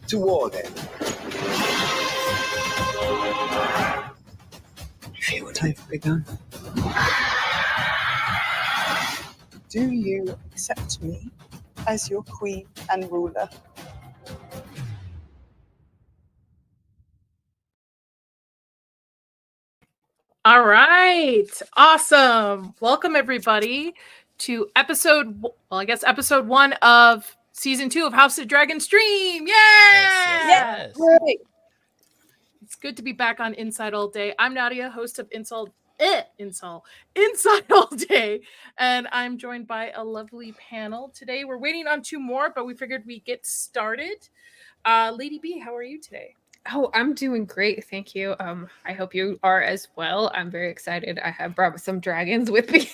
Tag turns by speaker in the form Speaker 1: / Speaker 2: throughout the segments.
Speaker 1: To war then. Feel what I've begun.
Speaker 2: Do you accept me as your queen and ruler?
Speaker 3: All right. Awesome. Welcome, everybody, to episode 1 of season 2 of House of Dragon Stream.
Speaker 4: Yes.
Speaker 2: Right.
Speaker 3: It's good to be back on Inside All Day. I'm Nadia, host of Inside All Day, and I'm joined by a lovely panel today. We're waiting on 2 more, but we figured we'd get started. Lady B, how are you today?
Speaker 4: Oh, I'm doing great, thank you. I hope you are as well. I'm very excited. I have brought some dragons with me.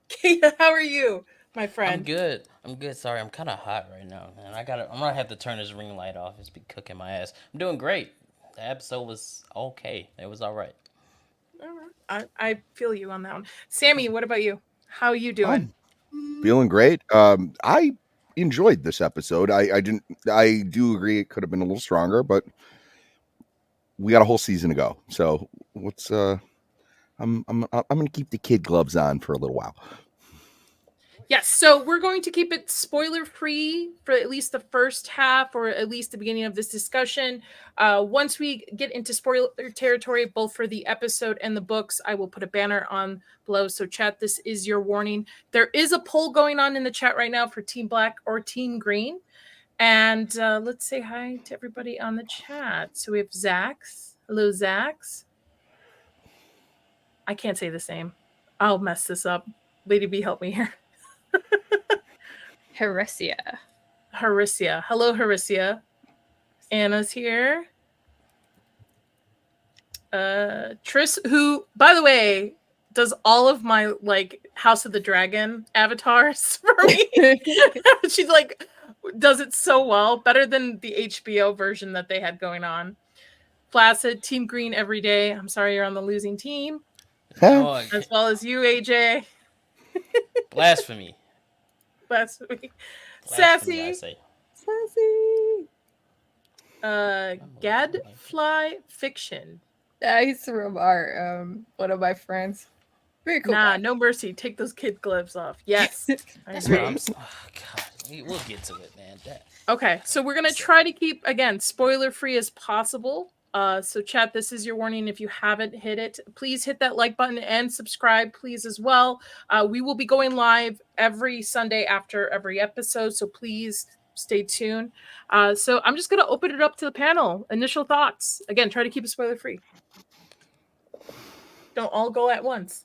Speaker 3: Kaida, how are you, my friend?
Speaker 5: I'm good. Sorry, I'm kind of hot right now, man. I'm gonna have to turn this ring light off. It's be cooking my ass. I'm doing great. The episode was okay. It was all right.
Speaker 3: I feel you on that one. Sammy, what about you? How are you doing?
Speaker 6: Feeling great. I enjoyed this episode. I do agree it could have been a little stronger, but we got a whole season to go. So let's I'm gonna keep the kid gloves on for a little while.
Speaker 3: Yes, so we're going to keep it spoiler free for at least the first half, or at least the beginning of this discussion. Once we get into spoiler territory, both for the episode and the books, I will put a banner on below. So chat, this is your warning. There is a poll going on in the chat right now for Team Black or Team Green. And let's say hi to everybody on the chat. So we have Zax. Hello, Zax. I can't say the same. I'll mess this up. Lady B, help me here.
Speaker 4: Heresia.
Speaker 3: Hello, Heresia. Anna's here. Triss, who, by the way, does all of my House of the Dragon avatars for me. She's does it so well, better than the HBO version that they had going on. Flaccid, Team Green every day. I'm sorry you're on the losing team. As well as you, AJ.
Speaker 5: Blasphemy.
Speaker 3: Blasphemy.
Speaker 5: Blasphemy, I
Speaker 3: Sassy.
Speaker 5: say.
Speaker 3: Gadfly Fiction.
Speaker 4: He's from our one of my friends. Very cool.
Speaker 3: Nah,
Speaker 4: guy.
Speaker 3: no mercy. Take those kid gloves off. Yes.
Speaker 5: That's what I'm saying. Oh, God. We'll get to it, man.
Speaker 3: Okay, so we're going to try to keep, again, spoiler-free as possible. So chat, this is your warning. If you haven't hit it, please hit that like button and subscribe, please, as well. We will be going live every Sunday after every episode, so please stay tuned. So I'm just going to open it up to the panel. Initial thoughts. Again, try to keep it spoiler-free. Don't all go at once.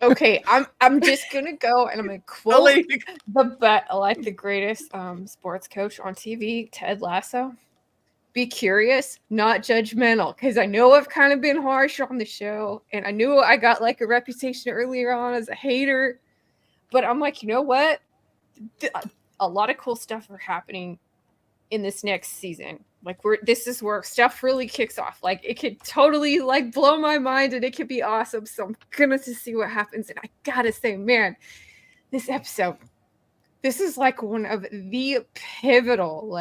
Speaker 4: Okay, I'm just gonna go and I'm gonna quote the greatest sports coach on TV, Ted Lasso. Be curious, not judgmental, because I know I've kind of been harsh on the show, and I knew I got a reputation earlier on as a hater, but I'm like, you know what? A lot of cool stuff are happening in this next season. This is where stuff really kicks off. It could totally blow my mind, and it could be awesome. So I'm gonna just see what happens. And I gotta say, man, this episode, this is one of the pivotal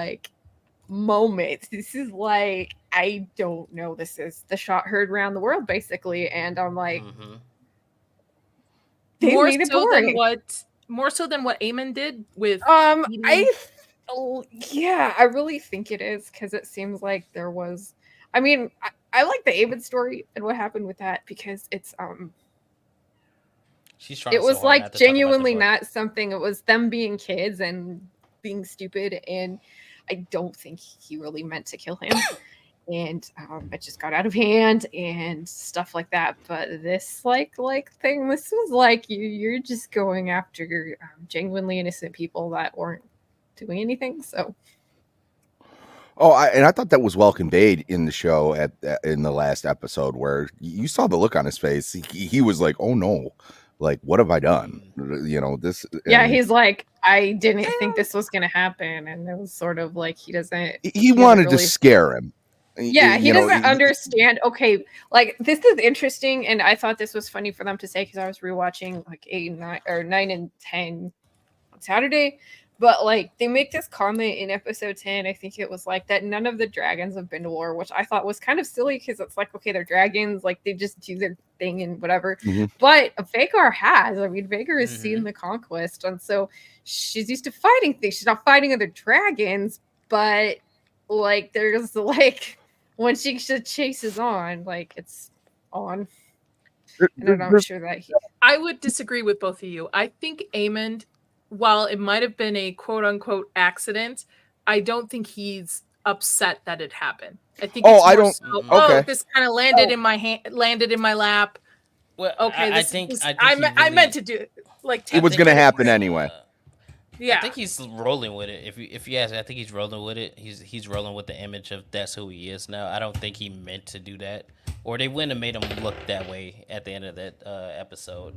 Speaker 4: moments. This is I don't know. This is the shot heard around the world, basically. And I'm they
Speaker 3: more
Speaker 4: made it
Speaker 3: so
Speaker 4: boring.
Speaker 3: More so than what Eamon did with
Speaker 4: yeah, I really think it is, because it seems like there was. I mean, I like the Avid story and what happened with that, because it's
Speaker 5: She's trying
Speaker 4: it was
Speaker 5: so hard not to
Speaker 4: genuinely
Speaker 5: talk about
Speaker 4: not something. It was them being kids and being stupid, and I don't think he really meant to kill him. And it just got out of hand and stuff like that. But this thing, this was you're just going after genuinely innocent people that weren't doing anything. So
Speaker 6: I thought that was well conveyed in the show in the last episode, where you saw the look on his face. He was like, oh no, what have I done? This.
Speaker 4: Yeah, he's like, I didn't think this was gonna happen, and it was sort of he doesn't.
Speaker 6: He wanted to scare him.
Speaker 4: Yeah, he doesn't understand. Okay, this is interesting, and I thought this was funny for them to say, because I was rewatching 8 and 9 or 9 and 10 on Saturday. But like they make this comment in episode 10, I think it was like that none of the dragons have been to war, which I thought was kind of silly because it's like, okay, they're dragons, like they just do their thing and whatever. But Vhagar has. I mean, Vhagar has seen the conquest, and so she's used to fighting things. She's not fighting other dragons, but like there's like when she chases on, like it's on. And I'm sure that
Speaker 3: I would disagree with both of you. I think Aemond, while it might have been a quote unquote accident, I don't think he's upset that it happened. I think this kind of landed in my hand, landed in my lap.
Speaker 5: Well,
Speaker 3: okay,
Speaker 5: I
Speaker 3: meant to do it. Like
Speaker 6: it was going to happen anyway.
Speaker 3: Yeah,
Speaker 5: I think he's rolling with it. If you ask me, I think he's rolling with it. He's rolling with the image of that's who he is now. I don't think he meant to do that, or they wouldn't have made him look that way at the end of that episode.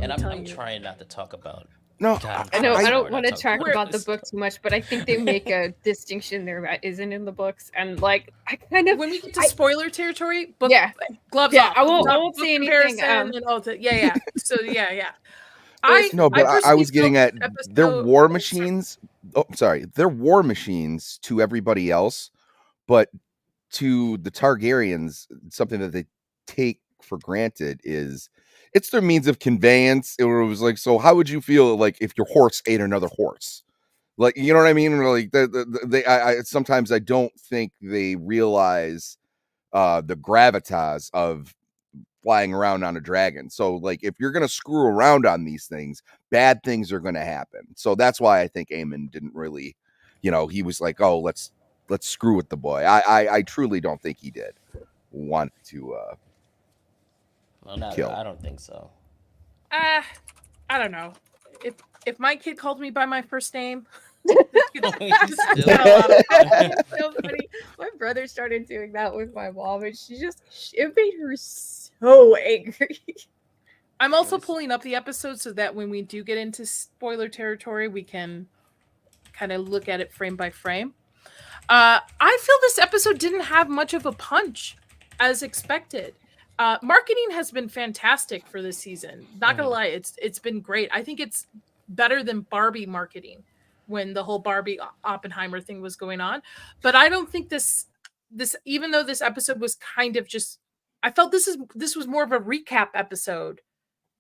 Speaker 5: And I'm trying not to talk about.
Speaker 6: No,
Speaker 4: I don't want to talk about the book too much, but I think they make a distinction there that isn't in the books, and like I kind of
Speaker 3: when we get to spoiler territory, gloves off.
Speaker 4: I won't say anything.
Speaker 3: So yeah.
Speaker 6: I was getting at their war machines. Oh, sorry, they're war machines to everybody else, but to the Targaryens, something that they take for granted is it's their means of conveyance. It was like, so how would you feel like if your horse ate another horse? Like, you know what I mean? Like I sometimes I don't think they realize the gravitas of flying around on a dragon. So like if you're gonna screw around on these things, bad things are gonna happen. So that's why I think Aemond didn't really, he was like, oh, let's screw with the boy. I truly don't think he did want to kill.
Speaker 5: I don't think so.
Speaker 3: I don't know. If my kid called me by my first name,
Speaker 4: it's so funny. My brother started doing that with my mom, and it made her so angry.
Speaker 3: I'm also pulling up the episode so that when we do get into spoiler territory, we can kind of look at it frame by frame. I feel this episode didn't have much of a punch as expected. Marketing has been fantastic for this season. Not gonna lie, it's been great. I think it's better than Barbie marketing when the whole Barbie Oppenheimer thing was going on. But I don't think this even though this episode was kind of just, I felt this was more of a recap episode,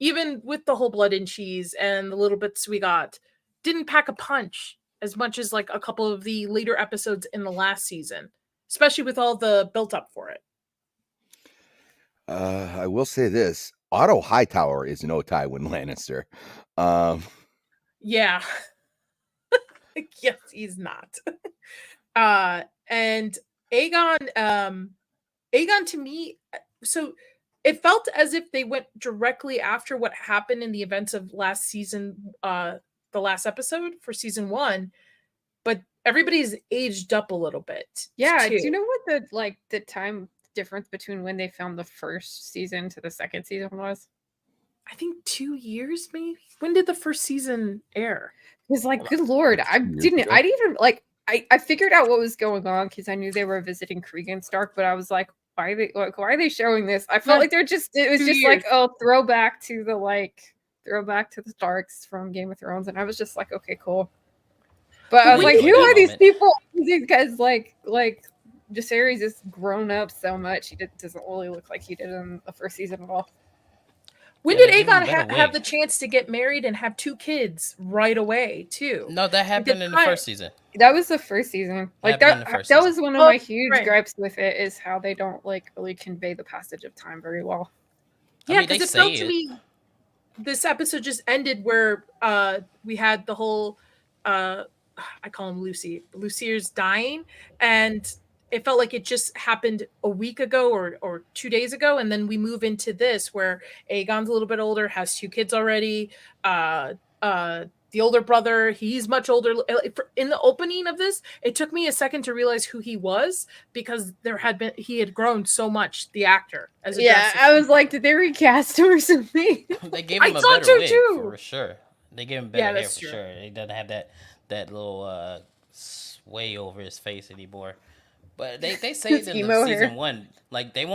Speaker 3: even with the whole blood and cheese and the little bits we got, didn't pack a punch as much as like a couple of the later episodes in the last season, especially with all the built up for it.
Speaker 6: I will say this: Otto Hightower is no Tywin Lannister.
Speaker 3: Yeah. Yes, he's not. And Aegon to me, so it felt as if they went directly after what happened in the events of last season, the last episode for season 1, but everybody's aged up a little bit.
Speaker 4: Yeah,
Speaker 3: too.
Speaker 4: do you know what the time difference between when they filmed the first season to the second season was?
Speaker 3: I think 2 years, maybe. When did the first season air?
Speaker 4: Because, like, good lord, I didn't even like. I figured out what was going on because I knew they were visiting Cregan Stark, but I was like, why are they showing this? I felt like it was just 2 years. Like, oh, throwback to the Starks from Game of Thrones, and I was just like, okay, cool. But I was like, who are these people? These guys, like Jacaerys is grown up so much. He doesn't really look like he did in the first season at all.
Speaker 3: When did Aegon have the chance to get married and have 2 kids right away, too?
Speaker 5: No, that happened in the first season.
Speaker 4: That was the first season. Like that was one of my huge gripes with it, is how they don't like really convey the passage of time very well.
Speaker 3: Yeah, because it felt to me this episode just ended where we had the whole I call him Lucier's dying, and it felt like it just happened a week ago or 2 days ago, and then we move into this where Aegon's a little bit older, has 2 kids already. The older brother, he's much older. In the opening of this, it took me a second to realize who he was because he had grown so much, the actor.
Speaker 4: I was like, did they recast him or something?
Speaker 5: They gave him a better wig for sure. They gave him better hair for sure. He doesn't have that little sway over his face anymore. But they say that in season 1, like they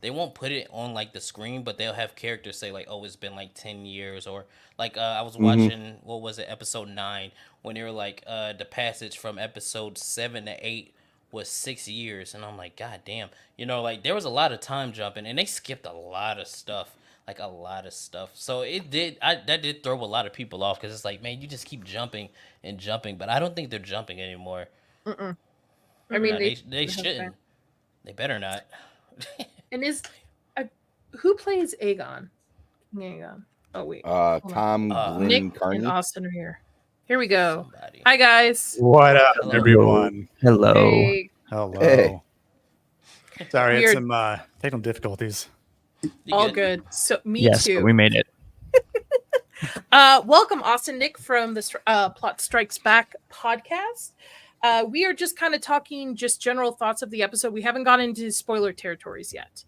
Speaker 5: they won't put it on like the screen, but they'll have characters say like, "Oh, it's been like 10 years," or like I was watching what was it, episode 9, when they were like the passage from episode 7 to 8 was 6 years, and I'm like, God damn, like there was a lot of time jumping, and they skipped a lot of stuff. Like a lot of stuff, so that did throw a lot of people off because it's like, man, you just keep jumping and jumping, but I don't think they're jumping anymore.
Speaker 4: I
Speaker 5: Or
Speaker 4: mean,
Speaker 5: not. They shouldn't. They better not.
Speaker 3: And who plays Aegon? Aegon. Oh wait.
Speaker 6: Tom
Speaker 3: Nick
Speaker 6: Glynn Carney.
Speaker 3: and Austin are here. Here we go.
Speaker 5: Somebody.
Speaker 3: Hi guys.
Speaker 7: What up,
Speaker 5: Hello.
Speaker 7: everyone?
Speaker 1: Hello.
Speaker 4: Hey,
Speaker 7: Hello.
Speaker 6: Hey.
Speaker 7: Sorry, I
Speaker 3: We
Speaker 7: had
Speaker 3: are-
Speaker 7: some technical difficulties.
Speaker 5: You
Speaker 3: All good. So me
Speaker 1: Yes,
Speaker 3: too.
Speaker 1: but we made it.
Speaker 3: Welcome, Austin, Nick from the Plot Strikes Back podcast. We are just kind of talking just general thoughts of the episode. We haven't gone into spoiler territories yet.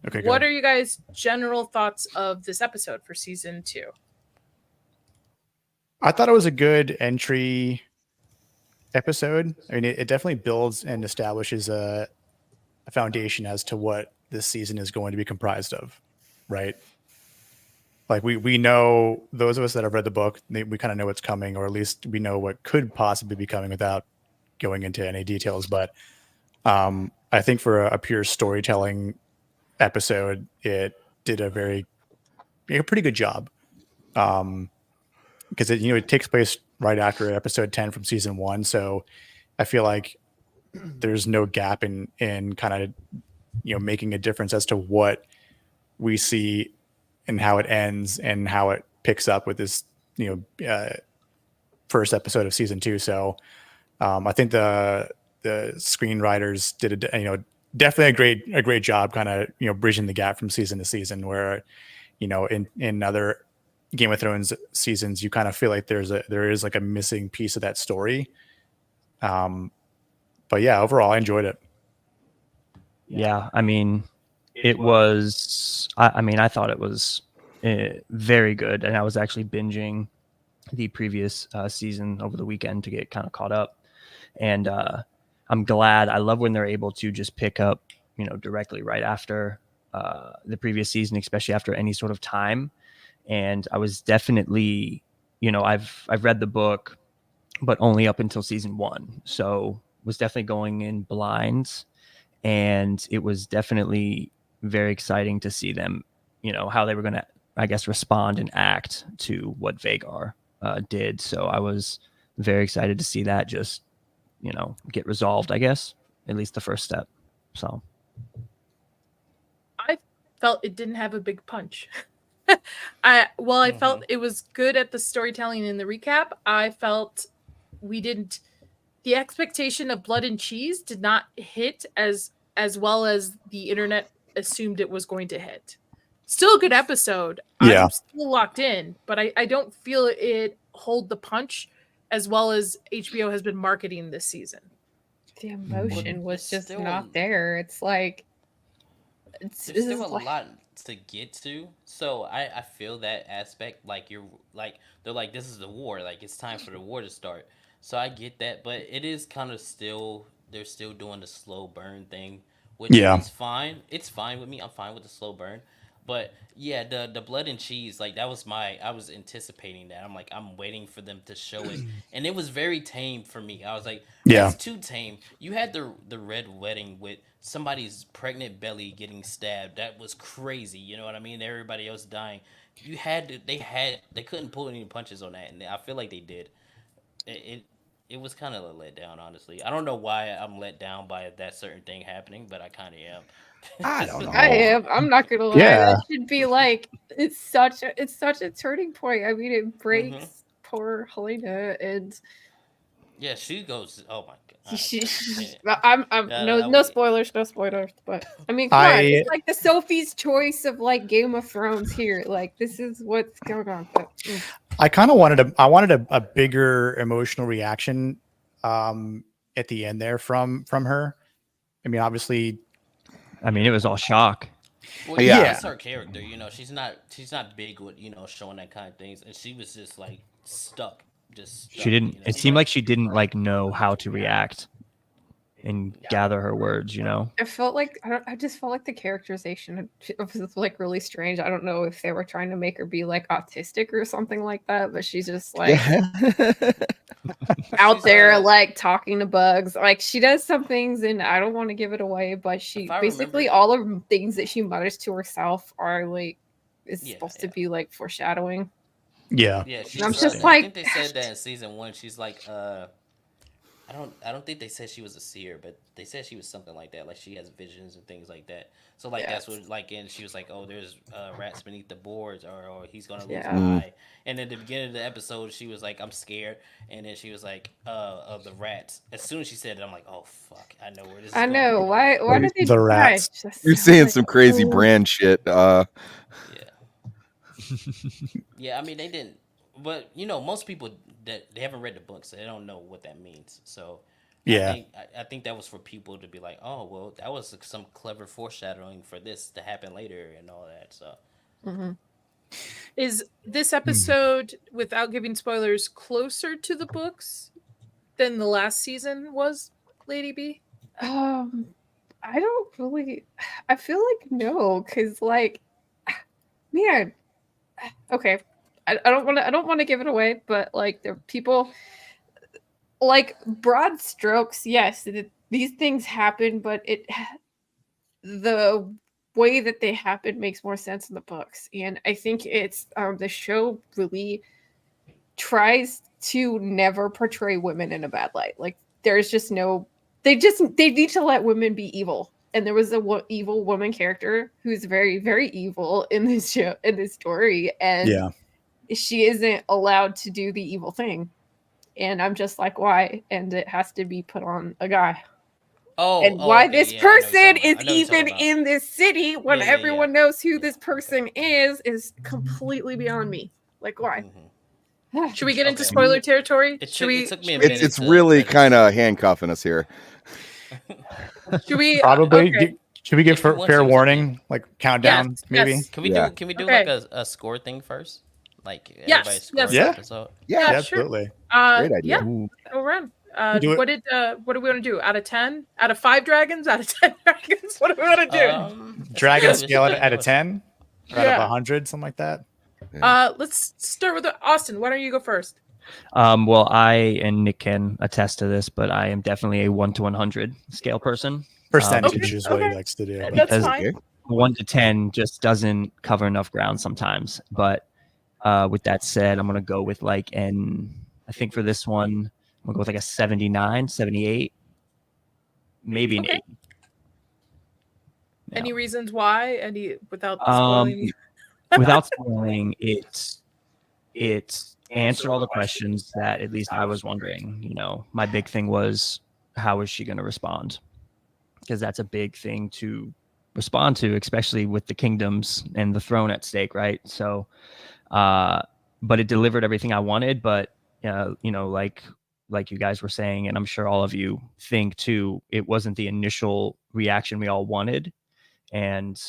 Speaker 7: Okay,
Speaker 3: What
Speaker 7: good.
Speaker 3: are you guys' general thoughts of this episode for season 2?
Speaker 7: I thought it was a good entry episode. I mean, it definitely builds and establishes a foundation as to what this season is going to be comprised of, right? Like we know, those of us that have read the book, we kind of know what's coming, or at least we know what could possibly be coming without going into any details. But I think for a pure storytelling episode, it did a pretty good job. Because it takes place right after episode 10 from season 1, so I feel like there's no gap in kind of making a difference as to what we see and how it ends and how it picks up with this first episode of season 2. So I think the screenwriters did definitely a great job kind of bridging the gap from season to season, where in other Game of Thrones seasons you kind of feel like there is like a missing piece of that story. But yeah, overall I enjoyed it.
Speaker 1: Yeah, I mean, it was. I thought it was very good, and I was actually binging the previous season over the weekend to get kind of caught up. And I'm glad. I love when they're able to just pick up, directly right after the previous season, especially after any sort of time. And I was definitely, I've read the book, but only up until season 1, so was definitely going in blind. And it was definitely very exciting to see them, how they were going to, I guess, respond and act to what Vhagar did. So I was very excited to see that just, get resolved, I guess, at least the first step. So
Speaker 3: I felt it didn't have a big punch. I felt it was good at the storytelling in the recap. I felt the expectation of blood and cheese did not hit as well as the internet assumed it was going to hit. Still a good episode.
Speaker 7: Yeah.
Speaker 3: I'm still locked in, but I don't feel it hold the punch as well as HBO has been marketing this season.
Speaker 4: the emotion was
Speaker 5: It's
Speaker 4: just
Speaker 5: still-
Speaker 4: not there. It's like
Speaker 5: There's still a lot to get to, so I feel that aspect. Like they're like, this is the war, like it's time for the war to start. So I get that, but it is kind of they're still doing the slow burn thing, which is fine. It's fine with me. I'm fine with the slow burn. But yeah, the blood and cheese, like that was I was anticipating that. I'm like, I'm waiting for them to show it, and it was very tame for me. I was like,
Speaker 7: Yeah.
Speaker 5: it's too tame. You had the red wedding with somebody's pregnant belly getting stabbed. That was crazy. You know what I mean? Everybody else dying. They couldn't pull any punches on that, and I feel like they did. It was kind of a letdown, honestly. I don't know why I'm let down by that certain thing happening, but I kind of am.
Speaker 7: I don't know.
Speaker 4: I am. I'm not gonna lie.
Speaker 7: Yeah.
Speaker 4: That should be like it's such a turning point. I mean, it breaks poor Helena, and
Speaker 5: Yeah, she goes. Oh my god.
Speaker 4: I'm
Speaker 5: Yeah,
Speaker 4: no
Speaker 5: that
Speaker 4: no
Speaker 5: was-
Speaker 4: spoilers, no spoilers. But I mean, come on,
Speaker 7: I-
Speaker 4: it's like the Sophie's Choice of like Game of Thrones here. Like this is what's going on. But,
Speaker 7: I kind of wanted a bigger emotional reaction at the end there from her. I mean, obviously,
Speaker 1: it was all shock.
Speaker 5: Well,
Speaker 7: Yeah.
Speaker 5: yeah, it's her character. She's not big with showing that kind of things, and she was just like stuck.
Speaker 1: She didn't. It seemed like she didn't like know how to react. and gather her words, you know.
Speaker 4: I felt like I just felt like the characterization was like really strange. I don't know if they were trying to make her be like autistic or something like that, but she's just like out there like talking to bugs. Like she does some things, and I don't want to give it away, but she basically all of the things that she mutters to herself are like supposed to be like foreshadowing.
Speaker 7: Yeah.
Speaker 5: Yeah,
Speaker 4: And I'm just
Speaker 5: I
Speaker 4: like,
Speaker 5: think they said that in season 1. She's like, I don't think they said she was a seer, but they said she was something like that. Like she has visions and things like that. So like that's what like, and she was like, oh, there's rats beneath the boards, or he's gonna lose an eye. And at the beginning of the episode, she was like, I'm scared, and then she was like, of the rats. As soon as she said it, I'm like, oh fuck, I know where this.
Speaker 4: I know why did they
Speaker 7: the rats?
Speaker 6: You're saying some crazy brand shit.
Speaker 5: Yeah. Yeah, I mean they didn't, but you know most people that they haven't read the book, so they don't know what that means. So
Speaker 7: yeah,
Speaker 5: I think that was for people to be like, oh well, that was some clever foreshadowing for this to happen later and all that. So
Speaker 3: Is this episode, without giving spoilers, closer to the books than the last season was, Lady B?
Speaker 4: I don't really. I feel like no, because like, man. Okay, I don't want to give it away, but like there are people, like broad strokes. Yes, these things happen, but the way that they happen makes more sense in the books, and I think it's the show really tries to never portray women in a bad light. Like there's just no, they need to let women be evil. And there was a evil woman character who's very, very evil in this show, in this story, and she isn't allowed to do the evil thing. And I'm just like, why? And it has to be put on a guy. Why this person is even in this city when everyone knows who this person is completely beyond me. Like, why?
Speaker 3: Should we get into spoiler territory?
Speaker 5: It took me a minute.
Speaker 6: It's really kind of handcuffing us here.
Speaker 3: Should we
Speaker 7: probably?
Speaker 3: Okay.
Speaker 7: Should we give fair warning, like countdown, maybe?
Speaker 3: Yes.
Speaker 5: Can we do like a score thing first? Like everybody scores
Speaker 7: yeah.
Speaker 5: episode?
Speaker 6: Yeah,
Speaker 7: absolutely.
Speaker 6: Great idea.
Speaker 3: Yeah, go around. What do we want to do? Out of 10? Out of 5 dragons? Out of 10 dragons? What do we want to do?
Speaker 7: Dragon scale out of 10? Or out of 100, something like that?
Speaker 3: Let's start with Austin. Why don't you go first?
Speaker 1: Well, I and Nick can attest to this, but I am definitely a 1 to 100 scale person.
Speaker 7: Percentage is what he likes to do.
Speaker 3: That's fine.
Speaker 1: 1 to 10 just doesn't cover enough ground sometimes. But with that said, I'm going to go with I think for this one, I'm going to go with like a 79, 78, maybe an 8. Yeah.
Speaker 3: Any reasons why? Without spoiling?
Speaker 1: Without spoiling, it's answered all the questions that at least I was wondering. You know, my big thing was, how is she going to respond? Because that's a big thing to respond to, especially with the kingdoms and the throne at stake, right? So, but it delivered everything I wanted. But you know, like you guys were saying, and I'm sure all of you think too, it wasn't the initial reaction we all wanted. And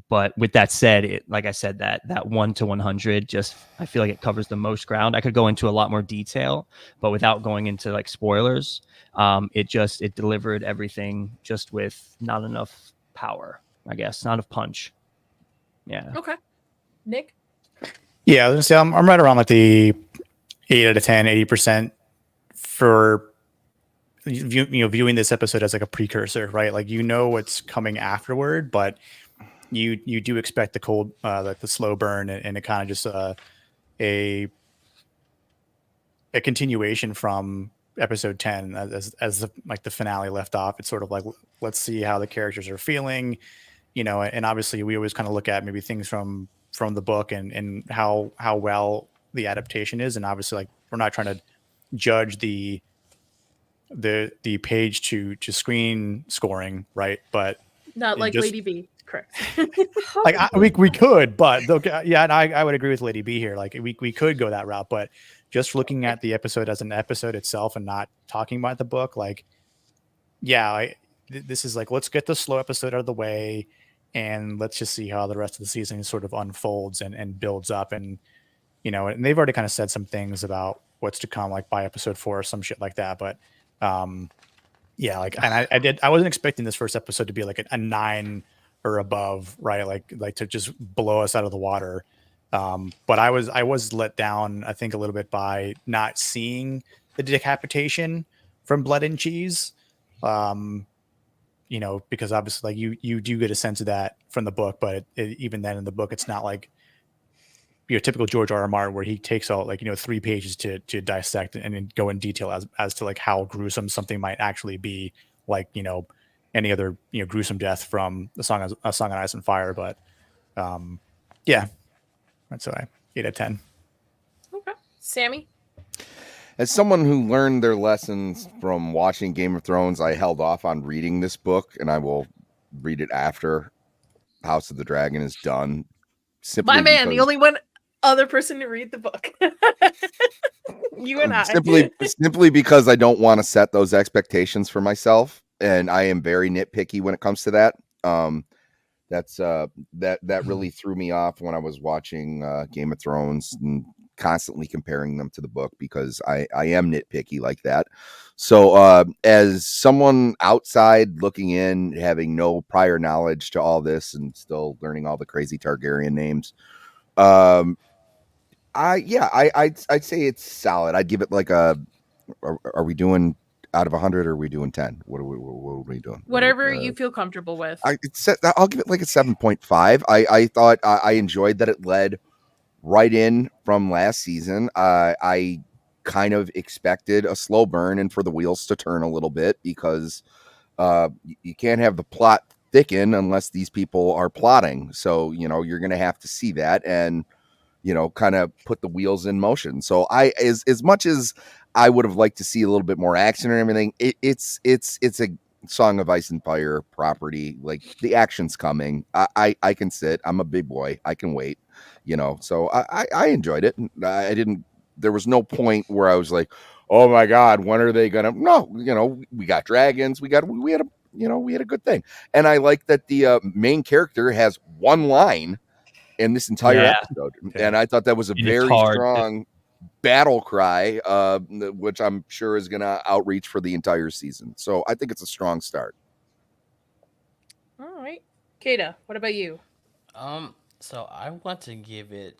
Speaker 1: but with that said, like I said, that 1 to 100, just I feel like it covers the most ground. I could go into a lot more detail, but without going into like spoilers, it delivered everything just with not enough power, I guess, not enough punch. Yeah.
Speaker 3: Okay. Nick?
Speaker 7: Yeah, I was gonna say I'm right around like the 8 out of 10, 80% for viewing this episode as like a precursor, right? Like what's coming afterward, but you do expect the cold, like the slow burn, and it kind of just a continuation from episode 10 as the finale left off. It's sort of like, let's see how the characters are feeling, and obviously we always kind of look at maybe things from the book and how well the adaptation is, and obviously like we're not trying to judge the page to screen scoring, right? But
Speaker 3: not like Lady B. Correct.
Speaker 7: we could, but yeah, and I would agree with Lady B here. Like we could go that route, but just looking at the episode as an episode itself and not talking about the book, like, yeah, this is like, let's get the slow episode out of the way and let's just see how the rest of the season sort of unfolds and builds up. And, and they've already kind of said some things about what's to come, like by episode 4 or some shit like that. But Yeah, like, and I wasn't expecting this first episode to be like a 9 or above, right? Like to just blow us out of the water. But I was let down, I think, a little bit by not seeing the decapitation from Blood and Cheese. Because obviously, like you do get a sense of that from the book, but even then in the book, it's not like typical George R. R. Martin, where he takes out 3 pages to dissect and then go in detail as to like how gruesome something might actually be, like any other gruesome death from a song on Ice and Fire. But yeah, that's why 8 out of 10.
Speaker 3: Okay, Sammy.
Speaker 6: As someone who learned their lessons from watching Game of Thrones, I held off on reading this book, and I will read it after House of the Dragon is done.
Speaker 3: My man, the only one other person to read the book. You and I.
Speaker 6: Simply because I don't want to set those expectations for myself, and I am very nitpicky when it comes to that. That really threw me off when I was watching Game of Thrones and constantly comparing them to the book, because I am nitpicky like that. So as someone outside looking in, having no prior knowledge to all this and still learning all the crazy Targaryen names, I'd say it's solid. I'd give it like are we doing out of 100 or are we doing 10? What are we doing?
Speaker 3: Whatever you feel comfortable with.
Speaker 6: I'll give it like a 7.5. I thought I enjoyed that it led right in from last season. I kind of expected a slow burn and for the wheels to turn a little bit, because you can't have the plot thicken unless these people are plotting. So, you're going to have to see that and, kind of put the wheels in motion. So as much as I would have liked to see a little bit more action and everything, it's a Song of Ice and Fire property. Like, the action's coming. I can sit. I'm a big boy. I can wait, so I enjoyed it. There was no point where I was like, oh my God, when are they gonna? No, we got dragons. We had a good thing. And I like that the main character has one line in this entire episode. Yeah. And I thought that was a very strong battle cry, which I'm sure is going to outreach for the entire season. So I think it's a strong start.
Speaker 3: All right. Kaida, what about you?
Speaker 5: So I want to give it,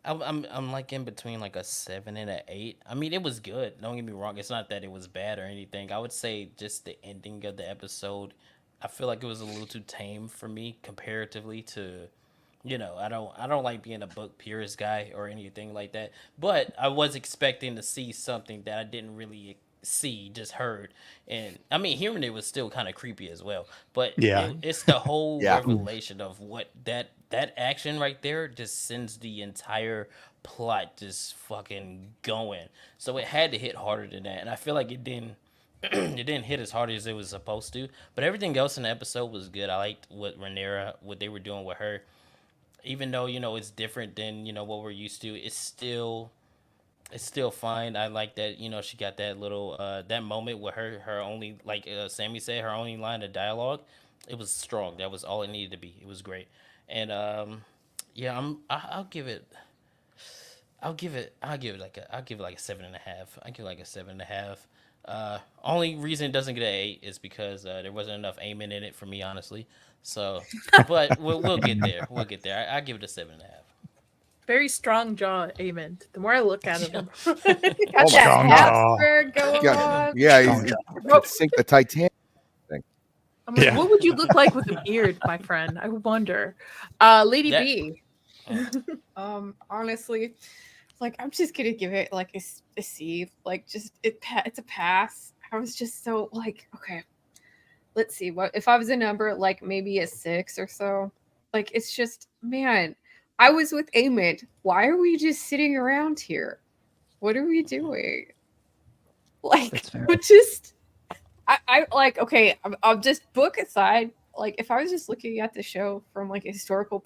Speaker 5: I'm like in between like a 7 and an 8. I mean, it was good. Don't get me wrong. It's not that it was bad or anything. I would say just the ending of the episode, I feel like it was a little too tame for me comparatively to, I don't like being a book purist guy or anything like that. But I was expecting to see something that I didn't really see, just heard. And I mean, hearing it was still kind of creepy as well. But it's the whole revelation of what that action right there just sends the entire plot just fucking going. So it had to hit harder than that. And I feel like it didn't hit as hard as it was supposed to. But everything else in the episode was good. I liked what they were doing with her. Even though, it's different than, what we're used to, it's still fine. I like that, she got that little, that moment with her only, like Sammy said, her only line of dialogue. It was strong. That was all it needed to be. It was great. And, I'll give it like a 7.5. I'll give it like a 7.5. Only reason it doesn't get an 8 is because there wasn't enough aiming in it for me, honestly. So, but we'll get there. We'll get there. I give it a 7.5.
Speaker 3: Very strong jaw, amen. The more I look at him,
Speaker 4: strong jaw.
Speaker 6: Sink the Titanic.
Speaker 3: I'm like, what would you look like with a beard, my friend? I wonder. Lady B.
Speaker 4: Honestly, like, I'm just gonna give it like a C. Like, just it's a pass. I was just so like, okay, let's see, what if I was a number, like maybe a 6 or so. Like, it's just, man, I was with Amit. Why are we just sitting around here? What are we doing? Like, just I like, okay, I'll just book aside. Like, if I was just looking at the show from like a historical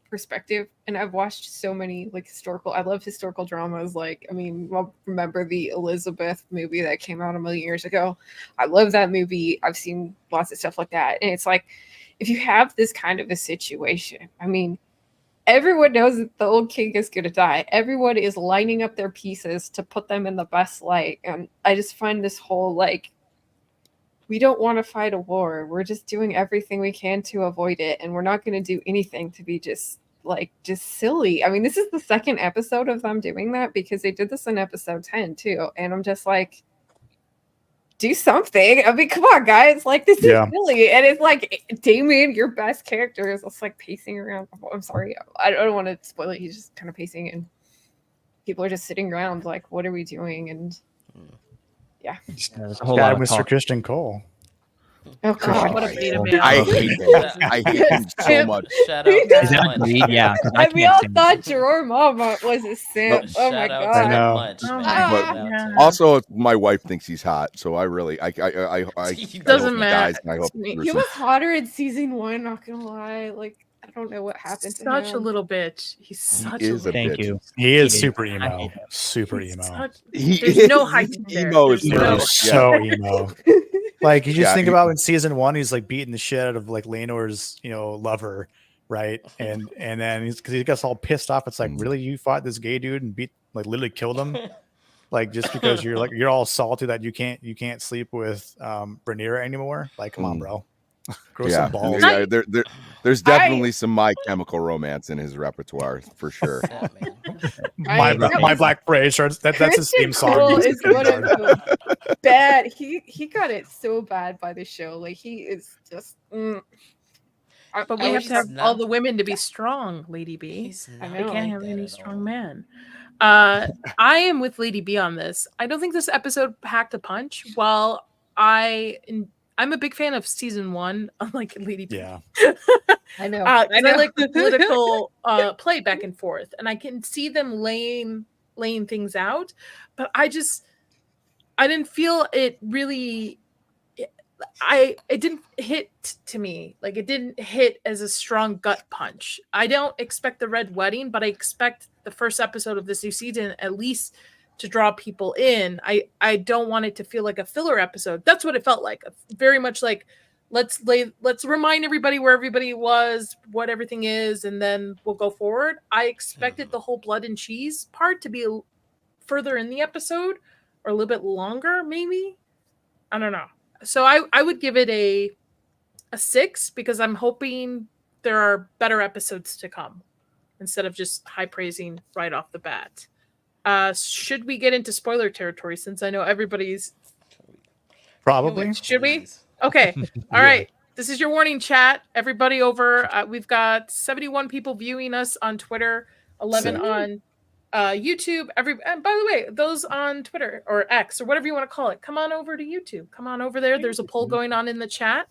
Speaker 4: perspective, and I've watched so many like I love historical dramas. Like, I mean, I'll remember the Elizabeth movie that came out a million years ago. I love that movie. I've seen lots of stuff like that. And it's like, if you have this kind of a situation, I mean, everyone knows that the old king is going to die. Everyone is lining up their pieces to put them in the best light. And I just find this whole, like, we don't want to fight a war. We're just doing everything we can to avoid it. And we're not going to do anything to be just silly. I mean, this is the second episode of them doing that, because they did this in episode 10 too. And I'm just like, do something. I mean, come on, guys. Like, this is silly. And it's like, Damien, your best character, is just like pacing around. Oh, I'm sorry. I don't want to spoil it. He's just kind of pacing, and people are just sitting around like, what are we doing? And yeah.
Speaker 1: There's a whole lot of
Speaker 7: Mr.
Speaker 1: talk.
Speaker 7: Christian Cole.
Speaker 4: Oh, God.
Speaker 3: What a beta man.
Speaker 6: I hate him. I hate him so much.
Speaker 5: Shout out.
Speaker 1: Is that
Speaker 5: Munch.
Speaker 1: Reed? Yeah. 'cause I
Speaker 4: And we
Speaker 1: can't
Speaker 4: all
Speaker 1: stand
Speaker 4: thought Jerome Mama was a simp. Oh my
Speaker 5: Shout out
Speaker 4: God.
Speaker 5: to
Speaker 7: know.
Speaker 5: Munch,
Speaker 3: Oh
Speaker 5: man.
Speaker 3: my
Speaker 5: Shout
Speaker 6: God.
Speaker 5: out
Speaker 3: Yeah.
Speaker 5: to-
Speaker 6: Also, my wife thinks he's hot, so I really, I
Speaker 3: Doesn't
Speaker 6: hope he
Speaker 3: matter.
Speaker 6: dies, and I hope
Speaker 4: He was hotter in season 1, not gonna lie. Like, I don't know what happened to
Speaker 3: Such a
Speaker 4: him.
Speaker 3: little bitch. He's such a
Speaker 6: is a
Speaker 3: little
Speaker 1: Thank
Speaker 6: bitch.
Speaker 1: you.
Speaker 7: He is
Speaker 1: He is.
Speaker 7: super
Speaker 1: I
Speaker 7: emo.
Speaker 1: hate him.
Speaker 7: Super
Speaker 3: He's
Speaker 7: emo.
Speaker 3: such-
Speaker 6: He
Speaker 3: There's no
Speaker 6: is-
Speaker 3: height there.
Speaker 6: emo is
Speaker 3: There's
Speaker 6: the
Speaker 3: no-
Speaker 6: worst.
Speaker 7: So emo. Like, you just
Speaker 6: Yeah,
Speaker 7: think
Speaker 6: he-
Speaker 7: about in season 1, he's like beating the shit out of like Laenor's, lover, right? And then because he gets all pissed off. It's like, really, you fought this gay dude and literally killed him, like just because you're all salty that you can't sleep with Rhaenyra anymore. Like, come on, bro, grow some balls.
Speaker 6: Yeah, there's definitely some My Chemical Romance in his repertoire for sure.
Speaker 5: Yeah, man.
Speaker 7: My Black Parade starts. That's his
Speaker 4: Christian
Speaker 7: theme song.
Speaker 4: Cole is one of the bad. He got it so bad by the show. Like, he is just.
Speaker 3: But we
Speaker 5: Oh,
Speaker 3: have
Speaker 5: he's
Speaker 3: to have
Speaker 5: not-
Speaker 3: all the women to be strong, Lady B.
Speaker 5: He's
Speaker 4: I
Speaker 5: not
Speaker 3: We
Speaker 4: know.
Speaker 3: can't
Speaker 5: like
Speaker 3: have
Speaker 5: that
Speaker 3: any
Speaker 5: at
Speaker 3: strong
Speaker 5: all.
Speaker 3: men. I am with Lady B on this. I don't think this episode packed a punch. While I'm a big fan of season 1, unlike Lady B.
Speaker 7: Yeah.
Speaker 4: I know.
Speaker 3: 'Cause I like the political play back and forth, and I can see them laying things out. But I didn't feel it really. It didn't hit to me. Like, it didn't hit as a strong gut punch. I don't expect the Red Wedding, but I expect the first episode of this new season at least to draw people in. I don't want it to feel like a filler episode. That's what it felt like. Very much like, let's remind everybody where everybody was, what everything is, and then we'll go forward. I expected the whole blood and cheese part to be further in the episode, or a little bit longer, maybe. I don't know. So I would give it a 6, because I'm hoping there are better episodes to come instead of just high praising right off the bat. Should we get into spoiler territory, since I know everybody's...
Speaker 7: Probably.
Speaker 3: Should we?
Speaker 5: Please.
Speaker 3: Okay. All right. This is your warning, chat. Everybody over. We've got 71 people viewing us on Twitter, 11 on YouTube. And by the way, those on Twitter or X or whatever you want to call it, come on over to YouTube. Come on over there. There's a poll going on in the chat.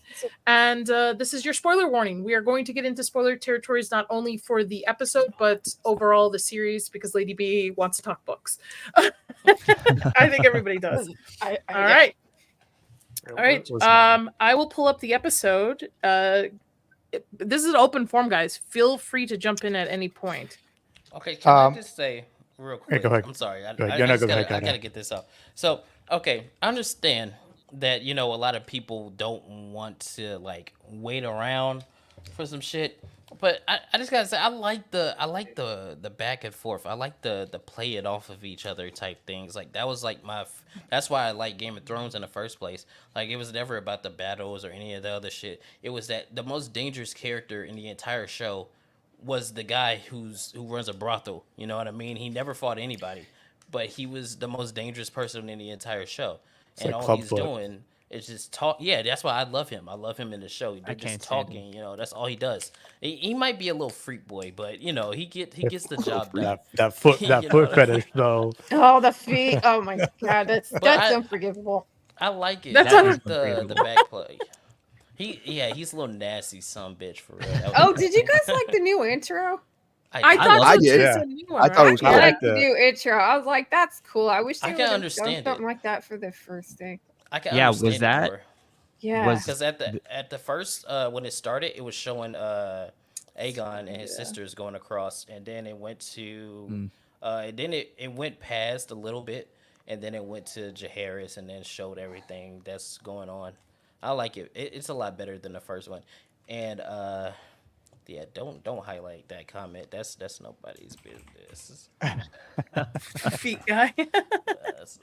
Speaker 3: And this is your spoiler warning. We are going to get into spoiler territories, not only for the episode, but overall the series, because Lady B wants to talk books. I think everybody does. All right. All right. I will pull up the episode. This is an open form, guys. Feel free to jump in at any point.
Speaker 5: Okay, can I just say real quick?
Speaker 7: go ahead.
Speaker 5: I'm sorry. I
Speaker 7: Go ahead.
Speaker 5: just
Speaker 7: Go ahead,
Speaker 5: I
Speaker 7: Kaida.
Speaker 5: gotta get this out. So, okay, I understand that a lot of people don't want to like wait around for some shit, but I just gotta say I like the back and forth. I like the play it off of each other type things. Like, that was like that's why I like Game of Thrones in the first place. Like, it was never about the battles or any of the other shit. It was that the most dangerous character in the entire show was the guy who runs a brothel. You know what I mean? He never fought anybody, but he was the most dangerous person in the entire show.
Speaker 7: It's
Speaker 5: and
Speaker 7: like
Speaker 5: all he's
Speaker 7: Clubfoot.
Speaker 5: doing is just talk. Yeah, that's why I love him. I love him in the show. They're
Speaker 1: I
Speaker 5: just
Speaker 1: can't stand
Speaker 5: talking. That's all he does. He might be a little freak boy, but he gets the job done.
Speaker 7: That foot
Speaker 5: You know,
Speaker 7: fetish though.
Speaker 4: Oh, the feet. Oh my God, that's
Speaker 5: I-
Speaker 4: unforgivable.
Speaker 5: I like it.
Speaker 3: That's
Speaker 5: I
Speaker 3: un-
Speaker 5: like the back play. He's a little nasty son bitch for real. That was
Speaker 4: Oh,
Speaker 5: great.
Speaker 4: did you guys like the new intro?
Speaker 3: I thought
Speaker 5: love
Speaker 6: I
Speaker 3: so
Speaker 6: did.
Speaker 3: too,
Speaker 7: Yeah.
Speaker 3: so new
Speaker 6: I thought it was
Speaker 3: one,
Speaker 7: I
Speaker 6: cool.
Speaker 7: like
Speaker 4: like the
Speaker 7: the-
Speaker 4: new intro. I was like, that's cool. I wish they
Speaker 5: I
Speaker 4: would
Speaker 5: can
Speaker 4: have
Speaker 5: understand
Speaker 4: done
Speaker 5: it.
Speaker 4: something like that for the first thing.
Speaker 5: I can
Speaker 1: Yeah, was
Speaker 5: understand it
Speaker 1: that-
Speaker 5: more.
Speaker 4: Yeah.
Speaker 1: Was-
Speaker 5: Because at the first when it started, it was showing Aegon and his sisters going across, and then it went to then it went past a little bit, and then it went to Jaehaerys, and then showed everything that's going on. I like it. It's a lot better than the first one, and Yeah, don't highlight that comment. That's nobody's business.
Speaker 3: Feet guy.
Speaker 5: That's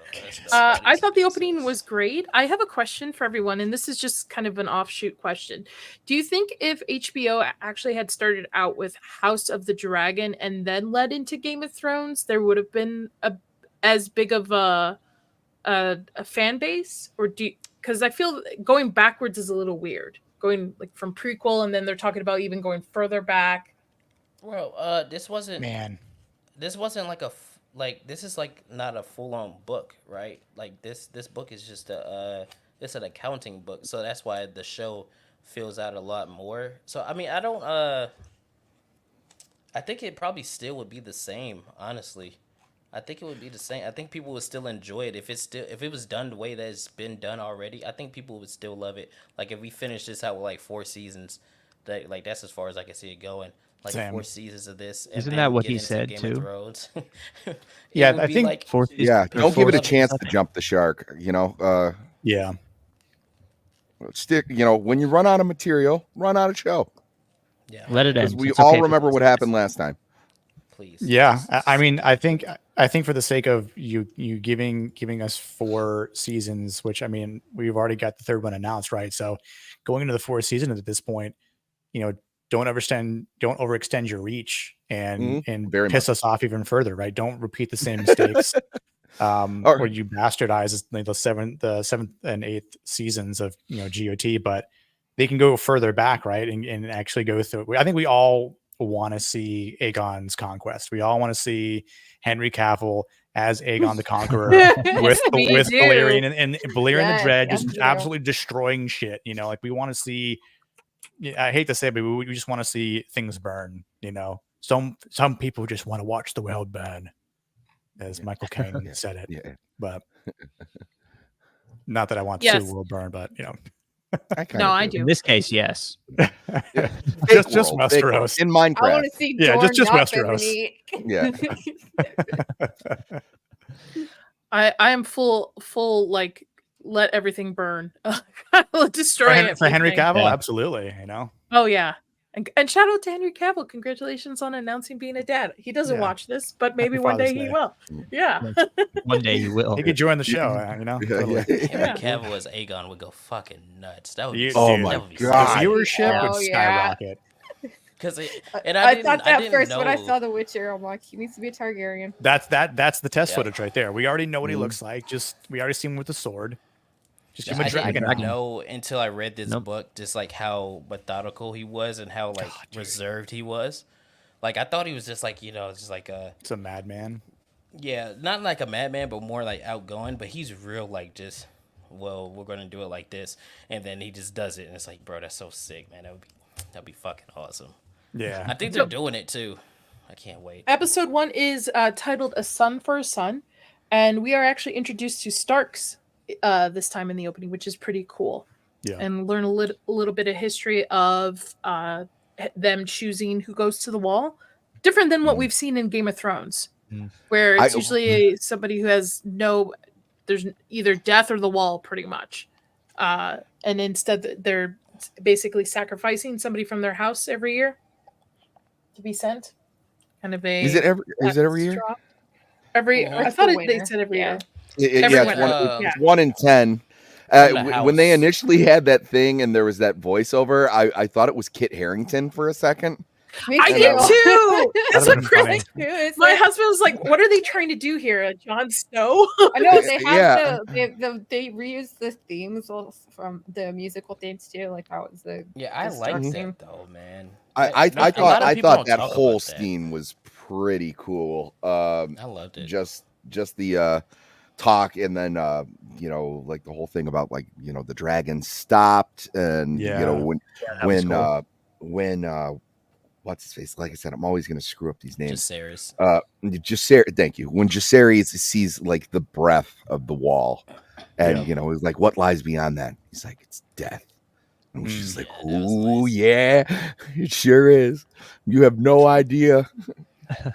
Speaker 3: I
Speaker 5: nobody's
Speaker 3: thought the opening
Speaker 5: business.
Speaker 3: was great. I have a question for everyone, and this is just kind of an offshoot question. Do you think if HBO actually had started out with House of the Dragon and then led into Game of Thrones, there would have been as big of a fan base? Or because I feel going backwards is a little weird. Going like from prequel, and then they're talking about even going further back.
Speaker 5: Well, this wasn't
Speaker 7: Man,
Speaker 5: like this is like not a full on book, right? Like this book is just it's an accounting book, so that's why the show fills out a lot more. So I mean, I think it probably still would be the same, honestly. I think it would be the same. I think people would still enjoy it if it was done the way that it's been done already. I think people would still love it. Like if we finish this out with like 4 seasons, that's as far as I can see it going. Like
Speaker 7: Same.
Speaker 5: 4 seasons of this. And
Speaker 1: Isn't
Speaker 5: then
Speaker 1: that
Speaker 5: we
Speaker 1: what
Speaker 5: get
Speaker 1: he
Speaker 5: into
Speaker 1: said,
Speaker 5: Game
Speaker 1: too?
Speaker 5: of Thrones.
Speaker 7: Yeah,
Speaker 5: would
Speaker 7: I
Speaker 5: be
Speaker 7: think
Speaker 5: like,
Speaker 1: Fourth season-
Speaker 6: Yeah, don't give it a
Speaker 1: fourth-
Speaker 6: chance to jump the shark.
Speaker 7: yeah.
Speaker 6: Stick. When you run out of material, run out of show.
Speaker 5: yeah,
Speaker 1: Let it
Speaker 6: Because
Speaker 1: end.
Speaker 6: we
Speaker 1: It's
Speaker 6: all
Speaker 1: okay for
Speaker 6: remember
Speaker 1: this.
Speaker 6: what happened last time.
Speaker 5: please.
Speaker 7: Yeah, I mean, I think for the sake of you giving us 4 seasons, which I mean, we've already got the 3rd one announced, right? So going into the 4th season at this point, don't overextend your reach and
Speaker 6: Very
Speaker 7: piss us off even further, right? Don't repeat the same mistakes. Or you bastardize the 7th and 8th seasons of GOT, but they can go further back, right? And actually go through. I think we all want to see Aegon's conquest. We all want to see Henry Cavill as Aegon the Conqueror with
Speaker 3: we do.
Speaker 7: Balerion and Balerion
Speaker 4: Yes,
Speaker 7: the Dread
Speaker 4: yes,
Speaker 7: just
Speaker 4: we do.
Speaker 7: absolutely destroying shit. Like we want to see. I hate to say it, but we just want to see things burn. Some people just want to watch the world burn, as Michael Caine said it.
Speaker 6: Yeah.
Speaker 7: But not that I want to
Speaker 3: Yes.
Speaker 7: see the world burn, but
Speaker 3: I do.
Speaker 1: In this case, yes.
Speaker 7: just
Speaker 6: world, fake world.
Speaker 7: Westeros.
Speaker 6: In
Speaker 4: I want
Speaker 6: Minecraft.
Speaker 4: to see
Speaker 7: Yeah,
Speaker 4: Dorne,
Speaker 7: just
Speaker 4: not
Speaker 7: Westeros.
Speaker 4: Bethany.
Speaker 6: Yeah.
Speaker 3: I am full like let everything burn. Destroy
Speaker 7: For Henry
Speaker 3: everything.
Speaker 7: Cavill,
Speaker 1: Yeah.
Speaker 7: absolutely.
Speaker 3: Oh yeah. And shout out to Henry Cavill. Congratulations on announcing being a dad. He doesn't
Speaker 7: Yeah.
Speaker 3: watch this, but maybe
Speaker 7: Happy
Speaker 3: one day
Speaker 7: Father's
Speaker 3: he
Speaker 7: Day.
Speaker 3: will. Yeah.
Speaker 1: One day you will.
Speaker 7: He could join the show. Totally.
Speaker 5: Henry Cavill as Aegon would go fucking nuts. That would be
Speaker 6: Oh
Speaker 7: Dude,
Speaker 6: my
Speaker 5: that would be
Speaker 6: God.
Speaker 5: sick.
Speaker 7: Viewership would
Speaker 4: Oh, yeah.
Speaker 7: skyrocket.
Speaker 5: Because
Speaker 4: I thought that
Speaker 5: didn't
Speaker 4: first
Speaker 5: know.
Speaker 4: when I saw The Witcher. I'm like, he needs to be a Targaryen.
Speaker 7: That's the test
Speaker 5: Yeah.
Speaker 7: footage right there. We already know what he
Speaker 6: Mhm.
Speaker 7: looks like. We already see him with the sword. Just give
Speaker 5: I
Speaker 7: him a dragon.
Speaker 5: didn't know until I read this
Speaker 1: Nope.
Speaker 5: book just like how methodical he was and how like reserved he was. Like I thought he was just like just like
Speaker 7: It's a madman.
Speaker 5: yeah, not like a madman, but more like outgoing. But he's real like just we're gonna do it like this, and then he just does it, and it's like, bro, that's so sick, man. That'd be fucking awesome.
Speaker 7: Yeah.
Speaker 5: I think they're doing it too. I can't wait.
Speaker 3: Episode 1 is titled "A Son for a Son," and we are actually introduced to Starks this time in the opening, which is pretty cool.
Speaker 7: Yeah.
Speaker 3: And learn a little bit of history of them choosing who goes to the wall, different than what we've seen in Game of Thrones, where it's usually somebody who has there's either death or the wall, pretty much, and instead they're basically sacrificing somebody from their house every year to be sent. Kind of a
Speaker 6: Is it every year?
Speaker 3: drop. I
Speaker 4: It's
Speaker 3: thought
Speaker 4: the
Speaker 3: they
Speaker 4: winner.
Speaker 3: said every
Speaker 4: Yeah.
Speaker 3: year.
Speaker 6: Yeah,
Speaker 3: Everyone-
Speaker 6: it's 1 in 10.
Speaker 5: From the
Speaker 6: When they
Speaker 5: house.
Speaker 6: initially had that thing and there was that voiceover, I thought it was Kit Harington for a second.
Speaker 4: Me
Speaker 3: I did too. That's what
Speaker 7: That'd been
Speaker 3: Chris. My husband was like, "What are they trying to do here, Jon Snow?"
Speaker 4: I know they
Speaker 6: Yeah.
Speaker 4: have they reused the themes from the musical themes too. Like that was the
Speaker 5: Yeah, I
Speaker 4: the
Speaker 5: like
Speaker 4: Starks
Speaker 5: that
Speaker 4: theme.
Speaker 5: though, man.
Speaker 6: I
Speaker 5: A lot of people
Speaker 6: thought
Speaker 5: don't
Speaker 6: that
Speaker 5: talk
Speaker 6: whole
Speaker 5: about that.
Speaker 6: scene was pretty cool.
Speaker 5: I loved it.
Speaker 6: Just the talk, and then like the whole thing about like the dragon stopped, and
Speaker 7: Yeah.
Speaker 6: when what's his face? Like I said, I'm always going to screw up these names.
Speaker 5: Jacaerys.
Speaker 6: Jacaerys, thank you. When Jacaerys sees like the breath of the wall, and he's like, "What lies beyond that?" He's like, "It's death." And she's like,
Speaker 5: Yeah, that was
Speaker 6: "Ooh,
Speaker 5: nice.
Speaker 6: yeah, it sure is. You have no idea."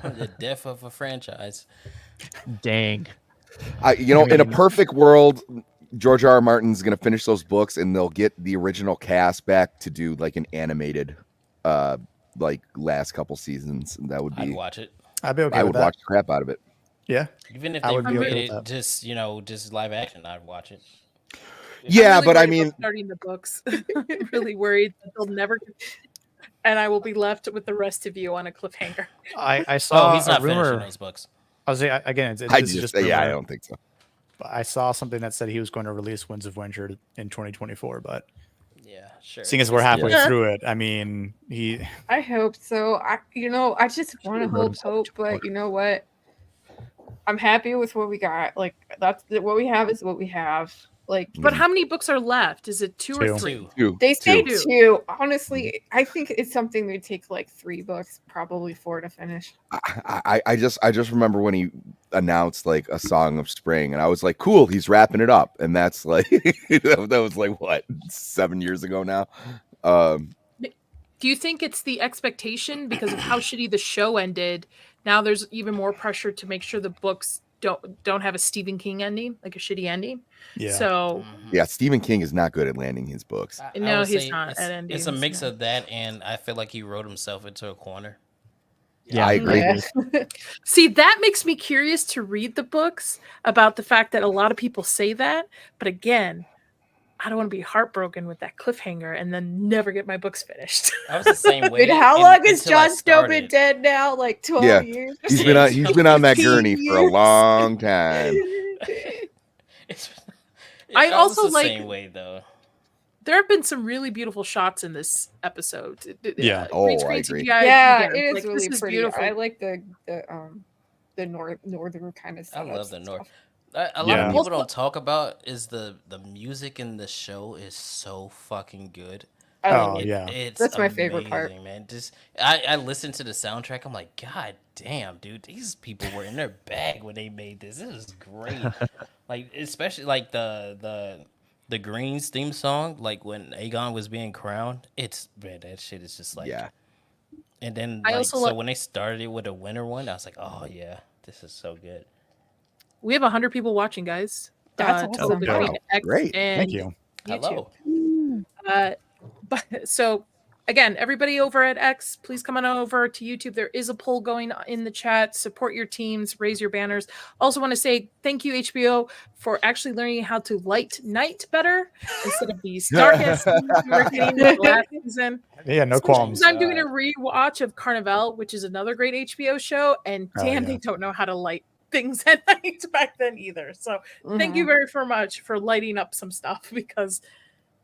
Speaker 5: The death of a franchise.
Speaker 1: Dang.
Speaker 6: In a perfect world, George R. R. Martin's going to finish those books, and they'll get the original cast back to do like an animated like last couple seasons. That would
Speaker 5: I'd
Speaker 6: be.
Speaker 5: watch it.
Speaker 7: I'd be okay
Speaker 6: I
Speaker 7: with
Speaker 6: would
Speaker 7: that.
Speaker 6: watch the crap out of it.
Speaker 7: Yeah.
Speaker 5: Even if
Speaker 7: I
Speaker 5: they
Speaker 7: would be okay
Speaker 5: remade
Speaker 7: with
Speaker 5: it,
Speaker 7: that.
Speaker 5: just live action, I'd watch it.
Speaker 6: Yeah,
Speaker 3: I'm really
Speaker 6: but I
Speaker 3: worried
Speaker 6: mean,
Speaker 3: about starting the books. I'm really worried that they'll never, and I will be left with the rest of you on a cliffhanger.
Speaker 7: I
Speaker 5: Oh,
Speaker 7: saw
Speaker 5: he's
Speaker 7: a
Speaker 5: not finishing
Speaker 7: rumor.
Speaker 5: those books.
Speaker 7: I was saying, again, it's
Speaker 6: I
Speaker 7: this is
Speaker 6: just
Speaker 7: just
Speaker 6: yeah, I
Speaker 7: rumor,
Speaker 6: don't think so.
Speaker 7: but I saw something that said he was going to release Winds of Winter in 2024. But
Speaker 5: Yeah, sure.
Speaker 7: seeing as we're halfway
Speaker 3: Yeah.
Speaker 7: through it, I mean, he
Speaker 4: I hope so. I just want to
Speaker 1: Wrote
Speaker 4: hold
Speaker 1: himself
Speaker 4: hope,
Speaker 1: to
Speaker 4: but
Speaker 1: order.
Speaker 4: you know what? I'm happy with what we got. Like what we have is what we have. Like
Speaker 3: But how many books are left? Is it two or
Speaker 7: Two.
Speaker 3: three?
Speaker 6: Two.
Speaker 4: they say
Speaker 3: Two.
Speaker 4: two. Honestly, I think it's something that take like 3 books, probably 4 to finish.
Speaker 6: I just remember when he announced like a Song of Spring, and I was like, cool, he's wrapping it up, and that's like that was like what 7 years ago now.
Speaker 3: Do you think it's the expectation because of how shitty the show ended? Now there's even more pressure to make sure the books don't have a Stephen King ending, like a shitty ending.
Speaker 7: yeah.
Speaker 3: So
Speaker 6: Yeah, Stephen King is not good at landing his books.
Speaker 5: I
Speaker 3: no,
Speaker 5: would
Speaker 3: he's
Speaker 5: say
Speaker 3: not
Speaker 5: it's,
Speaker 3: at endings.
Speaker 5: it's a mix
Speaker 3: no.
Speaker 5: of that, and I feel like he wrote himself into a corner.
Speaker 1: Yeah,
Speaker 6: I agree.
Speaker 4: Yeah.
Speaker 3: See, that makes me curious to read the books about the fact that a lot of people say that. But again, I don't want to be heartbroken with that cliffhanger and then never get my books finished.
Speaker 5: I was the same way.
Speaker 4: Wait, how long has
Speaker 5: until I
Speaker 4: Jon Snow been
Speaker 5: started.
Speaker 4: dead now? Like 12
Speaker 6: Yeah.
Speaker 4: years?
Speaker 6: He's been on that
Speaker 4: 15
Speaker 6: gurney for a
Speaker 4: years?
Speaker 6: long time.
Speaker 3: I
Speaker 5: was
Speaker 3: also
Speaker 5: the
Speaker 3: like-
Speaker 5: same way though.
Speaker 3: There have been some really beautiful shots in this episode.
Speaker 7: Yeah.
Speaker 3: Green
Speaker 6: Oh,
Speaker 3: screen
Speaker 6: I agree.
Speaker 3: CGI,
Speaker 4: Yeah,
Speaker 3: again,
Speaker 4: it is
Speaker 3: like,
Speaker 4: really
Speaker 3: this
Speaker 4: pretty.
Speaker 3: beautiful.
Speaker 4: I like the northern kind of
Speaker 5: I
Speaker 4: setups
Speaker 5: love the
Speaker 4: and
Speaker 5: North.
Speaker 4: stuff.
Speaker 5: A lot
Speaker 7: Yeah.
Speaker 5: of people don't talk about is the music in the show is so fucking good.
Speaker 4: I
Speaker 7: Oh,
Speaker 4: like it.
Speaker 7: yeah.
Speaker 5: It's
Speaker 4: That's my favorite part.
Speaker 5: amazing, man. Just I listened to the soundtrack. I'm like, God damn, dude, these people were in their bag when they made this. This is great. Like especially like the Greens theme song, like when Aegon was being crowned. It's man, that shit is just like
Speaker 6: Yeah.
Speaker 5: And then
Speaker 3: I
Speaker 5: like
Speaker 3: also
Speaker 5: so
Speaker 3: like-
Speaker 5: when they started it with a winter one, I was like, oh yeah, this is so good.
Speaker 3: We have 100 people watching, guys.
Speaker 4: That's
Speaker 3: total
Speaker 4: awesome.
Speaker 3: between
Speaker 6: Wow,
Speaker 3: X
Speaker 6: great.
Speaker 3: and
Speaker 7: Thank you.
Speaker 3: YouTube.
Speaker 5: Hello.
Speaker 3: But so again, everybody over at X, please come on over to YouTube. There is a poll going in the chat. Support your teams, raise your banners. Also want to say thank you, HBO, for actually learning how to light night better instead of these darkness we were getting the last season.
Speaker 7: Yeah, no
Speaker 3: Especially
Speaker 7: qualms.
Speaker 3: 'cause I'm doing a rewatch of Carnival, which is another great HBO show, and
Speaker 7: Oh,
Speaker 3: damn,
Speaker 7: yeah.
Speaker 3: they don't know how to light things at night back then either. So thank you very much for lighting up some stuff because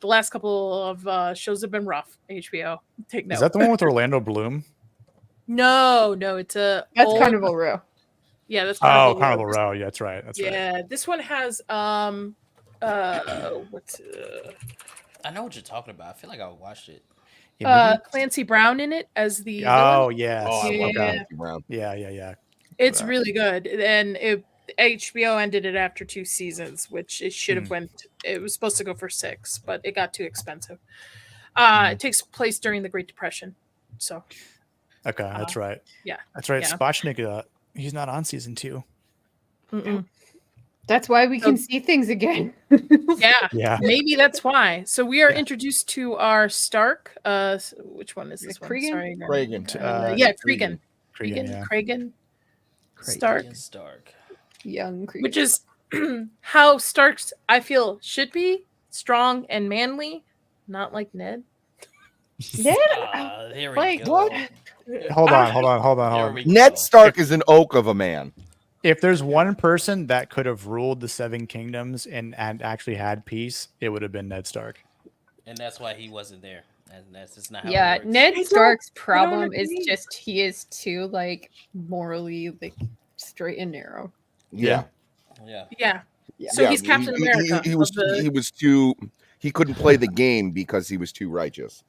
Speaker 3: the last couple of shows have been rough. HBO, take note.
Speaker 7: Is that the one with Orlando Bloom?
Speaker 3: No, it's a
Speaker 4: That's
Speaker 3: old-
Speaker 4: Carnival Row.
Speaker 3: Yeah, that's
Speaker 7: Oh,
Speaker 3: Row.
Speaker 7: Carnival Row. Yeah, that's right. That's right.
Speaker 3: Yeah, this one has what's
Speaker 5: I know what you're talking about. I feel like I watched it.
Speaker 7: Yeah, maybe-
Speaker 3: Clancy Brown in it as the
Speaker 7: Oh,
Speaker 3: villain.
Speaker 7: yes.
Speaker 6: Oh, I love
Speaker 3: Yeah.
Speaker 6: Clancy Brown.
Speaker 7: Yeah.
Speaker 3: It's really good, and HBO ended it after 2 seasons, which it should have went. It was supposed to go for 6, but it got too expensive. It takes place during the Great Depression, so
Speaker 7: Okay, that's right.
Speaker 3: yeah.
Speaker 7: That's right.
Speaker 3: Yeah.
Speaker 7: Spochnik, he's not on season 2.
Speaker 3: Mm-mm.
Speaker 4: That's why we
Speaker 3: So-
Speaker 4: can see things again.
Speaker 3: Yeah,
Speaker 7: Yeah.
Speaker 3: maybe that's why. So we are
Speaker 7: Yeah.
Speaker 3: introduced to our Stark. Which one is
Speaker 4: Is
Speaker 3: this
Speaker 4: it
Speaker 3: one?
Speaker 4: Cregan?
Speaker 3: Sorry,
Speaker 6: Cregan.
Speaker 3: yeah, Cregan.
Speaker 7: Cregan, yeah.
Speaker 3: Cregan.
Speaker 1: Great.
Speaker 3: Stark,
Speaker 5: Stark.
Speaker 4: Young creature.
Speaker 3: which is how Starks I feel should be strong and manly, not like Ned.
Speaker 4: Ned?
Speaker 5: There we
Speaker 4: Like,
Speaker 5: go.
Speaker 4: what?
Speaker 7: Hold on.
Speaker 5: There we
Speaker 6: Ned
Speaker 5: go.
Speaker 6: Stark is an oak of a man.
Speaker 7: If there's one person that could have ruled the Seven Kingdoms and actually had peace, it would have been Ned Stark.
Speaker 5: And that's why he wasn't there. And that's just not how
Speaker 4: Yeah,
Speaker 5: it works.
Speaker 4: Ned
Speaker 3: don't-
Speaker 4: Stark's
Speaker 3: I don't
Speaker 4: problem is
Speaker 3: agree.
Speaker 4: just he is too like morally like straight and narrow.
Speaker 6: Yeah.
Speaker 5: Yeah.
Speaker 3: Yeah.
Speaker 4: Yeah.
Speaker 3: So he's Captain America.
Speaker 6: He was
Speaker 3: of the-
Speaker 6: he was too. He couldn't play the game because he was too righteous.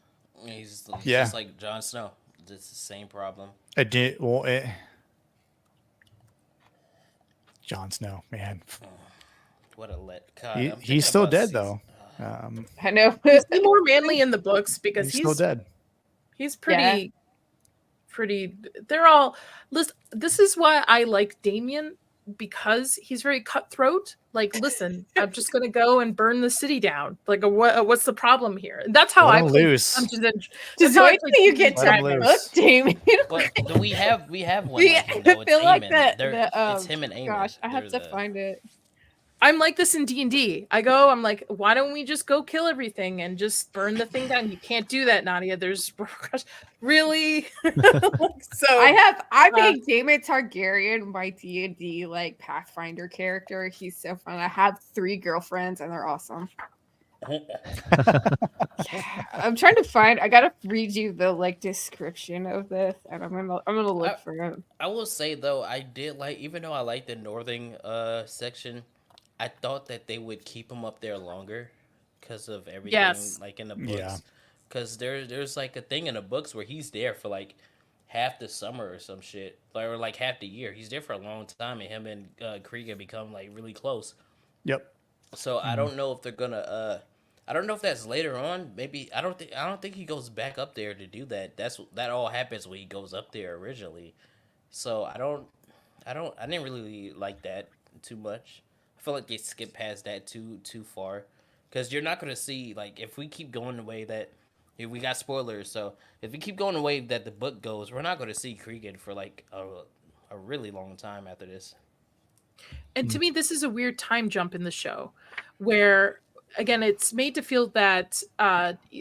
Speaker 5: He's
Speaker 7: Yeah.
Speaker 5: just like Jon Snow. It's the same problem.
Speaker 7: Jon Snow, man.
Speaker 5: What a let. God,
Speaker 7: He,
Speaker 5: I'm thinking
Speaker 7: he's still
Speaker 5: about
Speaker 7: dead,
Speaker 5: season-
Speaker 7: though.
Speaker 4: I know.
Speaker 3: He's more manly in the books because
Speaker 7: He's still dead.
Speaker 3: he's pretty. They're all. Listen, this is why I like Damien because he's very cutthroat. Like, listen, I'm just gonna go and burn the city down. Like, what's the problem here? And that's how
Speaker 7: Let
Speaker 3: I
Speaker 7: him
Speaker 3: play.
Speaker 7: loose.
Speaker 4: Just wait till you get
Speaker 7: Let him
Speaker 4: to
Speaker 7: loose.
Speaker 4: book, Damien.
Speaker 5: But we have one
Speaker 4: Yeah,
Speaker 5: like him, though.
Speaker 4: I
Speaker 5: It's
Speaker 4: feel like
Speaker 5: Eamon. It's
Speaker 4: the
Speaker 5: him and Eamon.
Speaker 4: gosh, I have
Speaker 5: They're
Speaker 4: to
Speaker 5: the-
Speaker 4: find it.
Speaker 3: I'm like this in D&D. I'm like, why don't we just go kill everything and just burn the thing down? You can't do that, Nadia. There's really so
Speaker 4: I make Damon Targaryen my D&D like Pathfinder character. He's so fun. I have 3 girlfriends and they're awesome. Yeah, I'm trying to find. I gotta read you the like description of this, and I'm gonna look for it.
Speaker 5: I will say though, I did like, even though I like the northern section, I thought that they would keep him up there longer because of everything like in the books.
Speaker 7: Yeah.
Speaker 5: Because there's like a thing in the books where he's there for like half the summer or some shit, or like half the year. He's there for a long time, and him and Krieg become like really close.
Speaker 7: Yep.
Speaker 5: So I don't know if they're gonna. I don't know if that's later on. Maybe I don't think he goes back up there to do that. That all happens when he goes up there originally. So I didn't really like that too much. I feel like they skipped past that too far, because you're not gonna see, like, if we keep going the way that, if we got spoilers. So if we keep going the way that the book goes, we're not gonna see Krieg for like a really long time after this.
Speaker 3: And to me, this is a weird time jump in the show where, again, it's made to feel that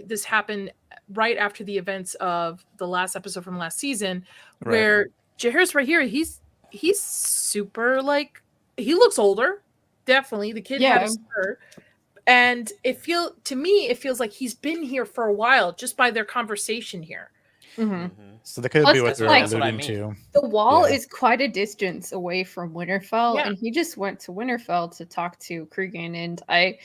Speaker 3: this happened right after the events of the last episode from last season, where Jaehaer's right here. He's super, like, he looks older. Definitely. The kid had a spur. And it feels like he's been here for a while just by their conversation here.
Speaker 7: So that could be what they're
Speaker 5: That's what I
Speaker 7: alluding
Speaker 5: mean.
Speaker 7: to.
Speaker 4: The wall is quite a distance away from Winterfell,
Speaker 3: Yeah.
Speaker 4: and he just went to Winterfell to talk to Cregan. And I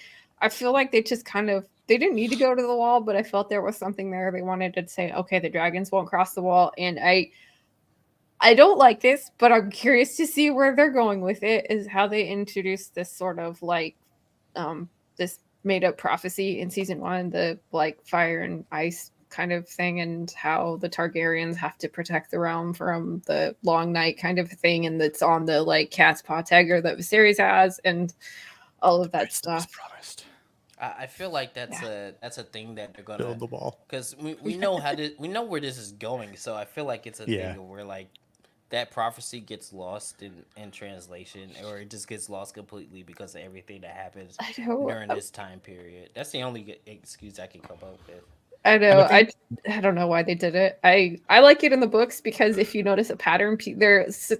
Speaker 4: feel like they just they didn't need to go to the wall, but I felt there was something there. They wanted to say, okay, the dragons won't cross the wall, and I don't like this, but I'm curious to see where they're going with it. Is how they introduce this sort of like this made up prophecy in season 1, the like fire and ice kind of thing, and how the Targaryens have to protect the realm from the long night kind of thing, and that's on the like cat's paw tiger that Viserys has, and all of that stuff.
Speaker 5: I feel like that's a thing that they're gonna
Speaker 7: Build the wall.
Speaker 5: because we know we know where this is going. So I feel like it's a thing where like that prophecy gets lost in translation, or it just gets lost completely because of everything that happens during this time period. That's the only excuse I can come up with.
Speaker 4: I know. I don't know why they did it. I like it in the books because if you notice a pattern, there's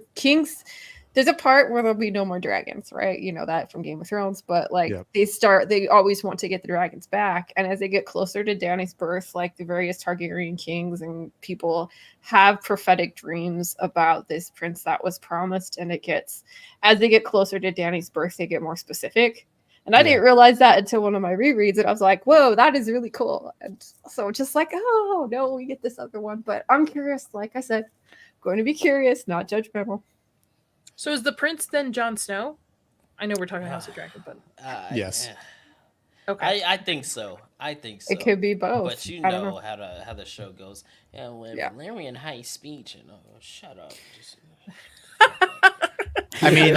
Speaker 4: a part where there'll be no more dragons, right? You know that from Game of Thrones, but like they always want to get the dragons back. And as they get closer to Dany's birth, like the various Targaryen kings and people have prophetic dreams about this prince that was promised. And as they get closer to Dany's birth, they get more specific. And I didn't realize that until one of my rereads. And I was like, whoa, that is really cool. And so just like, oh, no, we get this other one. But I'm curious. Like I said, going to be curious, not judgmental.
Speaker 3: So is the prince then Jon Snow? I know we're talking House of Dragon, but
Speaker 7: yes.
Speaker 3: Okay.
Speaker 5: I think so.
Speaker 4: It could be both.
Speaker 5: But you know how the show goes. Yeah, when Valerian high speech and shut up.
Speaker 7: I mean,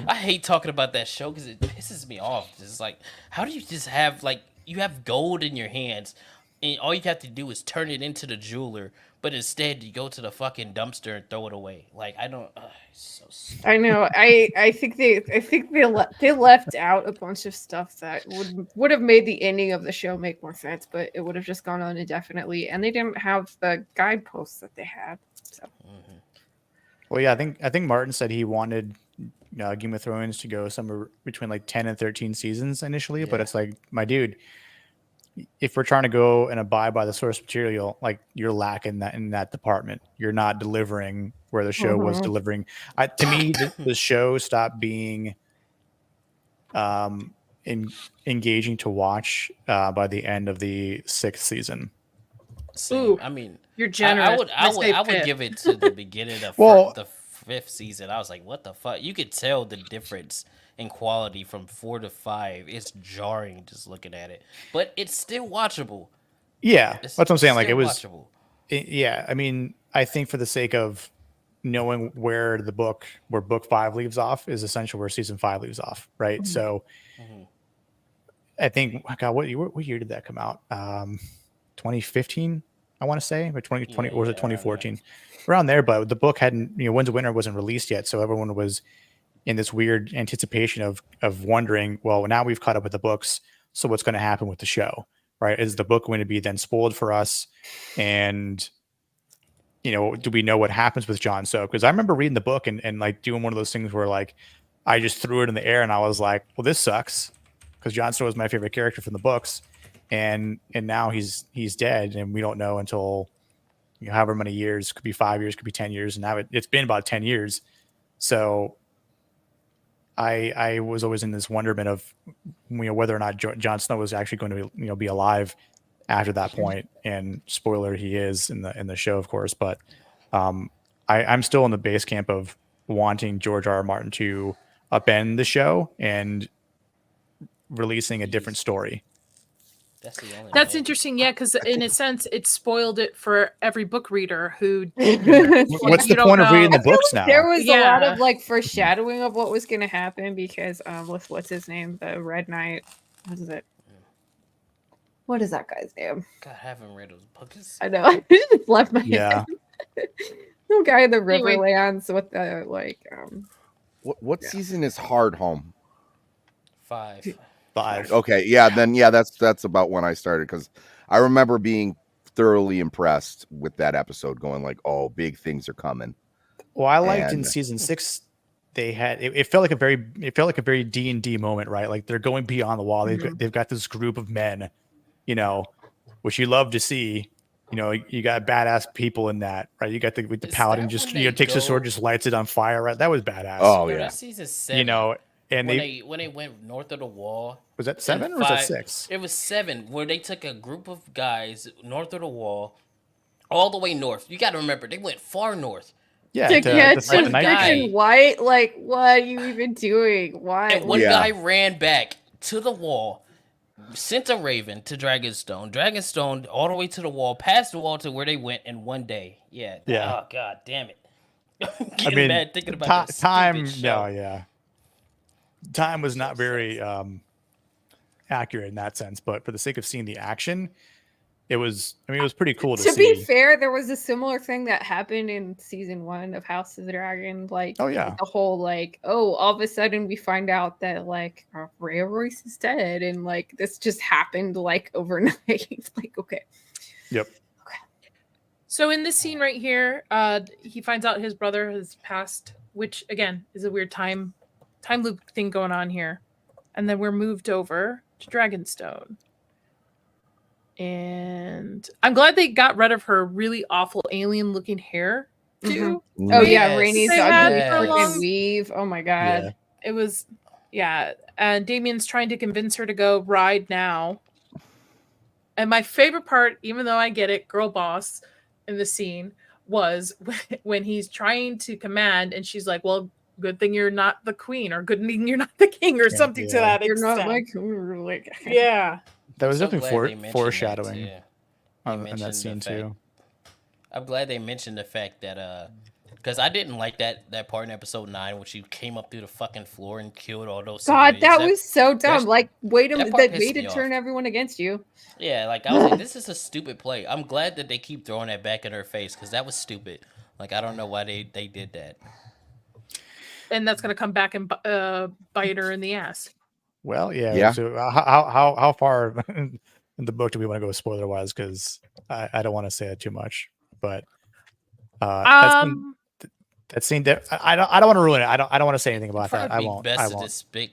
Speaker 5: I hate talking about that show because it pisses me off. It's like, how do you just have you have gold in your hands, and all you have to do is turn it into the jeweler, but instead you go to the fucking dumpster and throw it away. Like, I don't. It's so stupid.
Speaker 4: I know. I think they left out a bunch of stuff that would have made the ending of the show make more sense, but it would have just gone on indefinitely, and they didn't have the guideposts that they had. So.
Speaker 7: Well, yeah, I think Martin said he wanted Game of Thrones to go somewhere between like 10 and 13 seasons initially, but it's like, my dude, if we're trying to go and abide by the source material, like, you're lacking that in that department. You're not delivering where the show was delivering. To me, the show stopped being engaging to watch by the end of the 6th season.
Speaker 3: Ooh,
Speaker 5: I mean,
Speaker 3: you're generous.
Speaker 5: I would give it to the beginning of the 5th season. I was like, what the fuck? You could tell the difference in quality from 4 to 5. It's jarring just looking at it, but it's still watchable.
Speaker 7: Yeah, that's what I'm saying. Like, it was
Speaker 5: watchable.
Speaker 7: I mean, I think for the sake of knowing where book 5 leaves off is essentially where season 5 leaves off, right?
Speaker 3: Mhm.
Speaker 7: So I think, God, what year did that come out? 2015, I want to say, or 2020, or was it 2014? Around there, but the book hadn't, Winds of Winter wasn't released yet, so everyone was in this weird anticipation of wondering, well, now we've caught up with the books, so what's going to happen with the show, right? Is the book going to be then spoiled for us? And do we know what happens with Jon Snow? Because I remember reading the book and like doing one of those things where like I just threw it in the air and I was like, well, this sucks, because Jon Snow was my favorite character from the books, and now he's dead, and we don't know until however many years. Could be 5 years, could be 10 years, and now it's been about 10 years. So I was always in this wonderment of whether or not Jon Snow was actually going to be alive after that point. And spoiler, he is in the show, of course. But I'm still in the base camp of wanting George R.R. Martin to upend the show and releasing a different story.
Speaker 3: That's interesting, yeah, because in a sense, it spoiled it for every book reader who.
Speaker 7: What's the point of reading the books now?
Speaker 4: There was a lot of like foreshadowing of what was going to happen because with what's his name, the Red Knight. What is it? What is that guy's name?
Speaker 5: God, I haven't read those books.
Speaker 4: I know. I just left my
Speaker 7: yeah.
Speaker 4: The guy in the Riverlands with the like.
Speaker 6: What season is Hard Home?
Speaker 5: 5.
Speaker 6: Okay, yeah, then that's about when I started, because I remember being thoroughly impressed with that episode, going like, "Oh, big things are coming."
Speaker 7: Well, I liked in season 6 they had it felt like a very D&D moment, right? Like they're going beyond the wall. They've got this group of men, which you love to see. You got badass people in that, right? You got the paladin just takes a sword, just lights it on fire, right? That was badass.
Speaker 6: Oh yeah,
Speaker 5: that's season 7.
Speaker 7: And
Speaker 5: when they went north of the wall.
Speaker 7: Was that 7 or was that 6?
Speaker 5: It was 7, where they took a group of guys north of the wall, all the way north. You got to remember, they went far north.
Speaker 4: Yeah, to catch some freaking white. Like, what are you even doing? Why?
Speaker 5: And one guy ran back to the wall, sent a raven to Dragonstone. Dragonstone all the way to the wall, past the wall to where they went in one day. Yeah. Oh God, damn it! Getting mad thinking about
Speaker 7: time.
Speaker 5: Show.
Speaker 7: No, yeah. Time was not very accurate in that sense, but for the sake of seeing the action, it was pretty cool to see.
Speaker 4: To be fair, there was a similar thing that happened in season 1 of House of the Dragon. Like, the whole like, all of a sudden we find out that like Rhea Royce is dead, and like this just happened like overnight. It's like, okay.
Speaker 7: Yep.
Speaker 4: Okay.
Speaker 3: So in this scene right here, he finds out his brother has passed, which again is a weird time loop thing going on here. And then we're moved over to Dragonstone. And I'm glad they got rid of her really awful alien looking hair too.
Speaker 4: Mm-hmm. Oh yeah, Rhaenys ugly weave. Oh my god.
Speaker 3: Yeah. It was and Damien's trying to convince her to go ride now. And my favorite part, even though I get it, girl boss in the scene, was when he's trying to command and she's like, well, good thing you're not the queen, or good thing you're not the king, or something to that extent.
Speaker 4: You're not my queen. Like,
Speaker 3: yeah.
Speaker 7: That was definitely foreshadowing on that scene too.
Speaker 5: I'm glad they mentioned the fact that because I didn't like that part in episode 9 when she came up through the fucking floor and killed all those.
Speaker 4: God, that was so dumb. Like, way to turn everyone against you.
Speaker 5: Yeah, like I was like, this is a stupid play. I'm glad that they keep throwing that back in her face, because that was stupid. Like, I don't know why they did that.
Speaker 3: And that's going to come back and bite her in the ass.
Speaker 7: Well, yeah. So how far in the book do we want to go spoiler wise? Because I don't want to say it too much, but that scene that I don't want to ruin it. I don't want to say anything about that. I won't.
Speaker 5: Best to stick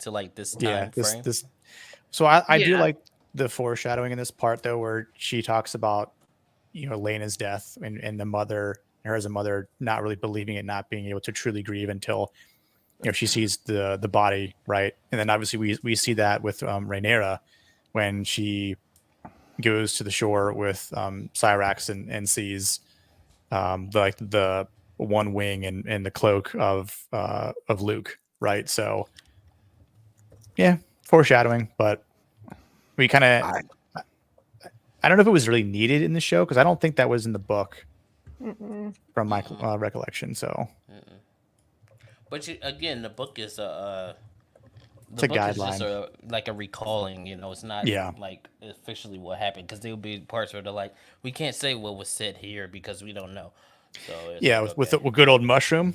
Speaker 5: to like this time frame.
Speaker 7: So I do like the foreshadowing in this part though, where she talks about Laena's death and the mother. Her as a mother not really believing it, not being able to truly grieve until she sees the body, right? And then obviously we see that with Rhaenyra when she goes to the shore with Syrax and sees the one wing and the cloak of Luke, right? So yeah, foreshadowing, but we kind of I don't know if it was really needed in the show, because I don't think that was in the book. from my recollection. So
Speaker 5: But again, the book is
Speaker 7: it's a
Speaker 5: book is just
Speaker 7: guideline.
Speaker 5: like a recalling. It's not like officially what happened, because there'll be parts where they're like, we can't say what was said here because we don't know. So it's like,
Speaker 7: with the good old mushroom.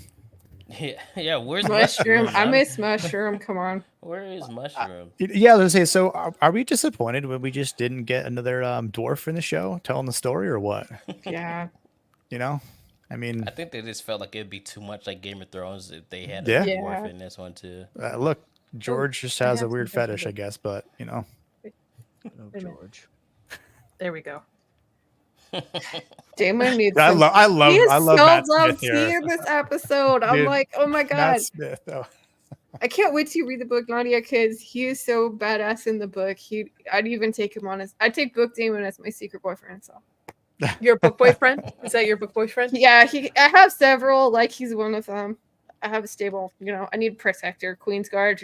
Speaker 5: Yeah. Where's
Speaker 4: Mushroom? I
Speaker 5: man?
Speaker 4: miss Mushroom. Come on.
Speaker 5: Where is Mushroom?
Speaker 7: Yeah, I was gonna say. So, are we disappointed when we just didn't get another dwarf in the show telling the story, or what?
Speaker 4: Yeah.
Speaker 7: I mean,
Speaker 5: I think they just felt like it'd be too much like Game of Thrones if they had
Speaker 7: Yeah.
Speaker 5: a dwarf in this one too.
Speaker 7: Look, George just has a weird fetish, I guess, but
Speaker 1: Oh, George.
Speaker 3: There we go.
Speaker 4: Damon needs.
Speaker 7: I love.
Speaker 4: He is
Speaker 7: I love
Speaker 4: so
Speaker 7: Matt Smith
Speaker 4: loved
Speaker 7: here.
Speaker 4: here in this episode. I'm
Speaker 7: Dude,
Speaker 4: like, oh my god.
Speaker 7: Matt Smith. Oh.
Speaker 4: I can't wait to read the book, Nadia, because he is so badass in the book. I'd even take him on I'd take Book Damon as my secret boyfriend. So
Speaker 3: Your book boyfriend? Is that your book boyfriend?
Speaker 4: yeah, I have several. Like, he's one of them. I have a stable. I need a protector, Queen's Guard.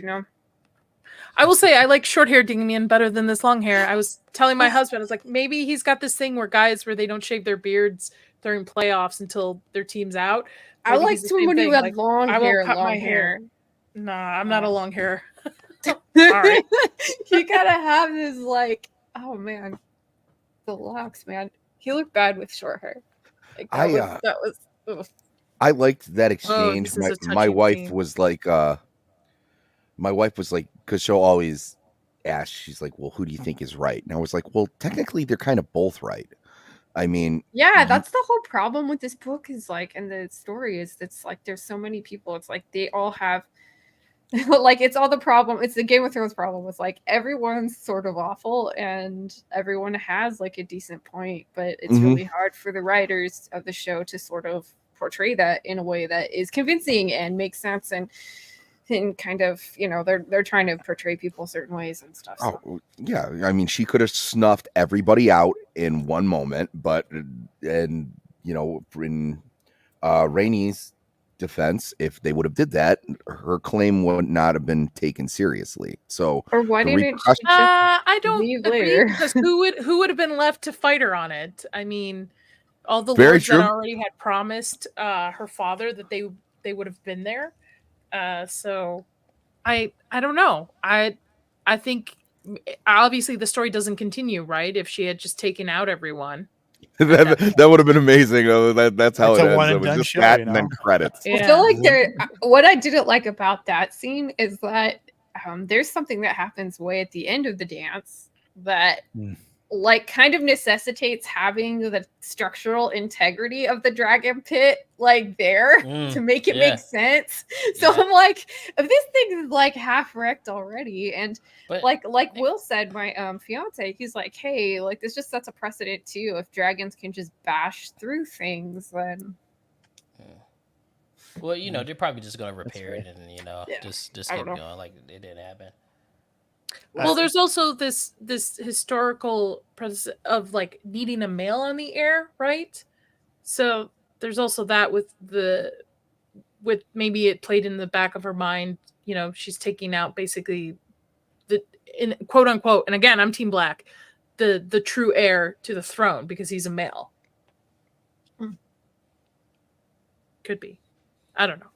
Speaker 3: I will say I like short hair Damien better than this long hair. I was telling my husband, I was like, maybe he's got this thing where they don't shave their beards during playoffs until their team's out.
Speaker 4: I liked him when you had long
Speaker 3: I
Speaker 4: hair.
Speaker 3: won't cut
Speaker 4: long
Speaker 3: my hair. Nah, I'm not a long hair.
Speaker 4: All right. You gotta have this, like, oh man, the locks, man. He looked bad with short hair. Like, that was. Ugh.
Speaker 6: I liked that exchange.
Speaker 3: this is a
Speaker 6: My
Speaker 3: touching
Speaker 6: wife
Speaker 3: scene.
Speaker 6: was like, because she'll always ask, she's like, well, who do you think is right? And I was like, well, technically they're kind of both right. I mean,
Speaker 4: Yeah, that's the whole problem with this book is like, and the story is, it's like there's so many people. It's like they all have, like, it's all the problem. It's the Game of Thrones problem. It's like everyone's sort of awful and everyone has like a decent point, but it's really hard for the writers of the show to sort of portray that in a way that is convincing and makes sense and kind of, they're trying to portray people certain ways and stuff. So.
Speaker 6: oh yeah, I mean, she could have snuffed everybody out in one moment, but in Rhaenys' defense, if they would have did that, her claim would not have been taken seriously. So,
Speaker 4: or why didn't she just
Speaker 3: I don't
Speaker 4: leave
Speaker 3: agree
Speaker 4: later?
Speaker 3: because who would have been left to fight her on it? I mean, all the
Speaker 6: Very
Speaker 3: lords
Speaker 6: true.
Speaker 3: that already had promised her father that they would have been there. So I don't know. I think obviously the story doesn't continue, right? If she had just taken out everyone.
Speaker 6: that would have been amazing. That's how
Speaker 7: It's
Speaker 6: it
Speaker 7: a
Speaker 6: ends.
Speaker 7: one
Speaker 6: It
Speaker 7: and
Speaker 6: was
Speaker 7: done
Speaker 6: just
Speaker 7: show,
Speaker 6: that
Speaker 7: you
Speaker 6: and then
Speaker 7: know?
Speaker 6: credits.
Speaker 4: I feel like what I didn't like about that scene is that there's something that happens way at the end of the dance that like kind of necessitates having the structural integrity of the dragon pit like there to make it make sense. So I'm like, if this thing is like half wrecked already, and like Will said, my fiance, he's like, hey, like this just sets a precedent too. If dragons can just bash through things, then
Speaker 5: well, they're probably just gonna repair it and just keep going like it didn't happen.
Speaker 3: Well, there's also this historical process of like needing a male on the air, right? So there's also that with maybe it played in the back of her mind. She's taking out basically in quote unquote, and again, I'm Team Black, the true heir to the throne because he's a male. Could be. I don't know.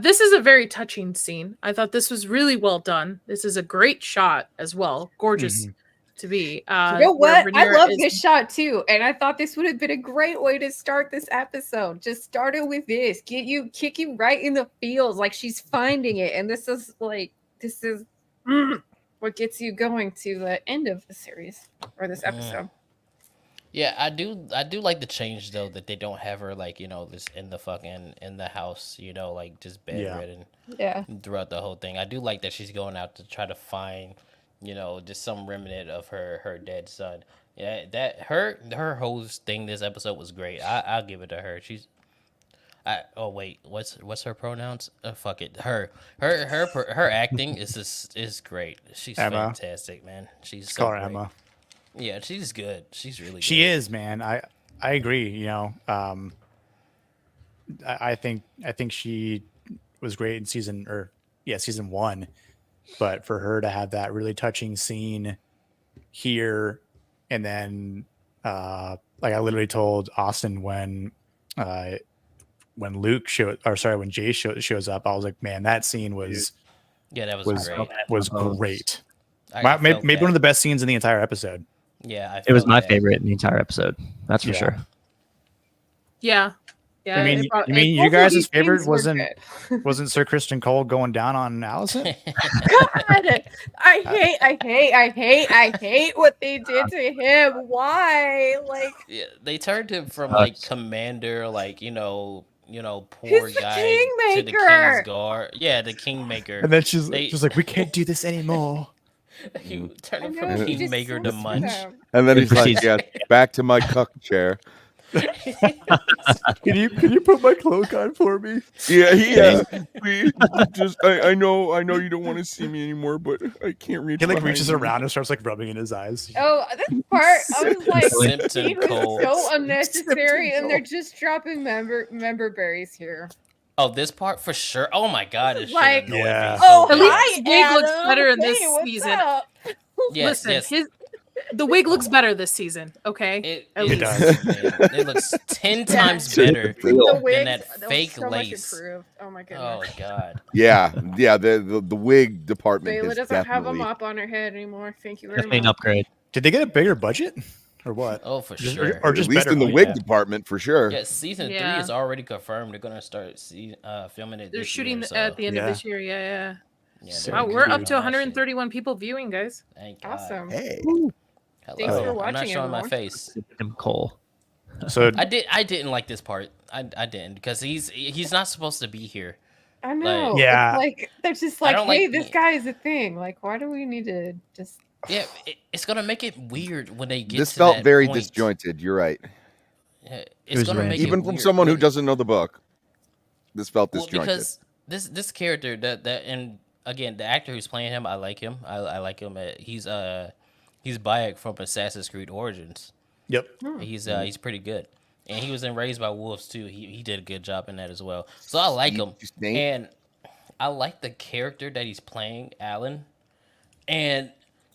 Speaker 3: This is a very touching scene. I thought this was really well done. This is a great shot as well. Gorgeous to be.
Speaker 4: You know what? I love this shot too. And I thought this would have been a great way to start this episode. Just start it with this. Kick you right in the feels. Like she's finding it. And this is what gets you going to the end of the series or this episode.
Speaker 5: Yeah, I do like the change though that they don't have her like, this in the house, like just bedridden throughout the whole thing. I do like that she's going out to try to find, just some remnant of her dead son. Yeah, that her whole thing this episode was great. I'll give it to her. What's her pronouns? Fuck it. Her acting is great. She's
Speaker 7: Emma.
Speaker 5: fantastic, man. She's so
Speaker 7: Call her
Speaker 5: great.
Speaker 7: Emma.
Speaker 5: Yeah, she's good. She's really good.
Speaker 7: She is, man. I agree. I think she was great in season 1, but for her to have that really touching scene here, and then like I literally told Austin when when when Jay shows up, I was like, man, that scene was
Speaker 5: that was great.
Speaker 7: Was great.
Speaker 5: I
Speaker 7: Maybe
Speaker 5: felt
Speaker 7: one
Speaker 5: that.
Speaker 7: of the best scenes in the entire episode.
Speaker 5: Yeah,
Speaker 1: It was my
Speaker 5: that.
Speaker 1: favorite in the entire episode. That's for
Speaker 7: Yeah.
Speaker 1: sure.
Speaker 3: Yeah. Yeah.
Speaker 7: I mean,
Speaker 3: it brought-
Speaker 7: you mean
Speaker 3: it-
Speaker 7: you
Speaker 4: both of
Speaker 7: guys'
Speaker 4: these
Speaker 7: favorite
Speaker 4: scenes were
Speaker 7: wasn't Sir Kristen Cole going down on Allison?
Speaker 4: God, I hate what they did to him. Why? Like,
Speaker 5: Yeah, they turned him from like commander, like you know, poor
Speaker 4: he's the
Speaker 5: guy to the
Speaker 4: kingmaker.
Speaker 5: king's guard. Yeah, the kingmaker.
Speaker 7: And then she's like, we can't do this anymore.
Speaker 5: You turn him
Speaker 4: I
Speaker 5: from
Speaker 4: know, he just
Speaker 5: kingmaker to
Speaker 4: sucks
Speaker 5: munch.
Speaker 4: them.
Speaker 6: And then
Speaker 1: It
Speaker 6: he's like,
Speaker 1: proceeds-
Speaker 6: "Yeah, back to my cuck chair."
Speaker 7: Can you put my cloak on for me?
Speaker 6: Yeah. Please, just I know you don't want to see me anymore, but I can't reach.
Speaker 7: He like
Speaker 6: behind
Speaker 7: reaches
Speaker 6: you.
Speaker 7: around and starts like rubbing in his eyes.
Speaker 4: Oh, this part, I was like,
Speaker 5: Simpson
Speaker 4: he was
Speaker 5: Cole.
Speaker 4: so unnecessary,
Speaker 7: Simpson
Speaker 4: and they're
Speaker 7: Cole.
Speaker 4: just dropping member berries here.
Speaker 5: Oh, this part for sure. Oh my god, this
Speaker 4: Like-
Speaker 5: shit annoyed
Speaker 7: Yeah.
Speaker 5: me so
Speaker 4: Oh,
Speaker 3: At
Speaker 5: bad.
Speaker 3: least Wig looks better in this
Speaker 4: Hey, what's
Speaker 3: season.
Speaker 4: up?
Speaker 5: Yes,
Speaker 3: Listen,
Speaker 5: yes.
Speaker 3: the wig looks better this season. Okay.
Speaker 5: It
Speaker 3: It
Speaker 7: does.
Speaker 5: man. It looks 10 times better
Speaker 4: The
Speaker 5: than
Speaker 4: wigs,
Speaker 5: that
Speaker 4: was
Speaker 5: fake
Speaker 4: so
Speaker 5: lace.
Speaker 4: much improved. Oh my
Speaker 5: Oh
Speaker 4: goodness.
Speaker 5: god.
Speaker 6: Yeah. The wig department
Speaker 4: Bayla
Speaker 6: has
Speaker 4: doesn't have a
Speaker 6: definitely.
Speaker 4: mop on her head anymore. Thank you very
Speaker 1: Definitely an
Speaker 4: much.
Speaker 1: upgrade.
Speaker 7: Did they get a bigger budget or what?
Speaker 5: Oh, for
Speaker 7: Just-
Speaker 5: sure.
Speaker 7: or
Speaker 6: At
Speaker 7: just
Speaker 6: least
Speaker 7: better
Speaker 6: in the
Speaker 7: money?
Speaker 6: wig
Speaker 5: Yeah.
Speaker 6: department for sure.
Speaker 5: Yeah, season 3
Speaker 3: Yeah.
Speaker 5: is already confirmed. They're gonna start filming it.
Speaker 3: They're
Speaker 5: this
Speaker 3: shooting
Speaker 5: year,
Speaker 3: at the end
Speaker 7: Yeah.
Speaker 3: of this year. Yeah.
Speaker 5: Yeah,
Speaker 7: So
Speaker 5: they're
Speaker 3: Wow, we're up
Speaker 5: working
Speaker 3: to
Speaker 5: on that shit.
Speaker 3: 131 people viewing, guys.
Speaker 5: Thank God.
Speaker 4: Awesome.
Speaker 6: Hey.
Speaker 5: Hello.
Speaker 4: Thanks for
Speaker 5: I'm not
Speaker 4: watching,
Speaker 5: showing my
Speaker 4: everyone.
Speaker 5: face.
Speaker 1: Tim Cole.
Speaker 7: So
Speaker 5: I didn't like this part. I didn't because he's not supposed to be here.
Speaker 4: I know.
Speaker 5: Like-
Speaker 7: Yeah.
Speaker 4: It's like they're just
Speaker 5: I
Speaker 4: like,
Speaker 5: don't
Speaker 4: hey,
Speaker 5: like-
Speaker 4: this guy is a thing. Like, why do we need to just?
Speaker 5: Yeah, it's gonna make it weird when they get
Speaker 6: This
Speaker 5: to
Speaker 6: felt
Speaker 5: that
Speaker 6: very
Speaker 5: point.
Speaker 6: disjointed. You're right.
Speaker 5: Yeah,
Speaker 1: It
Speaker 5: it's
Speaker 1: was
Speaker 5: gonna
Speaker 1: weird.
Speaker 5: make
Speaker 6: Even
Speaker 5: it
Speaker 6: from
Speaker 5: weird
Speaker 6: someone who
Speaker 5: when-
Speaker 6: doesn't know the book, this felt
Speaker 5: Well,
Speaker 6: disjointed.
Speaker 5: because this character that and again the actor who's playing him, I like him. I like him. He's Bayek from Assassin's Creed Origins.
Speaker 7: yep.
Speaker 5: He's pretty good, and he was in Raised by Wolves too. He did a good job in that as well. So I like him,
Speaker 6: Just name-
Speaker 5: and I like the character that he's playing, Alan. And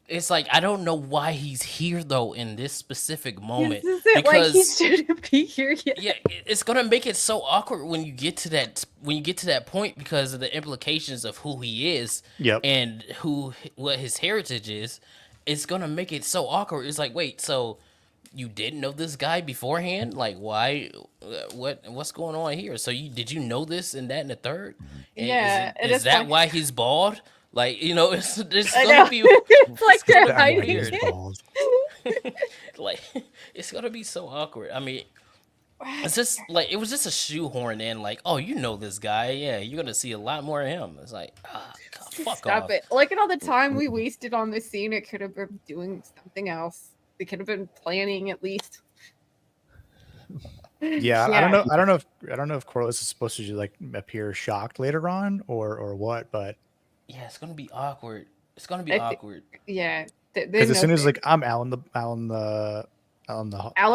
Speaker 5: it's like I don't know why he's here though in this specific moment
Speaker 4: This isn't like he
Speaker 5: because
Speaker 4: shouldn't be here yet.
Speaker 5: yeah, it's gonna make it so awkward when you get to that point because of the implications of who he is
Speaker 7: Yep.
Speaker 5: and what his heritage is. It's gonna make it so awkward. It's like, wait, so you didn't know this guy beforehand? Like, why? What's going on here? So did you know this and that and the third? And
Speaker 4: Yeah, it
Speaker 5: is
Speaker 4: is
Speaker 5: that
Speaker 4: like-
Speaker 5: why he's bald? Like, it's
Speaker 4: I
Speaker 5: gonna
Speaker 4: know.
Speaker 5: be
Speaker 4: It's like they're
Speaker 5: gonna be
Speaker 4: hiding
Speaker 5: weird.
Speaker 4: it.
Speaker 5: like it's gonna be so awkward. I mean, it's just like it was just a shoehorn in. Like, oh, you know this guy? Yeah, you're gonna see a lot more of him. It's like, God, fuck
Speaker 4: Stop
Speaker 5: off.
Speaker 4: it. Look at all the time we wasted on this scene. It could have been doing something else. They could have been planning at least.
Speaker 7: Yeah, I don't know if Corliss is supposed to like appear shocked later on or what, but
Speaker 5: Yeah, it's gonna be awkward. It's gonna be
Speaker 4: I thi-
Speaker 5: awkward.
Speaker 4: Yeah.
Speaker 7: because as soon as like I'm Alan the
Speaker 4: Alan
Speaker 7: Hall,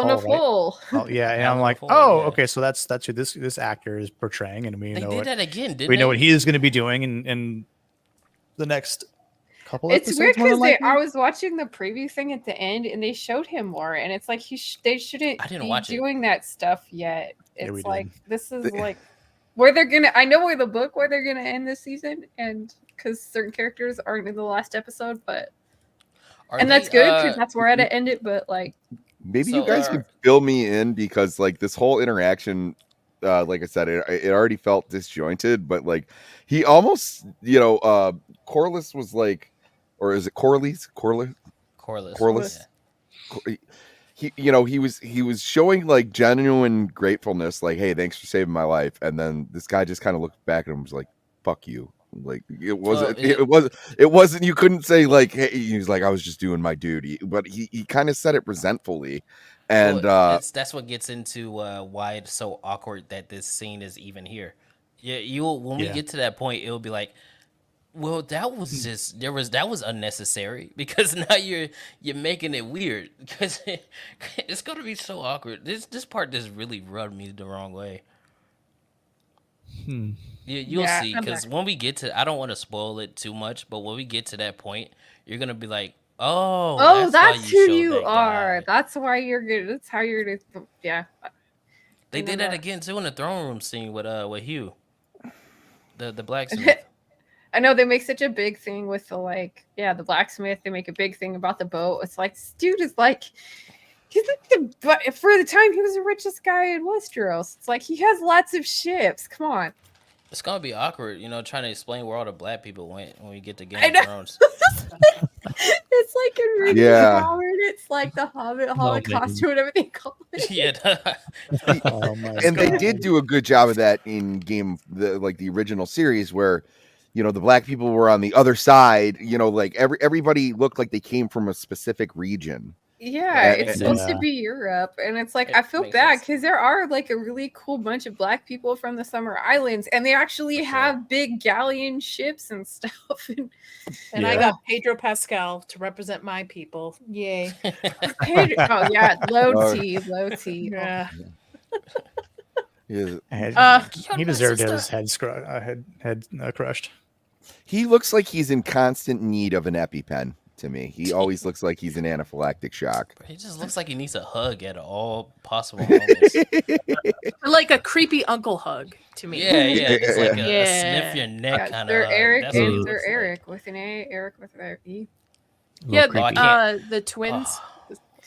Speaker 4: of
Speaker 7: right?
Speaker 4: Hole.
Speaker 7: Oh, yeah, and
Speaker 5: Alan
Speaker 7: I'm like,
Speaker 5: Hall,
Speaker 7: oh,
Speaker 5: yeah.
Speaker 7: okay, so that's who this actor is portraying, and we
Speaker 5: They
Speaker 7: know
Speaker 5: did
Speaker 7: what
Speaker 5: that again, didn't
Speaker 7: we know
Speaker 5: they?
Speaker 7: what he is going to be doing in the next couple
Speaker 4: It's
Speaker 7: episodes.
Speaker 4: weird
Speaker 7: more than
Speaker 4: because
Speaker 7: likely.
Speaker 4: I was watching the preview thing at the end and they showed him more, and it's like they shouldn't
Speaker 5: I didn't
Speaker 4: be
Speaker 5: watch it.
Speaker 4: doing that stuff yet.
Speaker 7: Yeah, we
Speaker 4: It's like
Speaker 7: did.
Speaker 4: this is like where they're gonna. I know where they're gonna end this season, and because certain characters aren't in the last episode, but
Speaker 5: Are
Speaker 4: and
Speaker 5: they,
Speaker 4: that's good because that's where I'd end it. But like,
Speaker 6: Maybe
Speaker 5: So,
Speaker 6: you guys could fill me in because like this whole interaction, like I said, it already felt disjointed, but like he almost, Corliss was like, or is it Corliss?
Speaker 5: Corliss.
Speaker 6: Corliss? He was showing like genuine gratefulness, like, hey, thanks for saving my life. And then this guy just kind of looked back at him and was like, fuck you. Like it wasn't it wasn't you couldn't say like, hey, he's like, I was just doing my duty, but he kind of said it resentfully. And
Speaker 5: that's what gets into why it's so awkward that this scene is even here. Yeah, when we get to that point, it'll be like, well, that was just that was unnecessary because now you're making it weird because it's gonna be so awkward. This part just really rubbed me the wrong way. You'll
Speaker 4: Yeah,
Speaker 5: see because when we get to, I don't want to spoil it too much, but when we get to that point, you're gonna be like, oh,
Speaker 4: oh,
Speaker 5: why
Speaker 4: that's
Speaker 5: you
Speaker 4: who
Speaker 5: showed
Speaker 4: you
Speaker 5: that
Speaker 4: are.
Speaker 5: guy.
Speaker 4: That's why you're good. That's how you're gonna. Yeah.
Speaker 5: They did that again too in the throne room scene with Hugh, the blacksmith.
Speaker 4: I know they make such a big thing with the blacksmith. They make a big thing about the boat. It's like this dude is like, but for the time he was the richest guy in Westeros. It's like he has lots of ships. Come on.
Speaker 5: It's gonna be awkward, trying to explain where all the black people went when we get to Game
Speaker 4: I know.
Speaker 5: of Thrones.
Speaker 4: It's like in Ring of Power. It's like the Hobbit costume and everything.
Speaker 5: Yeah.
Speaker 6: And they did do a good job of that in the original series where, the black people were on the other side. Like everybody looked like they came from a specific region.
Speaker 4: Yeah, it's supposed to be Europe, and it's like I feel bad because there are like a really cool bunch of black people from the Summer Islands, and they actually have big galleon ships and stuff.
Speaker 3: And I got Pedro Pascal to represent my people. Yay!
Speaker 4: Oh yeah, low T.
Speaker 3: Yeah.
Speaker 7: He deserved his head crushed.
Speaker 6: He looks like he's in constant need of an EpiPen. To me, he always looks like he's in anaphylactic shock.
Speaker 5: He just looks like he needs a hug at all possible moments.
Speaker 3: Like a creepy uncle hug to me.
Speaker 5: Yeah. It's like a sniff your neck kind of.
Speaker 4: They're Eric.
Speaker 5: That's what it
Speaker 4: They're
Speaker 5: looks
Speaker 4: Eric
Speaker 5: like.
Speaker 4: with an A. Eric with an E.
Speaker 3: Yeah,
Speaker 5: the
Speaker 3: twins.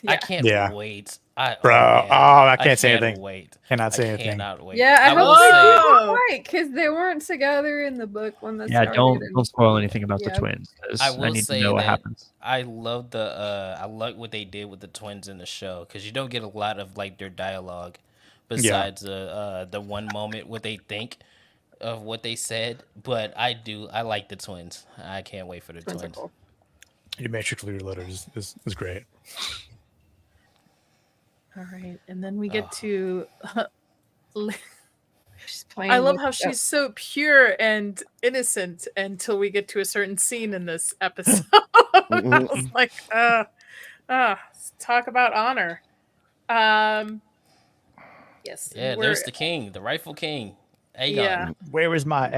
Speaker 5: I can't wait.
Speaker 7: I can't say anything.
Speaker 5: Wait.
Speaker 7: Cannot say anything.
Speaker 5: Cannot wait.
Speaker 4: Yeah, I
Speaker 5: will
Speaker 4: hope
Speaker 5: say.
Speaker 4: they do right because they weren't together in the book when the
Speaker 1: don't spoil anything about the twins. I need to know what happens.
Speaker 5: I love I like what they did with the twins in the show because you don't get a lot of like their dialogue besides the one moment what they think of what they said. But I like the twins. I can't wait for the twins.
Speaker 4: Cool.
Speaker 7: Your Matrix Reloaded is great.
Speaker 3: All right, and then we get to.
Speaker 4: Playing
Speaker 3: I love how she's so pure and innocent until we get to a certain scene in this episode. I was like, talk about honor. Yes.
Speaker 5: Yeah, there's the king, the rightful king. Aegon.
Speaker 3: Yeah.
Speaker 7: Where is my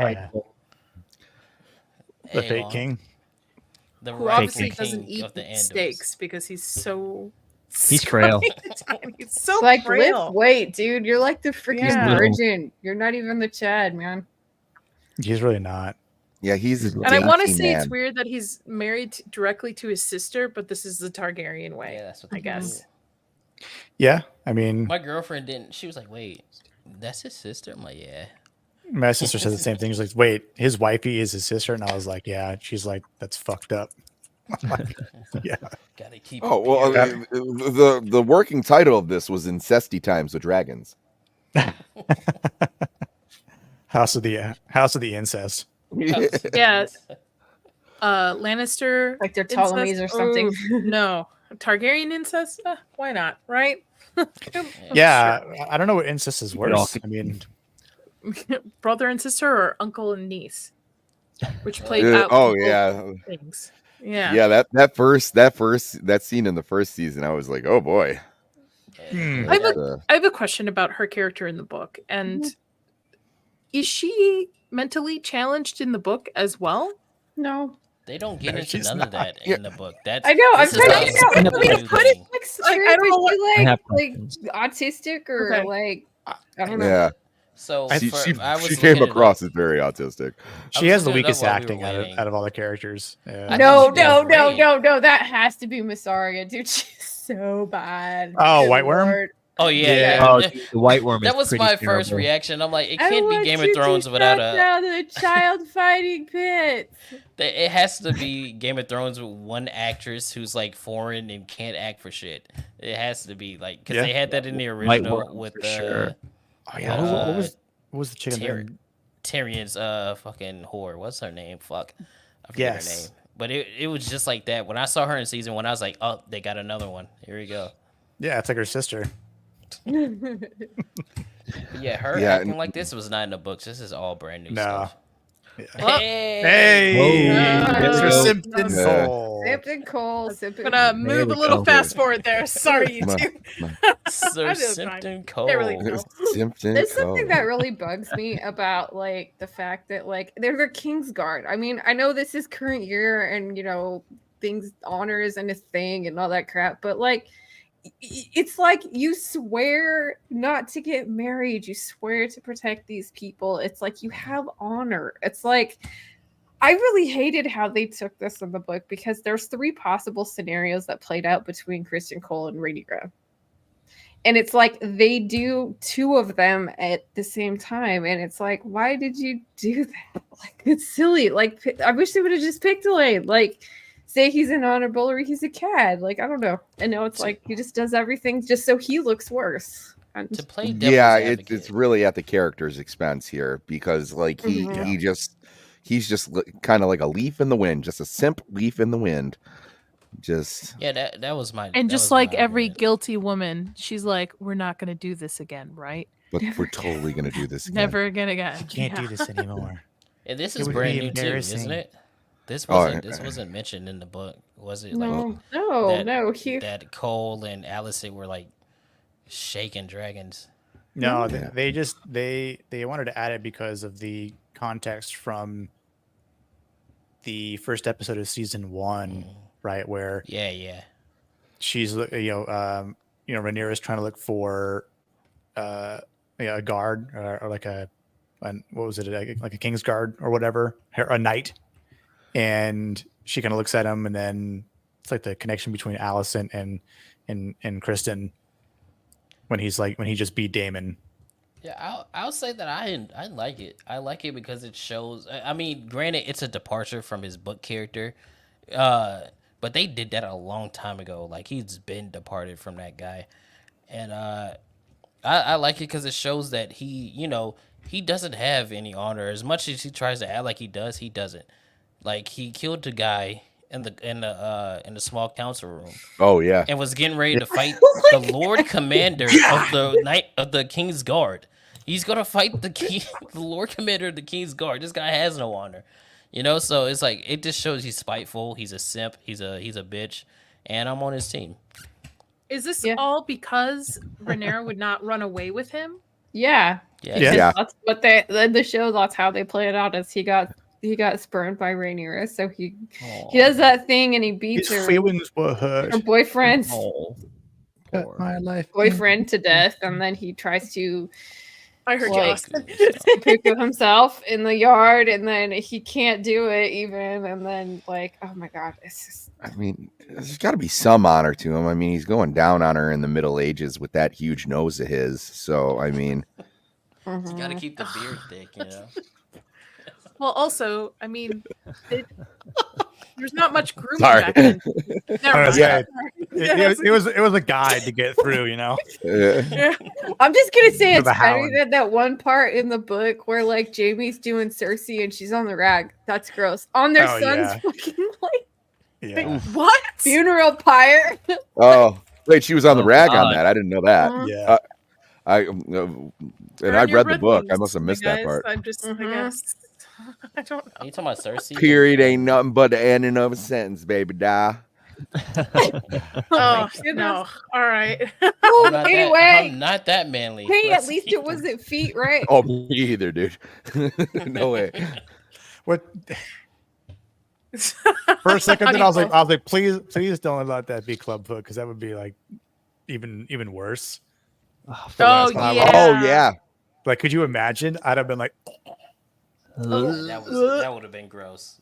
Speaker 7: the fake king?
Speaker 3: Who obviously doesn't eat steaks because he's so.
Speaker 1: He's frail.
Speaker 3: He's so
Speaker 4: like
Speaker 3: frail.
Speaker 4: lift weight, dude. You're like the freaking virgin. You're not even the Chad, man.
Speaker 7: He's really not.
Speaker 6: Yeah, he's.
Speaker 3: And I want to say it's weird that he's married directly to his sister, but this is the Targaryen way.
Speaker 5: Yeah, that's what
Speaker 3: I guess.
Speaker 7: Yeah, I mean,
Speaker 5: my girlfriend didn't. She was like, "Wait, that's his sister." I'm like, "Yeah."
Speaker 7: My sister said the same thing. She's like, "Wait, his wifey is his sister," and I was like, "Yeah." She's like, "That's fucked up." Yeah.
Speaker 5: Gotta keep.
Speaker 6: Oh well, the working title of this was "Incesty Times with Dragons."
Speaker 7: House of the incest.
Speaker 3: Yeah. Lannister,
Speaker 4: like they're Ptolemies or something.
Speaker 3: No, Targaryen incest. Why not? Right?
Speaker 7: Yeah, I don't know what incest is worse. I mean,
Speaker 3: brother and sister, or uncle and niece, which played out. Things.
Speaker 6: Yeah. That scene in the first season, I was like, oh boy.
Speaker 3: I have a question about her character in the book, and is she mentally challenged in the book as well?
Speaker 4: No.
Speaker 5: They don't get into none of that in the book. That's
Speaker 4: I know. I'm trying to figure out.
Speaker 3: I don't know what
Speaker 4: like autistic or like I don't know.
Speaker 6: Yeah.
Speaker 5: So
Speaker 6: she came across as very autistic.
Speaker 7: She has the weakest acting out of all the characters. Yeah.
Speaker 4: No. That has to be Missaria, dude. She's so bad.
Speaker 7: Oh, White Worm.
Speaker 5: Oh yeah.
Speaker 1: Oh, the White Worm.
Speaker 5: That was my first reaction. I'm like, it can't be Game of Thrones without
Speaker 4: the child fighting pit.
Speaker 5: It has to be Game of Thrones with one actress who's like foreign and can't act for shit. It has to be like because they had that in the original with
Speaker 1: sure.
Speaker 7: Oh yeah, what was the chicken?
Speaker 5: Tyrion's fucking whore. What's her name? Fuck, I forget her name. But it was just like that. When I saw her in season 1, I was like, oh, they got another one. Here we go.
Speaker 7: Yeah, it's like her sister.
Speaker 5: Yeah, her acting like this was not in the books. This is all brand new stuff.
Speaker 7: Yeah.
Speaker 5: Hey,
Speaker 7: Simpson Cole.
Speaker 4: Simpson Cole.
Speaker 3: I'm gonna move a little fast forward there. Sorry, you two.
Speaker 5: Sir Simpson Cole.
Speaker 3: They're really cool.
Speaker 4: There's something that really bugs me about like the fact that like they're the Kingsguard. I mean, I know this is current year and things honors and a thing and all that crap, but like it's like you swear not to get married. You swear to protect these people. It's like you have honor. It's like I really hated how they took this in the book because there's 3 possible scenarios that played out between Christian Cole and Rhaenyra. And it's like they do 2 of them at the same time. And it's like, why did you do that? Like, it's silly. Like, I wish they would have just picked Elaine. Like, say he's an honorable or he's a cad. Like, I don't know. And now it's like he just does everything just so he looks worse. And
Speaker 5: To play devil's
Speaker 6: Yeah,
Speaker 5: advocate.
Speaker 6: it's really at the character's expense here because like he's just kind of like a leaf in the wind, just a simp leaf in the wind. Just
Speaker 5: Yeah, that was my.
Speaker 8: And
Speaker 5: that
Speaker 8: just
Speaker 5: was
Speaker 8: like
Speaker 5: my
Speaker 8: every
Speaker 5: argument.
Speaker 8: guilty woman, she's like, we're not going to do this again, right?
Speaker 6: but we're totally gonna do this again.
Speaker 8: Never again.
Speaker 7: Can't do this anymore.
Speaker 5: And this
Speaker 7: It
Speaker 5: is
Speaker 7: would
Speaker 5: brand
Speaker 7: be
Speaker 5: new too,
Speaker 7: embarrassing.
Speaker 5: isn't it? This
Speaker 6: Oh,
Speaker 5: wasn't this wasn't mentioned in the book, was it? Like that Cole and Allison were like shaking dragons.
Speaker 7: No,
Speaker 6: Yeah.
Speaker 7: they just they wanted to add it because of the context from the first episode of season 1, right? Where
Speaker 5: Yeah.
Speaker 7: she's Rhaenyra's trying to look for a guard or like what was it, like a king's guard or whatever, a knight, and she kind of looks at him, and then it's like the connection between Allison and Kristen when he just beat Daemon.
Speaker 5: Yeah, I'll say that I like it. I like it because it shows. I mean, granted, it's a departure from his book character, but they did that a long time ago. Like he's been departed from that guy, and I like it because it shows that he doesn't have any honor. As much as he tries to act like he does, he doesn't. Like he killed the guy in the small council room.
Speaker 6: Oh yeah,
Speaker 5: And was getting ready to fight the Lord Commander of the King's Guard. He's gonna fight the Lord Commander of the King's Guard. This guy has no honor, So it's like it just shows he's spiteful. He's a simp. He's a bitch, and I'm on his team.
Speaker 3: Is this all because Rhaenyra would not run away with him?
Speaker 4: Yeah.
Speaker 6: Yeah.
Speaker 4: That's what the show. That's how they play it out. Is he got spurned by Rhaenyra, so he does that thing and he beats
Speaker 7: His
Speaker 4: her
Speaker 7: feelings were hurt.
Speaker 4: boyfriend's
Speaker 7: Cut my life.
Speaker 4: boyfriend to death, and then he tries to
Speaker 3: I heard
Speaker 4: like seppuku himself in the yard, and then he can't do it even, and then like, oh my god, it's just.
Speaker 6: I mean, there's got to be some honor to him. I mean, he's going down on her in the Middle Ages with that huge nose of his. So I mean,
Speaker 5: You gotta keep the beard thick,
Speaker 3: Well, also, I mean, there's not much grooming
Speaker 6: Sorry.
Speaker 3: back then. Never mind.
Speaker 7: Yeah. It was a guide to get through,
Speaker 6: yeah.
Speaker 4: I'm just gonna say
Speaker 7: For
Speaker 4: it's
Speaker 7: the
Speaker 4: better
Speaker 7: Hound.
Speaker 4: than that one part in the book where like Jamie's doing Cersei and she's on the rag. That's gross. On their
Speaker 7: Oh,
Speaker 4: son's
Speaker 7: yeah.
Speaker 4: fucking like
Speaker 7: Yeah.
Speaker 3: What?
Speaker 4: funeral pyre.
Speaker 6: Oh, wait, she was on the
Speaker 1: Oh,
Speaker 6: rag on
Speaker 1: God.
Speaker 6: that. I didn't know that.
Speaker 7: Yeah.
Speaker 6: And
Speaker 3: Turn
Speaker 6: I
Speaker 3: your
Speaker 6: read the
Speaker 3: red
Speaker 6: book. I
Speaker 3: wings,
Speaker 6: must have missed
Speaker 3: guys.
Speaker 6: that part.
Speaker 3: I'm just, I guess. I don't know.
Speaker 5: Are you talking about Cersei?
Speaker 6: Period ain't nothing but the ending of a sentence, baby. Die.
Speaker 3: Oh, no. All right.
Speaker 4: Oh,
Speaker 5: I'm not
Speaker 4: anyway,
Speaker 5: I'm not that manly.
Speaker 4: hey,
Speaker 5: Let's
Speaker 4: at least
Speaker 5: keep
Speaker 4: it wasn't feet, right?
Speaker 6: Oh, me either, dude. No way.
Speaker 7: What? For a second, then I was like, please don't let that be clubfoot, because that would be like even worse.
Speaker 3: Oh,
Speaker 7: time.
Speaker 3: yeah.
Speaker 6: Oh yeah.
Speaker 7: Like, could you imagine? I'd have been like,
Speaker 5: that would have been gross.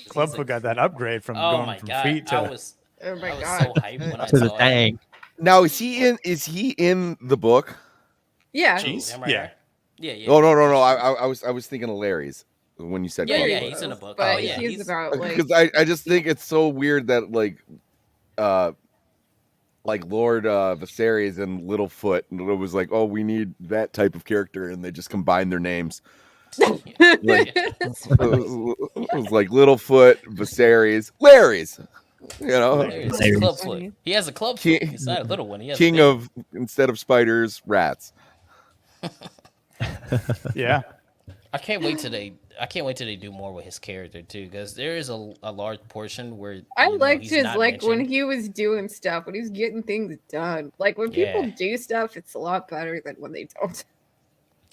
Speaker 7: clubfoot got that upgrade from
Speaker 5: Oh
Speaker 7: going
Speaker 5: my
Speaker 7: from
Speaker 5: god!
Speaker 7: feet
Speaker 5: I
Speaker 7: to.
Speaker 5: was
Speaker 4: Oh my
Speaker 5: I was
Speaker 4: god.
Speaker 5: so hyped when I
Speaker 1: To the
Speaker 5: saw it.
Speaker 1: tank.
Speaker 6: Now is he in the book?
Speaker 4: Yeah.
Speaker 7: Jeez.
Speaker 5: Am I
Speaker 7: Yeah.
Speaker 5: right? Yeah.
Speaker 6: Oh no. I was thinking of Larry's when you said
Speaker 5: Yeah,
Speaker 6: club
Speaker 5: yeah,
Speaker 6: foot.
Speaker 5: he's in the book.
Speaker 4: But
Speaker 5: Oh, yeah,
Speaker 4: he's about like
Speaker 6: Because I just think it's so weird that like Lord Viserys and Littlefoot, and it was like, oh, we need that type of character, and they just combined their names. Like, it was like Littlefoot, Viserys, Larry's.
Speaker 5: There's
Speaker 1: Larry's.
Speaker 5: Clubfoot. He has a club foot. He's not a little one. He has a
Speaker 6: King
Speaker 5: big
Speaker 6: of, instead of spiders, rats.
Speaker 7: Yeah.
Speaker 5: I can't wait till they do more with his character too, because there is a large portion where
Speaker 4: I
Speaker 5: you know,
Speaker 4: liked
Speaker 5: he's
Speaker 4: his
Speaker 5: not
Speaker 4: like when
Speaker 5: mentioned.
Speaker 4: he was doing stuff, when he was getting things done. Like when people
Speaker 5: Yeah.
Speaker 4: do stuff, it's a lot better than when they don't.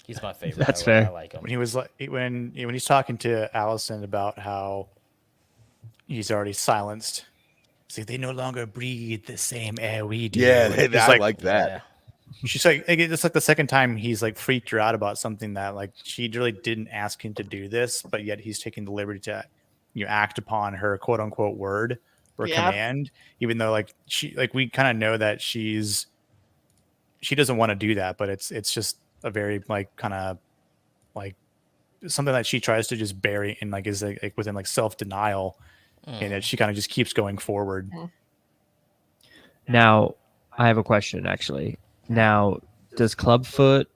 Speaker 5: He's my favorite.
Speaker 1: That's
Speaker 5: I
Speaker 1: fair.
Speaker 5: like him.
Speaker 7: When he was like when he's talking to Allison about how he's already silenced See, they no longer breathe the same air we do.
Speaker 6: Yeah,
Speaker 7: And she's
Speaker 6: I like that.
Speaker 5: Yeah.
Speaker 7: She's like, it's like the second time he's like freaked her out about something that like she really didn't ask him to do this, but yet he's taking the liberty to act upon her quote unquote word or command, even though like we kind of know that she doesn't want to do that, but it's just a very like kind of like something that she tries to just bury and like is like within like self-denial, and that she kind of just keeps going forward.
Speaker 1: Now, I have a question actually. Now, does Clubfoot,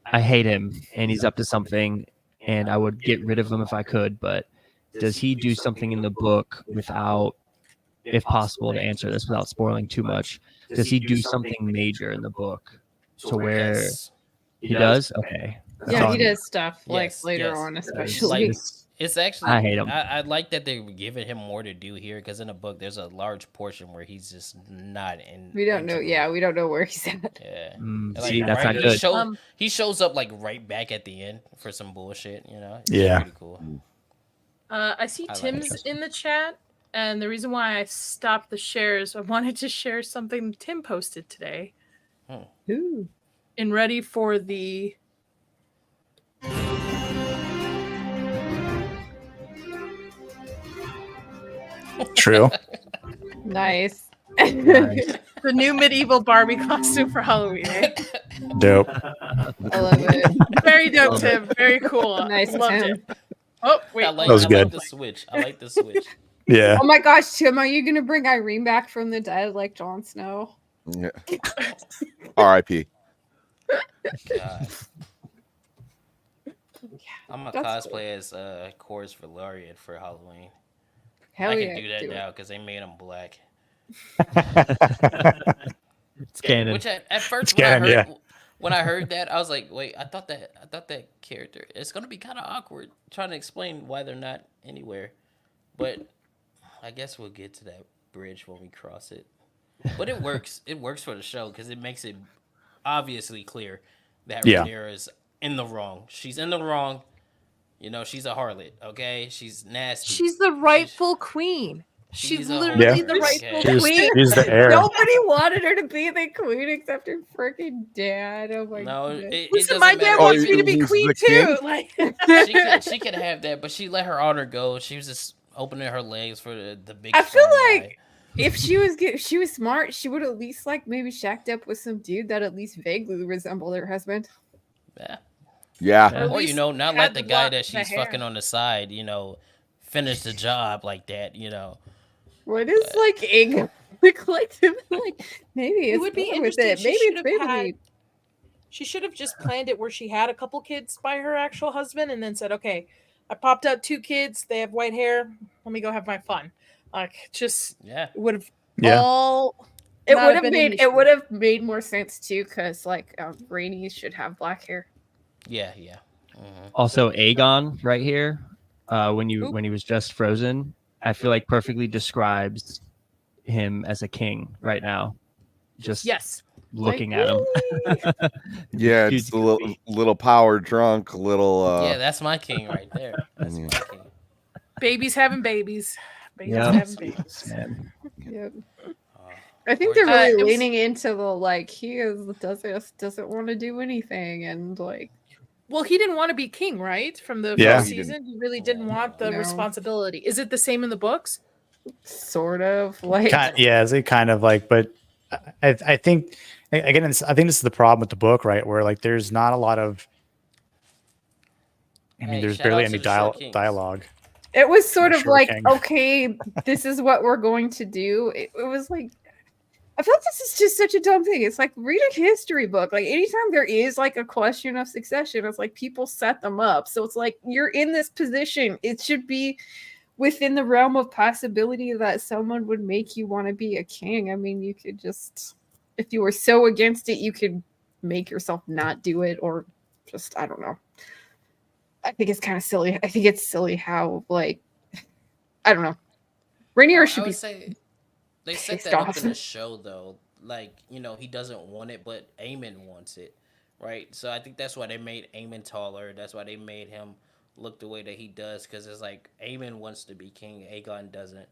Speaker 1: I hate him and he's up to something and I would get rid of him if I could, but does he do something in the book without, if possible to answer this without spoiling too much, does he do something major in the book to where he does? Okay. That's
Speaker 4: Yeah,
Speaker 1: all
Speaker 4: he
Speaker 1: I need.
Speaker 4: does stuff like
Speaker 5: Yes,
Speaker 4: later
Speaker 5: yes.
Speaker 4: on,
Speaker 5: Like,
Speaker 4: especially.
Speaker 5: it's actually
Speaker 1: I hate him.
Speaker 5: I like that they're giving him more to do here because in the book there's a large portion where he's just not in.
Speaker 4: We don't know.
Speaker 5: integral.
Speaker 4: Yeah, we don't know where he's at.
Speaker 5: Yeah.
Speaker 1: See, that's not good.
Speaker 5: He shows up like right back at the end for some bullshit. You know. It's
Speaker 7: Yeah.
Speaker 5: Pretty cool.
Speaker 3: I see
Speaker 5: I like
Speaker 3: Tim's
Speaker 5: it.
Speaker 3: in the chat, and the reason why I stopped the shares, I wanted to share something Tim posted today.
Speaker 4: Ooh.
Speaker 3: And ready for the
Speaker 7: True.
Speaker 4: Nice.
Speaker 1: Nice.
Speaker 3: the new medieval Barbie costume for Halloween. Eh?
Speaker 7: Dope.
Speaker 4: I love it.
Speaker 3: Very dope, Tim. Very cool.
Speaker 4: Nice,
Speaker 3: Loved
Speaker 4: Tim.
Speaker 3: it. Oh wait,
Speaker 5: I like,
Speaker 7: That was
Speaker 5: I
Speaker 7: good.
Speaker 5: like the switch. I like the switch.
Speaker 7: Yeah.
Speaker 4: Oh my gosh, Tim, are you gonna bring Irene back from the dead like Jon Snow?
Speaker 6: Yeah. R.I.P.
Speaker 5: God. I'm gonna
Speaker 4: That's
Speaker 5: cosplay as Chorus Valerian for Halloween.
Speaker 4: Hell
Speaker 5: I
Speaker 4: yeah.
Speaker 5: can do that
Speaker 4: it.
Speaker 5: now because they made him black.
Speaker 1: It's canon.
Speaker 5: Which at first
Speaker 7: It's canon,
Speaker 5: when I heard that, I was like, wait, I thought that character, it's gonna be kind of awkward trying to explain why they're not anywhere. But I guess we'll get to that bridge when we cross it. But it works. It works for the show because it makes it obviously clear that
Speaker 7: Yeah.
Speaker 5: Rhaenyra is in the wrong. She's in the wrong. You know, she's a harlot. Okay, she's nasty.
Speaker 8: She's the rightful queen. She's
Speaker 5: She's a
Speaker 8: literally
Speaker 5: whore,
Speaker 8: the rightful
Speaker 5: okay?
Speaker 8: queen.
Speaker 7: She's the heir.
Speaker 4: Nobody wanted her to be the queen except her freaking dad. Oh my
Speaker 5: No,
Speaker 4: goodness.
Speaker 5: it
Speaker 3: Listen,
Speaker 5: doesn't
Speaker 3: my
Speaker 5: matter.
Speaker 3: dad
Speaker 6: Oh,
Speaker 3: wants me to be
Speaker 6: he's
Speaker 3: queen
Speaker 6: the
Speaker 3: too.
Speaker 6: king?
Speaker 3: Like
Speaker 5: She could have that, but she let her honor go. She was just opening her legs for the big.
Speaker 4: I feel
Speaker 5: strong
Speaker 4: like
Speaker 5: guy.
Speaker 4: if she was smart, she would at least like maybe shacked up with some dude that at least vaguely resembled her husband.
Speaker 5: Yeah.
Speaker 6: Yeah.
Speaker 5: Or
Speaker 3: least
Speaker 5: not
Speaker 3: had
Speaker 5: let the
Speaker 3: the
Speaker 5: guy
Speaker 3: lock-
Speaker 5: that
Speaker 3: the
Speaker 5: she's
Speaker 3: hair.
Speaker 5: fucking on the side, finish the job like that.
Speaker 4: What is like Aegon look like to me? Like maybe
Speaker 3: It
Speaker 4: it's
Speaker 3: would be
Speaker 4: better with
Speaker 3: interesting.
Speaker 4: it.
Speaker 3: She
Speaker 4: Maybe
Speaker 3: should
Speaker 4: it's
Speaker 3: have
Speaker 4: baby.
Speaker 3: had- She should have just planned it where she had a couple kids by her actual husband and then said, okay, I popped out 2 kids. They have white hair. Let me go have my fun. Like, just
Speaker 5: Yeah.
Speaker 3: would have
Speaker 7: Yeah.
Speaker 3: all.
Speaker 4: It
Speaker 3: not
Speaker 4: would
Speaker 3: have
Speaker 4: have
Speaker 3: been an
Speaker 4: made
Speaker 3: issue.
Speaker 4: it would have made more sense too, because like Rainey should have black hair.
Speaker 5: Yeah. Yeah.
Speaker 1: Also, Aegon right here, when
Speaker 3: Oop.
Speaker 1: he was just frozen, I feel like perfectly describes him as a king right now. Just
Speaker 3: Yes.
Speaker 1: looking
Speaker 4: Like,
Speaker 1: at him.
Speaker 6: Yeah,
Speaker 1: Dude's
Speaker 6: it's a little power drunk, little
Speaker 5: Yeah, that's my king right there. That's my king.
Speaker 3: Babies having babies. Babies
Speaker 1: Yeah.
Speaker 3: having babies.
Speaker 1: Man.
Speaker 4: Yep.
Speaker 5: Uh,
Speaker 4: I think
Speaker 5: or
Speaker 4: they're
Speaker 5: just-
Speaker 4: really
Speaker 3: it was-
Speaker 4: leaning into the like he doesn't want to do anything and like
Speaker 3: Well, he didn't want to be king, right? From the
Speaker 7: Yeah.
Speaker 3: first
Speaker 6: He didn't.
Speaker 3: season, he really didn't want the
Speaker 4: No.
Speaker 3: responsibility. Is it the same in the books?
Speaker 4: sort of like
Speaker 7: Yeah, it's kind of like, but I think again, I think this is the problem with the book, right? Where like there's not a lot of,
Speaker 5: Hey,
Speaker 7: there's
Speaker 5: shout
Speaker 7: barely
Speaker 5: out to
Speaker 7: any
Speaker 5: the Short Kings.
Speaker 7: dialogue.
Speaker 4: it was sort of
Speaker 7: Sure
Speaker 4: like
Speaker 7: King.
Speaker 4: okay, this is what we're going to do. It was like I feel like this is just such a dumb thing. It's like read a history book. Like anytime there is like a question of succession, it's like people set them up. So it's like you're in this position. It should be within the realm of possibility that someone would make you want to be a king. I mean, you could just if you were so against it, you could make yourself not do it or just I don't know. I think it's kind of silly. I think it's silly how like I don't know. Rhaenyra should
Speaker 5: I
Speaker 4: be
Speaker 5: would say they set
Speaker 4: pissed
Speaker 5: that up
Speaker 4: off.
Speaker 5: in the show though. Like, he doesn't want it, but Aemon wants it. Right? So I think that's why they made Aemon taller. That's why they made him look the way that he does. Because it's like Aemon wants to be king, Aegon doesn't.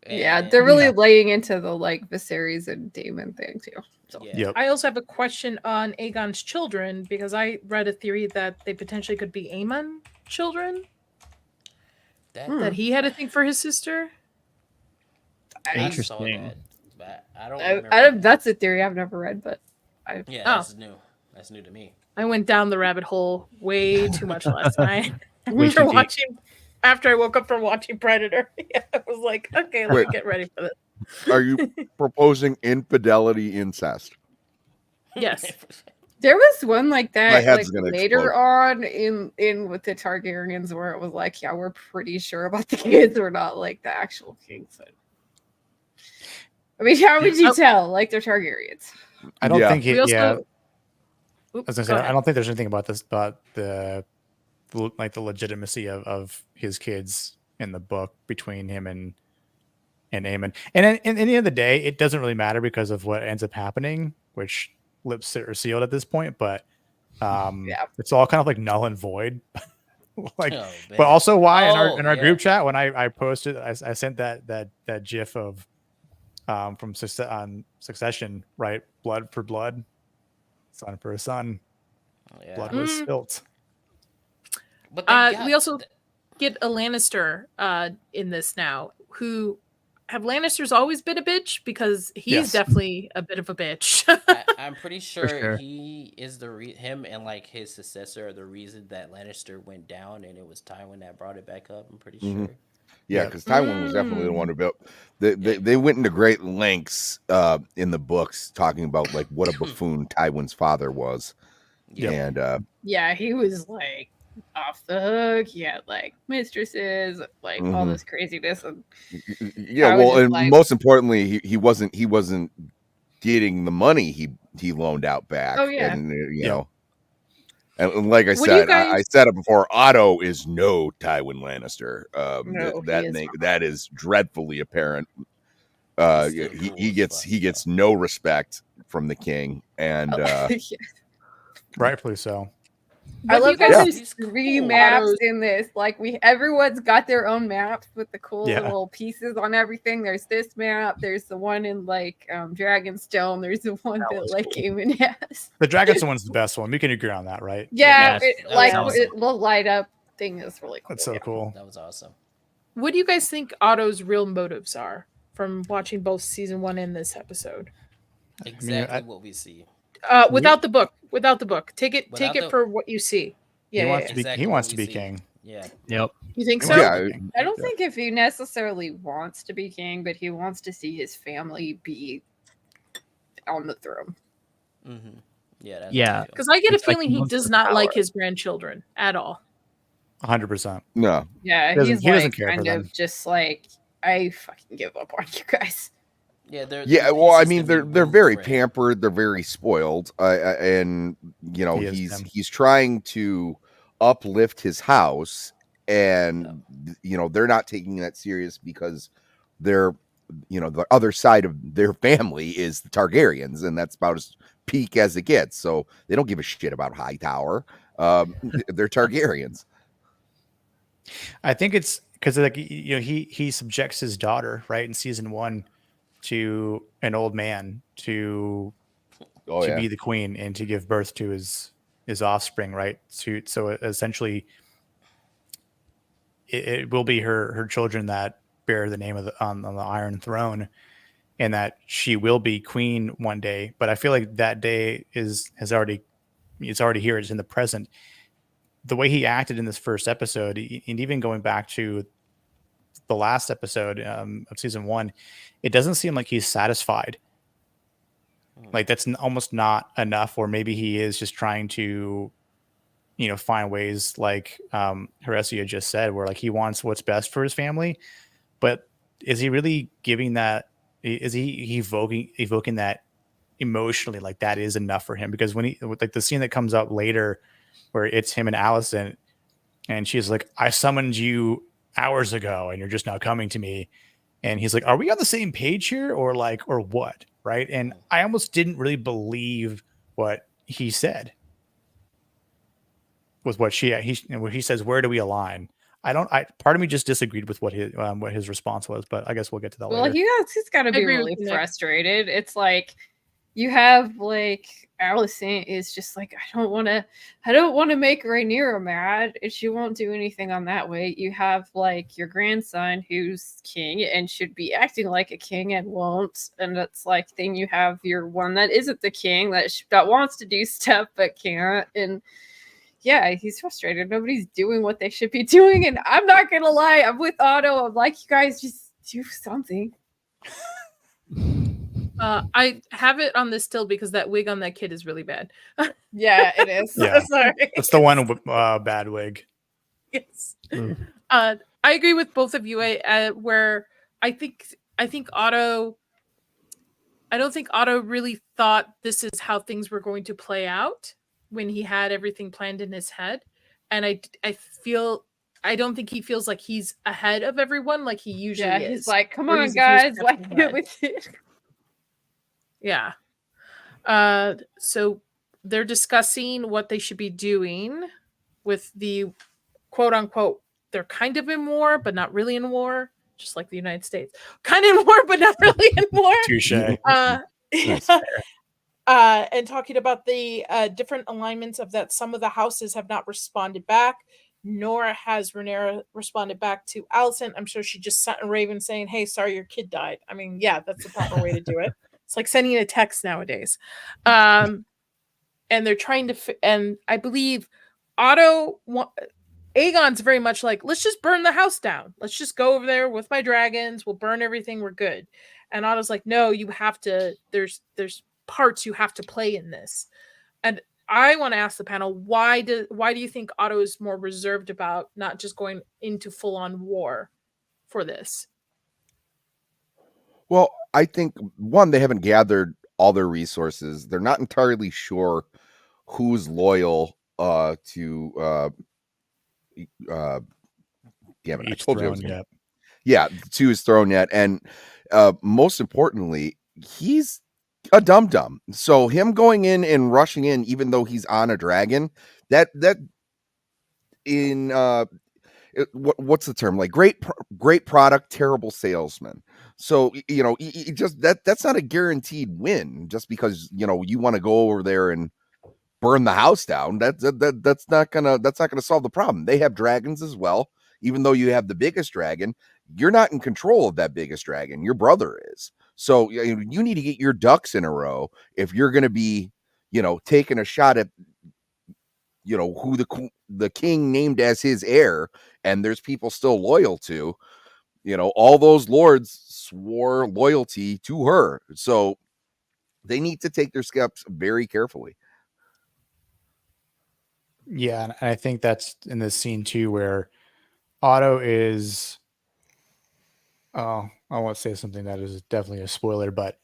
Speaker 4: Yeah, they're really laying into the like Viserys and Daemon thing too. So.
Speaker 5: Yeah.
Speaker 7: Yep.
Speaker 3: I also have a question on Aegon's children because I read a theory that they potentially could be Aemon children. That he had a thing for his sister.
Speaker 5: I saw that, but I don't remember.
Speaker 4: That's a theory I've never read, but
Speaker 5: that's new. That's new to me.
Speaker 3: I went down the rabbit hole way too much last night. After I woke up from watching Predator, I was like, okay, let me get ready for this.
Speaker 6: Are you proposing infidelity incest?
Speaker 3: Yes.
Speaker 4: There was one like that
Speaker 6: My head's
Speaker 4: like
Speaker 6: gonna
Speaker 4: later
Speaker 6: explode.
Speaker 4: on in with the Targaryens where it was like, yeah, we're pretty sure about the kids. We're not like the actual kings. I mean, how would you tell? Like they're Targaryens.
Speaker 7: I don't think
Speaker 3: We also-
Speaker 7: I was gonna say, I don't think there's anything about this, about the legitimacy of his kids in the book between him and Aemon. And at the end of the day, it doesn't really matter because of what ends up happening, which lips are sealed at this point. But it's all kind of like null and void. But also why in our group chat when I posted, I sent that GIF of from Succession, right? Blood for blood, son for a son. Blood was spilt.
Speaker 3: But we also get a Lannister in this now, who have Lannisters always been a bitch because he's definitely a bit of a bitch.
Speaker 5: I'm pretty sure he is him and like his successor are the reason that Lannister went down, and it was Tywin that brought it back up. I'm pretty sure.
Speaker 6: Yeah, because Tywin was definitely the one who built. They went into great lengths in the books talking about like what a buffoon Tywin's father was. And
Speaker 4: he was like off the hook. He had like mistresses, like all this craziness. And
Speaker 6: and most importantly, he wasn't getting the money he loaned out back. And you know. And like I said, I said it before. Otto is no Tywin Lannister. That is dreadfully apparent. He gets no respect from the king, and
Speaker 7: rightfully so.
Speaker 4: I love these 3 maps in this. Like everyone's got their own maps with the cool little pieces on everything. There's this map. There's the one in like Dragonstone. There's the one that like Aemon has.
Speaker 7: The Dragonstone one's the best one. We can agree on that, right?
Speaker 4: Yeah, the light up thing is really cool.
Speaker 7: That's so cool.
Speaker 5: That was awesome.
Speaker 3: What do you guys think Otto's real motives are from watching both season 1 and this episode?
Speaker 5: Exactly what we see.
Speaker 3: Without the book, take it for what you see.
Speaker 7: He wants to be king.
Speaker 5: Yeah.
Speaker 1: Yep.
Speaker 3: You think so?
Speaker 6: Yeah.
Speaker 4: I don't think if he necessarily wants to be king, but he wants to see his family be on the throne.
Speaker 5: Mm-hmm. Yeah.
Speaker 1: Yeah.
Speaker 3: Because I get a feeling he does not like his grandchildren at all.
Speaker 7: 100%.
Speaker 6: No.
Speaker 4: Yeah,
Speaker 7: he
Speaker 4: he's
Speaker 7: doesn't
Speaker 4: like
Speaker 7: care
Speaker 4: kind of just like, I fucking give up on you guys.
Speaker 6: Well, I mean, they're very pampered. They're very spoiled, and you know he's trying to uplift his house, and you know they're not taking that serious because they're, you know, the other side of their family is the Targaryens, and that's about as peak as it gets. So they don't give a shit about Hightower. They're Targaryens.
Speaker 7: I think it's because like he subjects his daughter right in season 1 to an old man to be the queen and to give birth to his offspring, right? So essentially it will be her children that bear the name of on the Iron Throne, and that she will be queen one day. But I feel like that day it's already here. It's in the present. The way he acted in this first episode, and even going back to the last episode of season 1, it doesn't seem like he's satisfied. Like that's almost not enough, or maybe he is just trying to, you know, find ways like Horacio just said, where like he wants what's best for his family, but is he really giving that? Is he evoking that emotionally? Like that is enough for him? Because when he, like the scene that comes up later, where it's him and Alicent, and she's like, "I summoned you hours ago, and you're just now coming to me," and he's like, "Are we on the same page here, or what?" Right? And I almost didn't really believe what he said. Was what he says, "Where do we align?" part of me just disagreed with what his response was, but I guess we'll get to that
Speaker 4: Well,
Speaker 7: later.
Speaker 4: he's got to be
Speaker 3: agree with
Speaker 4: really
Speaker 3: you, Nick.
Speaker 4: frustrated. It's like you have like Allison is just like I don't want to make Rhaenyra mad, and she won't do anything on that way. You have like your grandson who's king and should be acting like a king and won't, and it's like then you have your one that isn't the king that wants to do stuff but can't, and yeah, he's frustrated. Nobody's doing what they should be doing. And I'm not going to lie, I'm with Otto. I'm like, you guys just do something.
Speaker 3: I have it on this still because that wig on that kid is really bad.
Speaker 4: Yeah, it is.
Speaker 7: Yeah.
Speaker 4: Sorry.
Speaker 7: It's the one bad wig.
Speaker 3: Yes. I agree with both of you. Where I think Otto. I don't think Otto really thought this is how things were going to play out when he had everything planned in his head, and I don't think he feels like he's ahead of everyone like he usually is.
Speaker 4: He's like, come
Speaker 3: Or
Speaker 4: on,
Speaker 3: he's a few
Speaker 4: guys,
Speaker 3: steps
Speaker 4: let's
Speaker 3: ahead.
Speaker 4: get with it.
Speaker 3: Yeah. So they're discussing what they should be doing with the quote unquote, they're kind of in war, but not really in war, just like the United States. Kind of in war, but not really in war.
Speaker 7: Touche.
Speaker 6: Nice.
Speaker 3: And talking about the different alignments of that some of the houses have not responded back, nor has Rhaenyra responded back to Allison. I'm sure she just sent a raven saying, hey, sorry, your kid died. I mean, yeah, that's the proper way to do it. It's like sending a text nowadays. And they're trying to, and I believe Aegon's very much like, let's just burn the house down. Let's just go over there with my dragons. We'll burn everything. We're good. And Otto's like, no, you have to, there's parts you have to play in this. And I want to ask the panel, why do you think Otto is more reserved about not just going into full-on war for this?
Speaker 6: Well, I think one, they haven't gathered all their resources. They're not entirely sure who's loyal to damn it, I told you I was gonna, yeah, to his throne yet. And most importantly, he's a dum-dum. So him going in and rushing in, even though he's on a dragon, that in what's the term? Like great product, terrible salesman. So he just that's not a guaranteed win just because you want to go over there and burn the house down. That's not gonna solve the problem. They have dragons as well. Even though you have the biggest dragon, you're not in control of that biggest dragon. Your brother is. So you need to get your ducks in a row if you're going to be, taking a shot at, who the king named as his heir, and there's people still loyal to. All those lords swore loyalty to her, so they need to take their steps very carefully.
Speaker 7: Yeah, and I think that's in this scene too, where Otto is. Oh, I won't say something that is definitely a spoiler, but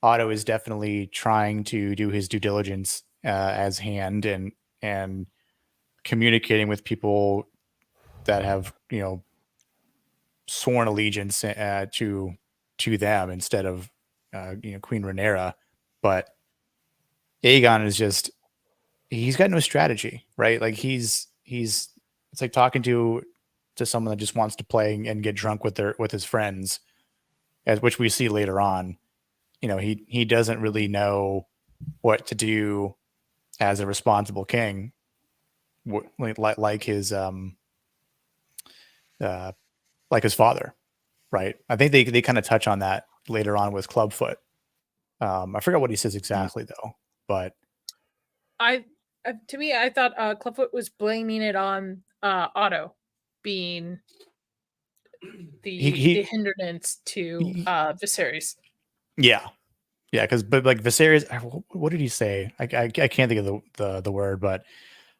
Speaker 7: Otto is definitely trying to do his due diligence as Hand and communicating with people that have sworn allegiance to them instead of Queen Rhaenyra. But Aegon is just, he's got no strategy, right? Like he's it's like talking to someone that just wants to play and get drunk with his friends, which we see later on. He doesn't really know what to do as a responsible king, like his father, right? I think they kind of touch on that later on with Clubfoot. I forgot what he says exactly though, but
Speaker 3: to me, I thought Clubfoot was blaming it on Otto being the hindrance to Viserys.
Speaker 7: Yeah, because like Viserys, what did he say? I can't think of the word, but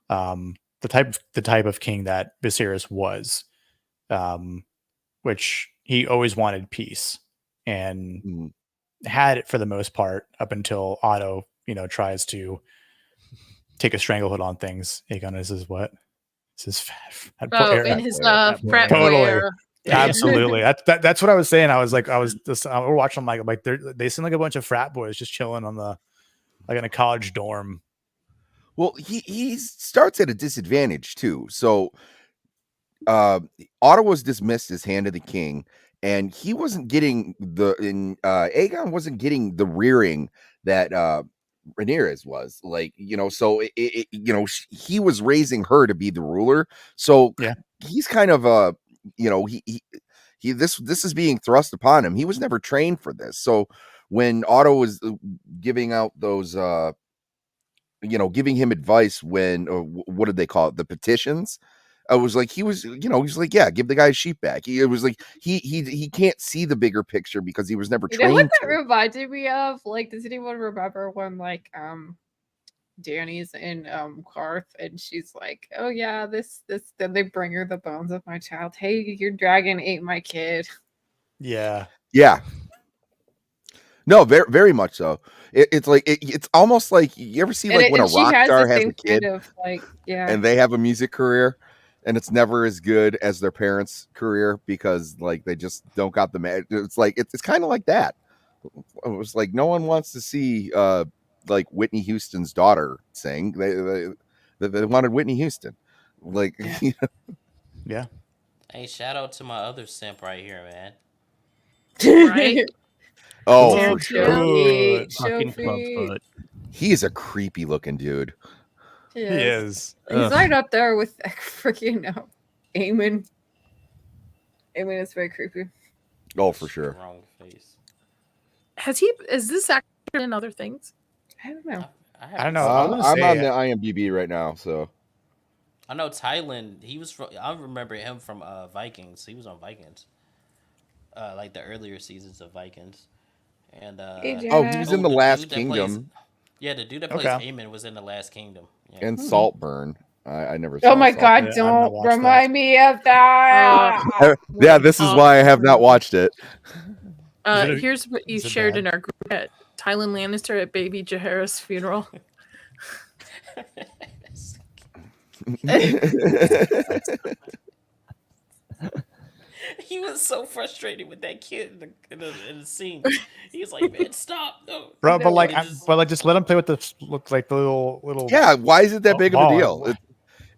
Speaker 7: the type of king that Viserys was, which he always wanted peace and had it for the most part up until Otto, tries to take a stranglehold on things. Aegon is his what? Is his
Speaker 3: in his frat boy era.
Speaker 7: Absolutely. That's what I was saying. We're watching them like they seem like a bunch of frat boys just chilling on in a college dorm.
Speaker 6: Well, he starts at a disadvantage too. So Otto was dismissed as Hand of the King, and he wasn't getting Aegon wasn't getting the rearing that Rhaenyra was. Like, so he was raising her to be the ruler. So
Speaker 7: Yeah.
Speaker 6: he's kind of this is being thrust upon him. He was never trained for this. So when Otto was giving out those giving him advice when what did they call it, the petitions, I was like, he's like, yeah, give the guy a sheep back. It was like he can't see the bigger picture because he was never
Speaker 4: You know what
Speaker 6: trained
Speaker 4: that reminded me of? Like, does anyone remember when Dany's in Karth and she's like, oh yeah, this then they bring her the bones of my child. Hey, your dragon ate my kid.
Speaker 7: Yeah.
Speaker 6: No, very, very much so. It's like it's almost like, you ever see like when a rock star has a kid,
Speaker 4: kind of like, yeah,
Speaker 6: and they have a music career, and it's never as good as their parents' career because like they just don't got the magic. It's like it's kind of like that. It was like no one wants to see like Whitney Houston's daughter sing. They wanted Whitney Houston. Like,
Speaker 7: Yeah.
Speaker 5: Hey, shout out to my other simp right here, man.
Speaker 3: Right?
Speaker 6: oh,
Speaker 4: Damn,
Speaker 6: for sure.
Speaker 7: Good.
Speaker 1: Fucking
Speaker 4: Sophie.
Speaker 1: Clubfoot.
Speaker 6: He is a creepy looking dude.
Speaker 4: He
Speaker 7: He
Speaker 4: is.
Speaker 7: is.
Speaker 4: He's
Speaker 1: Ugh.
Speaker 4: right up there with freaking Eamon. Eamon is very creepy.
Speaker 6: Oh, for sure.
Speaker 5: Wrong face.
Speaker 3: Is this actor in other things?
Speaker 4: I don't know.
Speaker 7: I don't know.
Speaker 5: haven't
Speaker 7: I
Speaker 5: seen
Speaker 7: was
Speaker 5: it.
Speaker 7: gonna
Speaker 6: I'm
Speaker 7: say
Speaker 6: on
Speaker 7: it.
Speaker 6: the IMDb right now, so
Speaker 5: I know Thailand. He was from. I remember him from Vikings. He was on Vikings, like the earlier seasons of Vikings. And
Speaker 4: Hey,
Speaker 6: he
Speaker 4: Janet.
Speaker 6: was in the Last
Speaker 5: dude that plays-
Speaker 6: Kingdom
Speaker 5: the dude that plays
Speaker 7: Okay.
Speaker 5: Aemon was in the Last Kingdom. Yeah.
Speaker 6: and Saltburn. I never saw
Speaker 4: Oh my
Speaker 6: Saltburn.
Speaker 4: god,
Speaker 7: Yeah, I've not
Speaker 4: don't
Speaker 7: watched
Speaker 4: remind me of that.
Speaker 6: Yeah, this is why I have not watched it.
Speaker 7: Is it a-
Speaker 3: Here's what you
Speaker 7: is it
Speaker 3: shared
Speaker 7: bad?
Speaker 3: in our group chat. Tylen Lannister at baby Jaehaerys' funeral.
Speaker 5: He was so frustrated with that kid in the scene. He was like, "Man, stop!" No,
Speaker 7: Bro,
Speaker 5: no,
Speaker 7: but like,
Speaker 5: it just-
Speaker 7: just let him play with the little.
Speaker 6: Yeah, why is it that big of a
Speaker 7: ball.
Speaker 6: deal?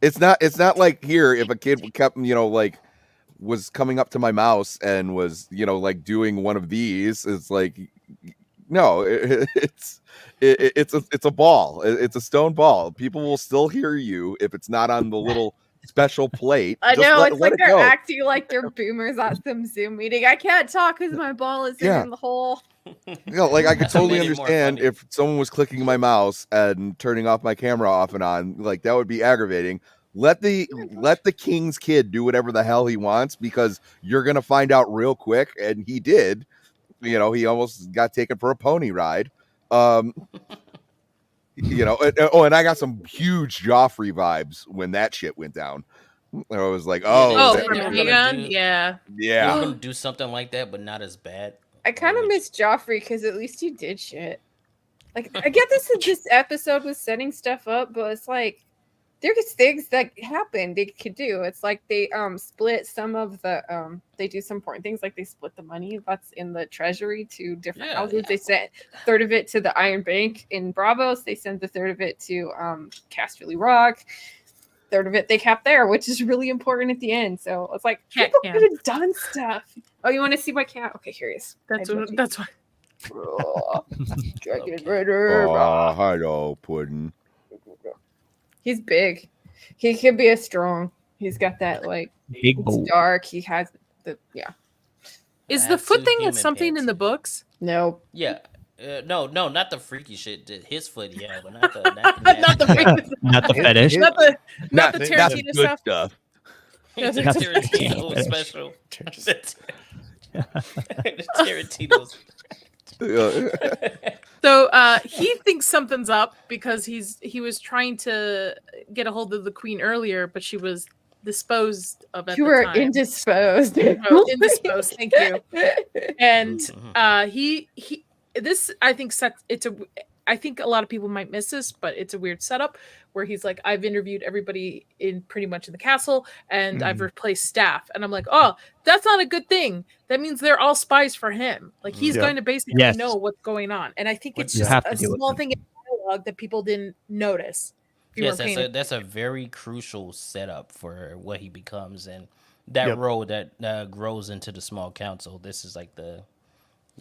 Speaker 6: It's not like here if a kid kept like was coming up to my mouse and was like doing one of these. It's like, no, it's a ball. It's a stone ball. People will still hear you if it's not on the little special plate.
Speaker 4: I
Speaker 6: Just
Speaker 4: know, it's
Speaker 6: let
Speaker 4: like
Speaker 6: it
Speaker 4: they're
Speaker 6: go.
Speaker 4: acting like they're boomers at some Zoom meeting. I can't talk because my ball is
Speaker 6: Yeah.
Speaker 4: in the hole.
Speaker 6: Like I could
Speaker 5: That
Speaker 6: totally
Speaker 5: made it more
Speaker 6: understand
Speaker 5: funny.
Speaker 6: if someone was clicking my mouse and turning off my camera off and on. Like that would be aggravating. Let the king's kid do whatever the hell he wants, because you're gonna find out real quick, and he did. He almost got taken for a pony ride. And I got some huge Joffrey vibes when that shit went down. I was like,
Speaker 5: Yeah,
Speaker 6: oh,
Speaker 5: they
Speaker 3: Oh,
Speaker 5: said
Speaker 3: from
Speaker 5: they were gonna
Speaker 3: Aegon?
Speaker 5: do-
Speaker 3: Yeah.
Speaker 5: They were
Speaker 6: yeah.
Speaker 5: gonna do something like that, but not as bad.
Speaker 4: I kind of miss Joffrey because at least he did shit. Like, I get this episode was setting stuff up, but it's like there's things that happen they could do. It's like they split some of the they do some important things, like they split the money that's in the treasury to different
Speaker 5: Yeah,
Speaker 4: houses.
Speaker 5: yeah.
Speaker 4: They sent a third of it to the Iron Bank in Bravos. They sent the third of it to Casterly Rock. Third of it they kept there, which is really important at the end. So it's like
Speaker 3: Cat
Speaker 4: people
Speaker 3: cam.
Speaker 4: could have done stuff. Oh, you want to see my cat? Okay, here he is.
Speaker 3: That's
Speaker 4: I
Speaker 3: what,
Speaker 4: told
Speaker 3: that's why.
Speaker 4: you. Dragon
Speaker 5: Okay.
Speaker 4: Raider.
Speaker 6: Oh, hello, Puddin'.
Speaker 4: He's big. He could be a strong. He's got that like
Speaker 1: Big
Speaker 4: it's
Speaker 1: boy.
Speaker 4: dark. He has the
Speaker 3: Is
Speaker 5: I
Speaker 3: the
Speaker 5: have
Speaker 3: foot
Speaker 5: two
Speaker 3: thing
Speaker 5: human
Speaker 3: something
Speaker 5: pets.
Speaker 3: in the books?
Speaker 4: no.
Speaker 5: Yeah. No, not the freaky shit. His foot, yeah, but not the
Speaker 3: Not the
Speaker 7: Yeah.
Speaker 3: freaking-
Speaker 1: Not the fetish.
Speaker 3: not the
Speaker 6: Not
Speaker 3: the
Speaker 6: the
Speaker 3: Tarantino
Speaker 6: good
Speaker 3: stuff.
Speaker 6: stuff.
Speaker 5: It's a
Speaker 3: Not the
Speaker 5: Tarantino
Speaker 1: fetish.
Speaker 5: special.
Speaker 7: Just-
Speaker 5: The Tarantino's.
Speaker 3: So he thinks something's up because he was trying to get a hold of the queen earlier, but she was disposed of at
Speaker 4: You
Speaker 3: the
Speaker 4: were
Speaker 3: time.
Speaker 4: indisposed.
Speaker 3: Oh, indisposed. Thank you. And
Speaker 5: Mhm.
Speaker 3: he this I think I think a lot of people might miss this, but it's a weird setup where he's like, I've interviewed everybody in pretty much in the castle and I've replaced staff. And I'm like, oh, that's not a good thing. That means they're all spies for him. Like he's
Speaker 7: Yeah.
Speaker 3: going to basically
Speaker 1: Yes.
Speaker 3: know what's going on. And I think it's
Speaker 5: You
Speaker 3: just
Speaker 1: have to
Speaker 3: a
Speaker 1: deal with
Speaker 3: small
Speaker 1: them.
Speaker 3: thing in dialogue that people didn't notice. you
Speaker 5: Yes,
Speaker 3: weren't paying
Speaker 5: that's a very crucial setup for what he becomes, and that role that grows into the small council. This is like the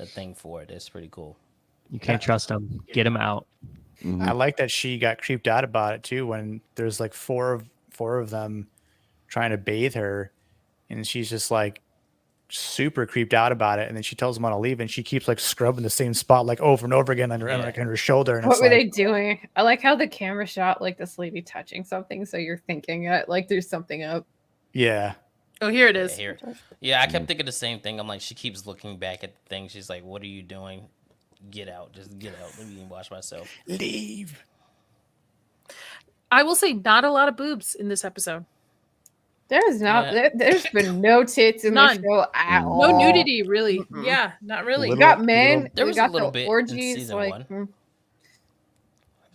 Speaker 5: thing for it. It's pretty cool.
Speaker 1: You can't trust him. Get him out.
Speaker 6: Mhm.
Speaker 7: I like that she got creeped out about it too when there's like four of them trying to bathe her, and she's just like super creeped out about it, and then she tells them all to leave, and she keeps like scrubbing the same spot like over and over again under like on her shoulder. And
Speaker 4: What
Speaker 7: it's
Speaker 4: were
Speaker 7: like,
Speaker 4: they doing? I like how the camera shot like this lady touching something, so you're thinking like there's something up.
Speaker 7: yeah,
Speaker 3: Oh, here it is.
Speaker 5: Yeah, I kept thinking the same thing. I'm like, she keeps looking back at the thing. She's like, "What are you doing? Get out! Just get out. Let me wash myself."
Speaker 7: leave.
Speaker 3: I will say, not a lot of boobs in this episode.
Speaker 4: There's not. There's been no tits in
Speaker 3: None.
Speaker 4: the show at all.
Speaker 3: No nudity, really.
Speaker 4: Mm-mm.
Speaker 3: Yeah, not really.
Speaker 4: We got men.
Speaker 5: There
Speaker 4: we
Speaker 5: was a
Speaker 4: got
Speaker 5: little
Speaker 4: the
Speaker 5: bit in
Speaker 4: orgies.
Speaker 5: season
Speaker 4: Like,
Speaker 5: one.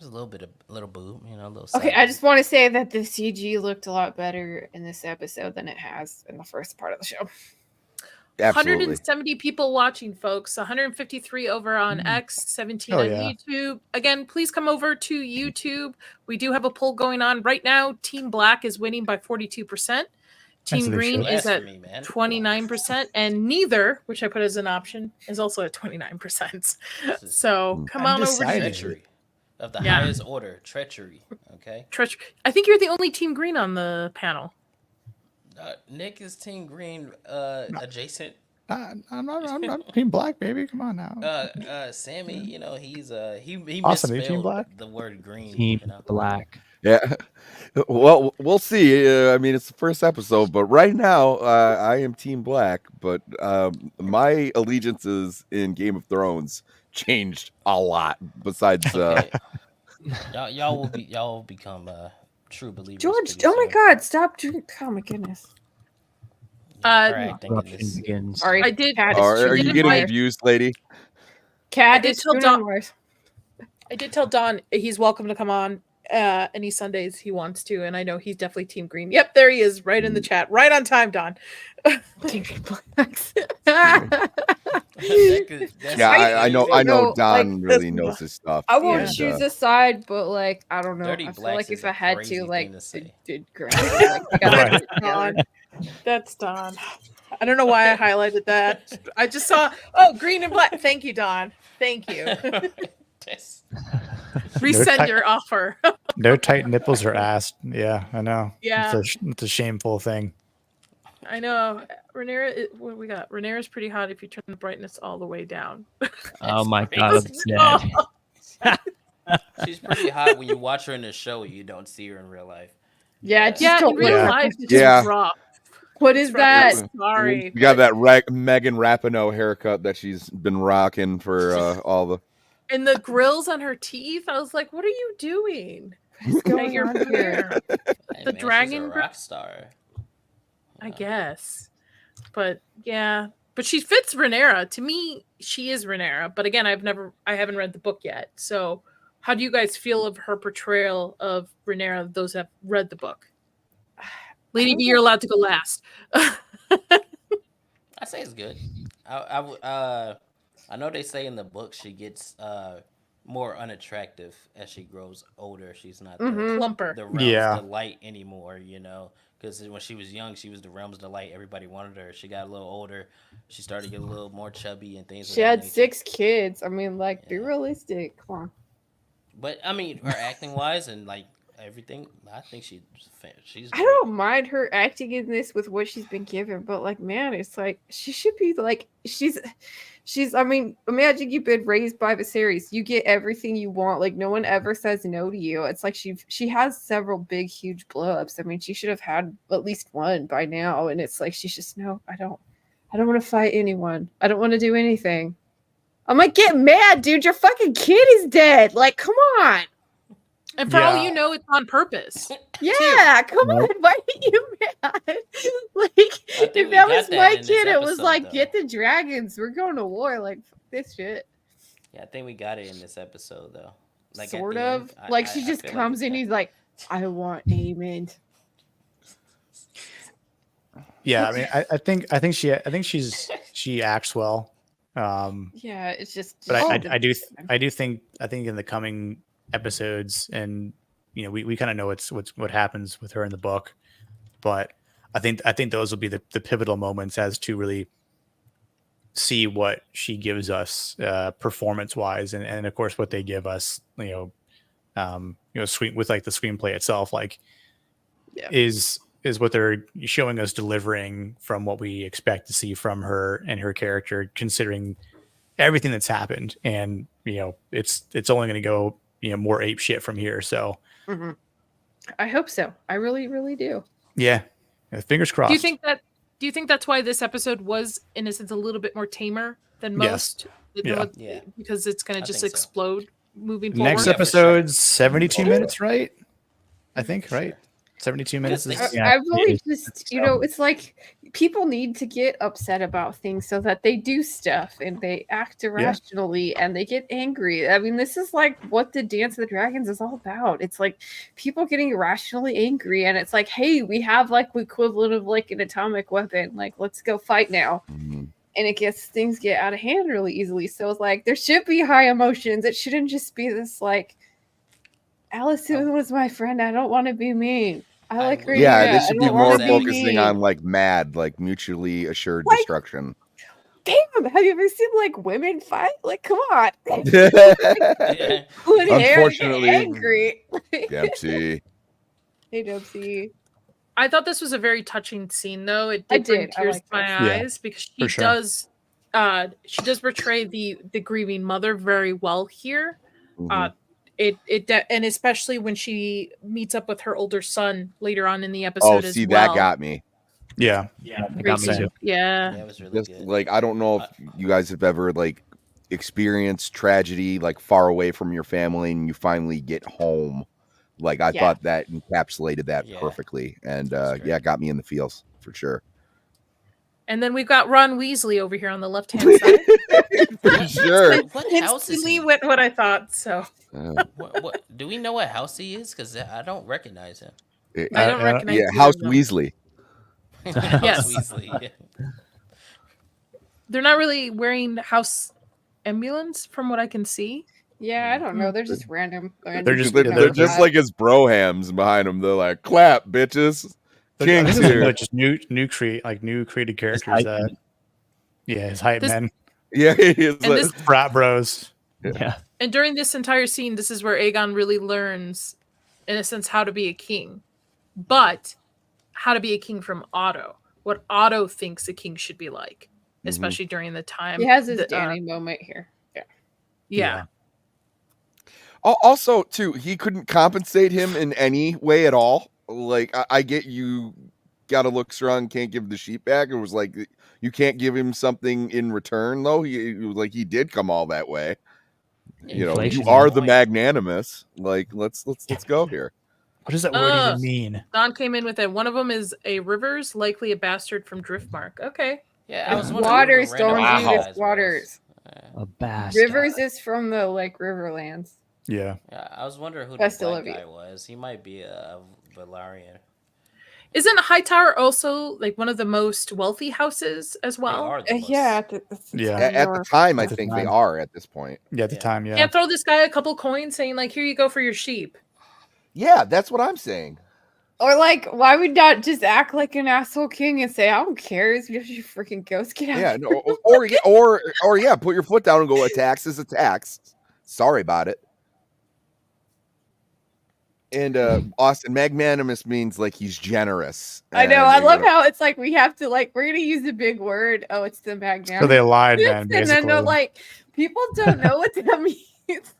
Speaker 5: There's a little boob, a little.
Speaker 4: okay,
Speaker 5: side.
Speaker 4: I just want to say that the CG looked a lot better in this episode than it has in the first part of the show.
Speaker 6: Absolutely.
Speaker 3: 170 people watching, folks. 153 over on X, 17
Speaker 7: Oh,
Speaker 3: on
Speaker 7: yeah.
Speaker 3: YouTube. Again, please come over to YouTube. We do have a poll going on right now. Team Black is winning by 42%. Team
Speaker 7: they
Speaker 3: Green
Speaker 7: should.
Speaker 3: is at
Speaker 5: Blasphemy, man.
Speaker 3: 29%, and neither, which I put as an option, is also at 29%. So come on over to
Speaker 7: Undecided.
Speaker 5: Treachery of the
Speaker 3: Yeah.
Speaker 5: highest order. Treachery. Okay.
Speaker 3: I think you're the only Team Green on the panel.
Speaker 5: Nick is Team Green adjacent.
Speaker 7: I'm Team Black, baby. Come on now.
Speaker 5: Sammy, he's he
Speaker 7: Awesome, you Team
Speaker 5: misspelled
Speaker 7: Black?
Speaker 5: the word green.
Speaker 1: Team Black.
Speaker 6: Yeah. Well, we'll see. I mean, it's the first episode, but right now, I am Team Black. But my allegiances in Game of Thrones changed a lot. Besides,
Speaker 5: Okay. y'all will become true believers.
Speaker 4: George,
Speaker 5: pretty
Speaker 4: oh my
Speaker 5: soon.
Speaker 4: God, stop drinking. Oh my goodness.
Speaker 5: Correct, thinking
Speaker 1: Corruption
Speaker 5: this.
Speaker 1: begins.
Speaker 4: Sorry,
Speaker 3: I did.
Speaker 4: Cat
Speaker 6: are
Speaker 4: is
Speaker 6: you
Speaker 3: didn't
Speaker 6: getting
Speaker 3: like-
Speaker 6: abused, lady?
Speaker 4: Cat
Speaker 3: I did
Speaker 4: is
Speaker 3: tell
Speaker 4: tuning
Speaker 3: Don-
Speaker 4: worse.
Speaker 3: I did tell Don he's welcome to come on any Sundays he wants to, and I know he's definitely Team Green. Yep, there he is, right in the chat, right on time, Don.
Speaker 6: Yeah, I know. I know.
Speaker 4: No,
Speaker 6: Don
Speaker 4: like,
Speaker 6: really knows his stuff.
Speaker 4: I won't
Speaker 6: and,
Speaker 4: choose a side, but like I don't know.
Speaker 5: Dirty
Speaker 4: I feel
Speaker 5: Blacks
Speaker 4: like
Speaker 5: is
Speaker 4: if
Speaker 5: a
Speaker 4: I had
Speaker 5: crazy
Speaker 4: to,
Speaker 5: thing
Speaker 4: like,
Speaker 5: to say.
Speaker 4: did like, I gotta
Speaker 7: Right.
Speaker 4: put it together.
Speaker 3: That's Don. I don't know why I highlighted that. I just saw, green and black. Thank you, Don. Thank you.
Speaker 5: Yes.
Speaker 3: Resend
Speaker 7: tight-
Speaker 3: your offer.
Speaker 7: No tight nipples or ass. Yeah, I know.
Speaker 3: Yeah.
Speaker 7: It's a shameful thing.
Speaker 3: I know. Rhaenyra, what do we got? Rhaenyra's pretty hot if you turn the brightness all the way down.
Speaker 1: Oh my
Speaker 5: crazy.
Speaker 1: God, I'm dead.
Speaker 5: She's pretty hot when you watch her in the show. You don't see her in real life.
Speaker 4: Yeah, just
Speaker 3: Yeah, in
Speaker 4: don't
Speaker 3: real
Speaker 7: Yeah.
Speaker 3: life, it's
Speaker 6: Yeah.
Speaker 3: just rough.
Speaker 4: What is
Speaker 3: It's rough.
Speaker 4: that?
Speaker 3: Sorry.
Speaker 6: You got that Megan Rapinoe haircut that she's been rocking for all the.
Speaker 3: And the grills on her teeth, I was like, what are you doing?
Speaker 4: What's
Speaker 3: At
Speaker 4: going
Speaker 3: your
Speaker 4: on here?
Speaker 3: hair?
Speaker 5: Hey,
Speaker 3: The
Speaker 5: man,
Speaker 3: dragon
Speaker 5: she's a rock star.
Speaker 3: I guess. But yeah. But she fits Rhaenyra. To me, she is Rhaenyra. But again, I haven't read the book yet. So how do you guys feel of her portrayal of Rhaenyra, those that have read the book? Lady B, you're allowed to go last.
Speaker 5: I say it's good. I know they say in the book she gets more unattractive as she grows older. She's not
Speaker 3: Plumper.
Speaker 5: the realm's
Speaker 7: Yeah.
Speaker 5: delight anymore, because when she was young, she was the realm's delight. Everybody wanted her. She got a little older. She started to get a little more chubby and things.
Speaker 4: She
Speaker 5: of that
Speaker 4: had
Speaker 5: nature.
Speaker 4: 6 kids. I mean, like, be
Speaker 5: Yeah.
Speaker 4: realistic. Come on.
Speaker 5: But I mean, her acting wise and like everything, I think she's.
Speaker 4: I don't mind her acting in this with what she's been given, but like, man, it's like she should be like she's. I mean, imagine you've been raised by Viserys. You get everything you want. Like, no one ever says no to you. It's like she has several big, huge blow-ups. I mean, she should have had at least one by now. And it's like she's just no. I don't want to fight anyone. I don't want to do anything. I'm like, get mad, dude. Your fucking kid is dead. Like, come on.
Speaker 3: And for all
Speaker 7: Yeah.
Speaker 3: you know, it's on purpose.
Speaker 4: Yeah, come on. Why are you mad? Like, if
Speaker 5: we
Speaker 4: that
Speaker 5: got
Speaker 4: was
Speaker 5: that
Speaker 4: my
Speaker 5: in this
Speaker 4: kid, it was
Speaker 5: episode,
Speaker 4: like,
Speaker 5: though.
Speaker 4: get the dragons. We're going to war. Like, fuck this shit.
Speaker 5: Yeah, I think we got it in this episode though. Like at
Speaker 4: Sort
Speaker 5: the
Speaker 4: of.
Speaker 5: end,
Speaker 4: Like, she just
Speaker 5: feel
Speaker 4: comes
Speaker 5: like
Speaker 4: in.
Speaker 5: we
Speaker 4: He's like, I want Aemond.
Speaker 7: Yeah, I mean, I think she acts well.
Speaker 4: Yeah, it's just.
Speaker 7: But I do think in the coming episodes and we kind of know what happens with her in the book, but I think those will be the pivotal moments as to really see what she gives us performance wise, and of course what they give us, sweet with like the screenplay itself, like is what they're showing us delivering from what we expect to see from her and her character, considering everything that's happened. And it's only going to go more ape shit from here. So
Speaker 4: I hope so. I really, really do.
Speaker 7: Yeah, fingers crossed.
Speaker 3: Do you think that's why this episode was, in a sense, a little bit more tamer than most?
Speaker 7: Yeah.
Speaker 3: Because it's going to just
Speaker 5: think so.
Speaker 3: explode moving forward.
Speaker 7: Next episode's 72 minutes, right? I think, right? 72 minutes.
Speaker 4: I've really just, it's like people need to get upset about things so that they do stuff and they act irrationally and they get angry. I mean, this is like what the Dance of the Dragons is all about. It's like people getting irrationally angry, and it's like, hey, we have like the equivalent of like an atomic weapon. Like, let's go fight now. And things get out of hand really easily. So it's like there should be high emotions. It shouldn't just be this like, Allison was my friend. I don't want to be mean. I like her.
Speaker 6: Yeah, this should be more
Speaker 4: focusing
Speaker 6: focusing on like mad, like mutually assured destruction.
Speaker 4: Damn, have you ever seen like women fight? Like, come on.
Speaker 6: Unfortunately,
Speaker 4: angry.
Speaker 6: Dempsey.
Speaker 4: Hey, Dempsey.
Speaker 3: I thought this was a very touching scene, though. It did bring tears to my eyes because she does portray the grieving mother very well here. And especially when she meets up with her older son later on in the episode as well.
Speaker 6: That got me.
Speaker 7: Yeah,
Speaker 1: it got me too.
Speaker 3: Yeah,
Speaker 5: that was really good.
Speaker 6: Like, I don't know if you guys have ever like experienced tragedy like far away from your family and you finally get home. Like, I thought that encapsulated that perfectly, and it got me in the feels for sure.
Speaker 3: And then we've got Ron Weasley over here on the left-hand side.
Speaker 6: For sure.
Speaker 5: What house is he?
Speaker 3: Went what I thought. So,
Speaker 5: what do we know? What house he is? Because I don't recognize him.
Speaker 3: I don't recognize.
Speaker 6: Yeah, House Weasley.
Speaker 3: Yes.
Speaker 5: Weasley, yeah.
Speaker 3: They're not really wearing house emblems, from what I can see.
Speaker 4: Yeah, I don't know. They're just random.
Speaker 6: They're just like his brohams behind him. They're like, clap, bitches. King's here.
Speaker 7: Just new created characters. His hype men.
Speaker 6: Yeah, he's like
Speaker 7: frat bros.
Speaker 1: Yeah.
Speaker 3: And during this entire scene, this is where Aegon really learns, in a sense, how to be a king, but how to be a king from Otto. What Otto thinks a king should be like, especially during the time.
Speaker 4: He has his Danny moment here.
Speaker 3: Yeah.
Speaker 6: Also, too, he couldn't compensate him in any way at all. Like, I get you got to look strong, can't give the sheep back. It was like you can't give him something in return, though. He did come all that way. You are the magnanimous. Like, let's go here.
Speaker 7: What does that word even mean?
Speaker 3: Don came in with it. One of them is a Rivers, likely a bastard from Driftmark. Okay.
Speaker 5: Yeah, I was
Speaker 4: Waters, don't do this. Waters.
Speaker 1: A bastard.
Speaker 4: Rivers is from the Riverlands.
Speaker 7: Yeah.
Speaker 5: I was wondering who the black guy was. He might be a Valarian.
Speaker 3: Isn't Hightower also like one of the most wealthy houses as well?
Speaker 6: At the time, I think they are at this point.
Speaker 7: Yeah, at the time, yeah.
Speaker 3: Can't throw this guy a couple coins saying like, "Here you go for your sheep."
Speaker 6: Yeah, that's what I'm saying.
Speaker 4: Or like, why would not just act like an asshole king and say, "I don't care, it's just your freaking ghost, get out."
Speaker 6: Yeah, no, or put your foot down and go, "A tax is a tax. Sorry about it." And Austin, magnanimous means like he's generous.
Speaker 4: I know. I love how it's like we have to like we're gonna use a big word. Oh, it's the magnanimous.
Speaker 7: So they lied then,
Speaker 4: and
Speaker 7: basically.
Speaker 4: then they're like, people don't know what that means.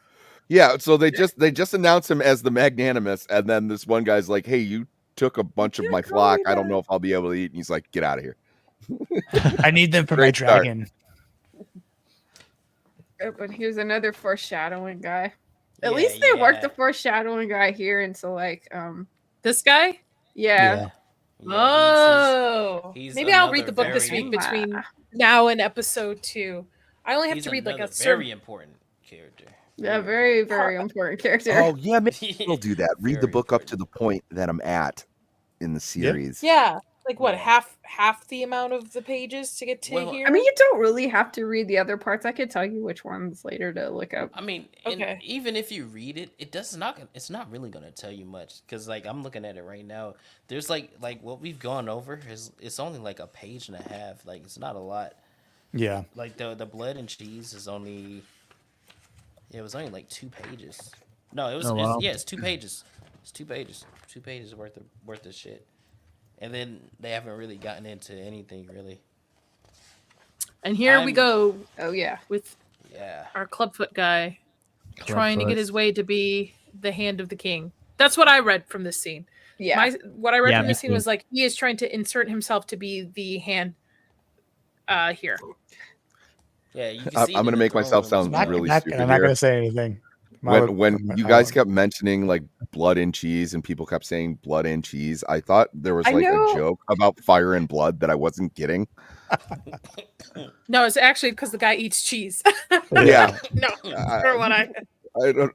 Speaker 6: Yeah, so they just announced him as the magnanimous, and then this one guy's like, "Hey, you took a bunch of my flock. I don't know if I'll be able to eat." And he's like, "Get out of here."
Speaker 7: I need them for my dragon.
Speaker 4: But here's another foreshadowing guy. At least they worked the foreshadowing guy here into like
Speaker 3: this guy.
Speaker 4: Yeah.
Speaker 3: He's maybe I'll read the book this week between now and episode 2. I only have to read like a
Speaker 5: very important character.
Speaker 4: Yeah, very, very important character.
Speaker 6: Oh yeah, maybe we'll do that. Read the book up to the point that I'm at in the series.
Speaker 3: Yeah, like what
Speaker 5: Yeah.
Speaker 3: half the amount of the pages to get to
Speaker 5: Well,
Speaker 3: here.
Speaker 4: I mean, you don't really have to read the other parts. I could tell you which ones later to look up.
Speaker 5: I mean,
Speaker 3: Okay.
Speaker 5: and even if you read it, it's not really gonna tell you much because like I'm looking at it right now. There's like what we've gone over is it's only like a page and a half. Like it's not a lot.
Speaker 7: Yeah.
Speaker 5: Like the blood and cheese is only. It was only like 2 pages. No, it was.
Speaker 1: Oh, wow.
Speaker 5: It's 2 pages. It's 2 pages. 2 pages worth of shit. And then they haven't really gotten into anything really.
Speaker 3: And here we go
Speaker 4: Oh yeah.
Speaker 3: with
Speaker 5: Yeah.
Speaker 3: our Clubfoot guy trying to
Speaker 1: Clubfoot.
Speaker 3: get his way to be the hand of the king. That's what I read from this scene.
Speaker 4: Yeah.
Speaker 3: What I read
Speaker 1: Yeah,
Speaker 3: from
Speaker 1: me
Speaker 3: this scene
Speaker 1: too.
Speaker 3: was like he is trying to insert himself to be the hand here.
Speaker 5: Yeah, you can
Speaker 6: I'm
Speaker 5: see
Speaker 6: gonna
Speaker 5: it in the
Speaker 6: make myself
Speaker 5: throne room
Speaker 6: sound
Speaker 5: as well.
Speaker 6: really
Speaker 7: and
Speaker 6: stupid
Speaker 7: I'm not
Speaker 6: here.
Speaker 7: going to say anything. My-
Speaker 6: When you
Speaker 7: I
Speaker 6: guys
Speaker 7: won't.
Speaker 6: kept mentioning like blood and cheese and people kept saying blood and cheese, I thought there was
Speaker 4: I
Speaker 6: like
Speaker 4: know.
Speaker 6: a joke about fire and blood that I wasn't getting.
Speaker 3: No, it's actually because the guy eats cheese.
Speaker 6: Yeah.
Speaker 3: No,
Speaker 6: I-
Speaker 3: for what I
Speaker 6: don't.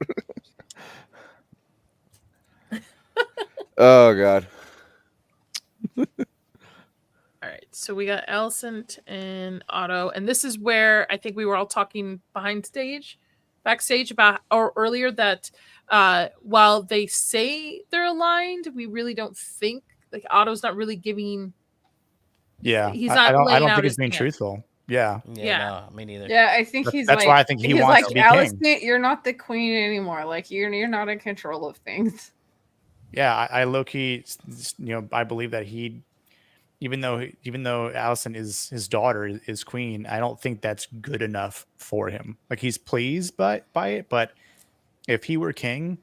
Speaker 6: Oh god.
Speaker 3: All right, so we got Alicent and Otto, and this is where I think we were all talking backstage about or earlier that while they say they're aligned, we really don't think like Otto's not really giving.
Speaker 7: Yeah.
Speaker 3: He's
Speaker 7: I
Speaker 3: not
Speaker 7: don't
Speaker 3: laying out
Speaker 7: think he's
Speaker 3: his
Speaker 7: being
Speaker 3: hand.
Speaker 7: truthful. Yeah.
Speaker 3: Yeah.
Speaker 5: No, me neither.
Speaker 4: Yeah, I think he's
Speaker 7: That's
Speaker 4: like,
Speaker 7: why I think he
Speaker 4: he's
Speaker 7: wants
Speaker 4: like,
Speaker 7: to be
Speaker 4: Alicent,
Speaker 7: king.
Speaker 4: you're not the queen anymore. Like you're not in control of things.
Speaker 7: Yeah. I low key, I believe that he, even though Alicent is his daughter is queen, I don't think that's good enough for him. Like he's pleased by it, but if he were king,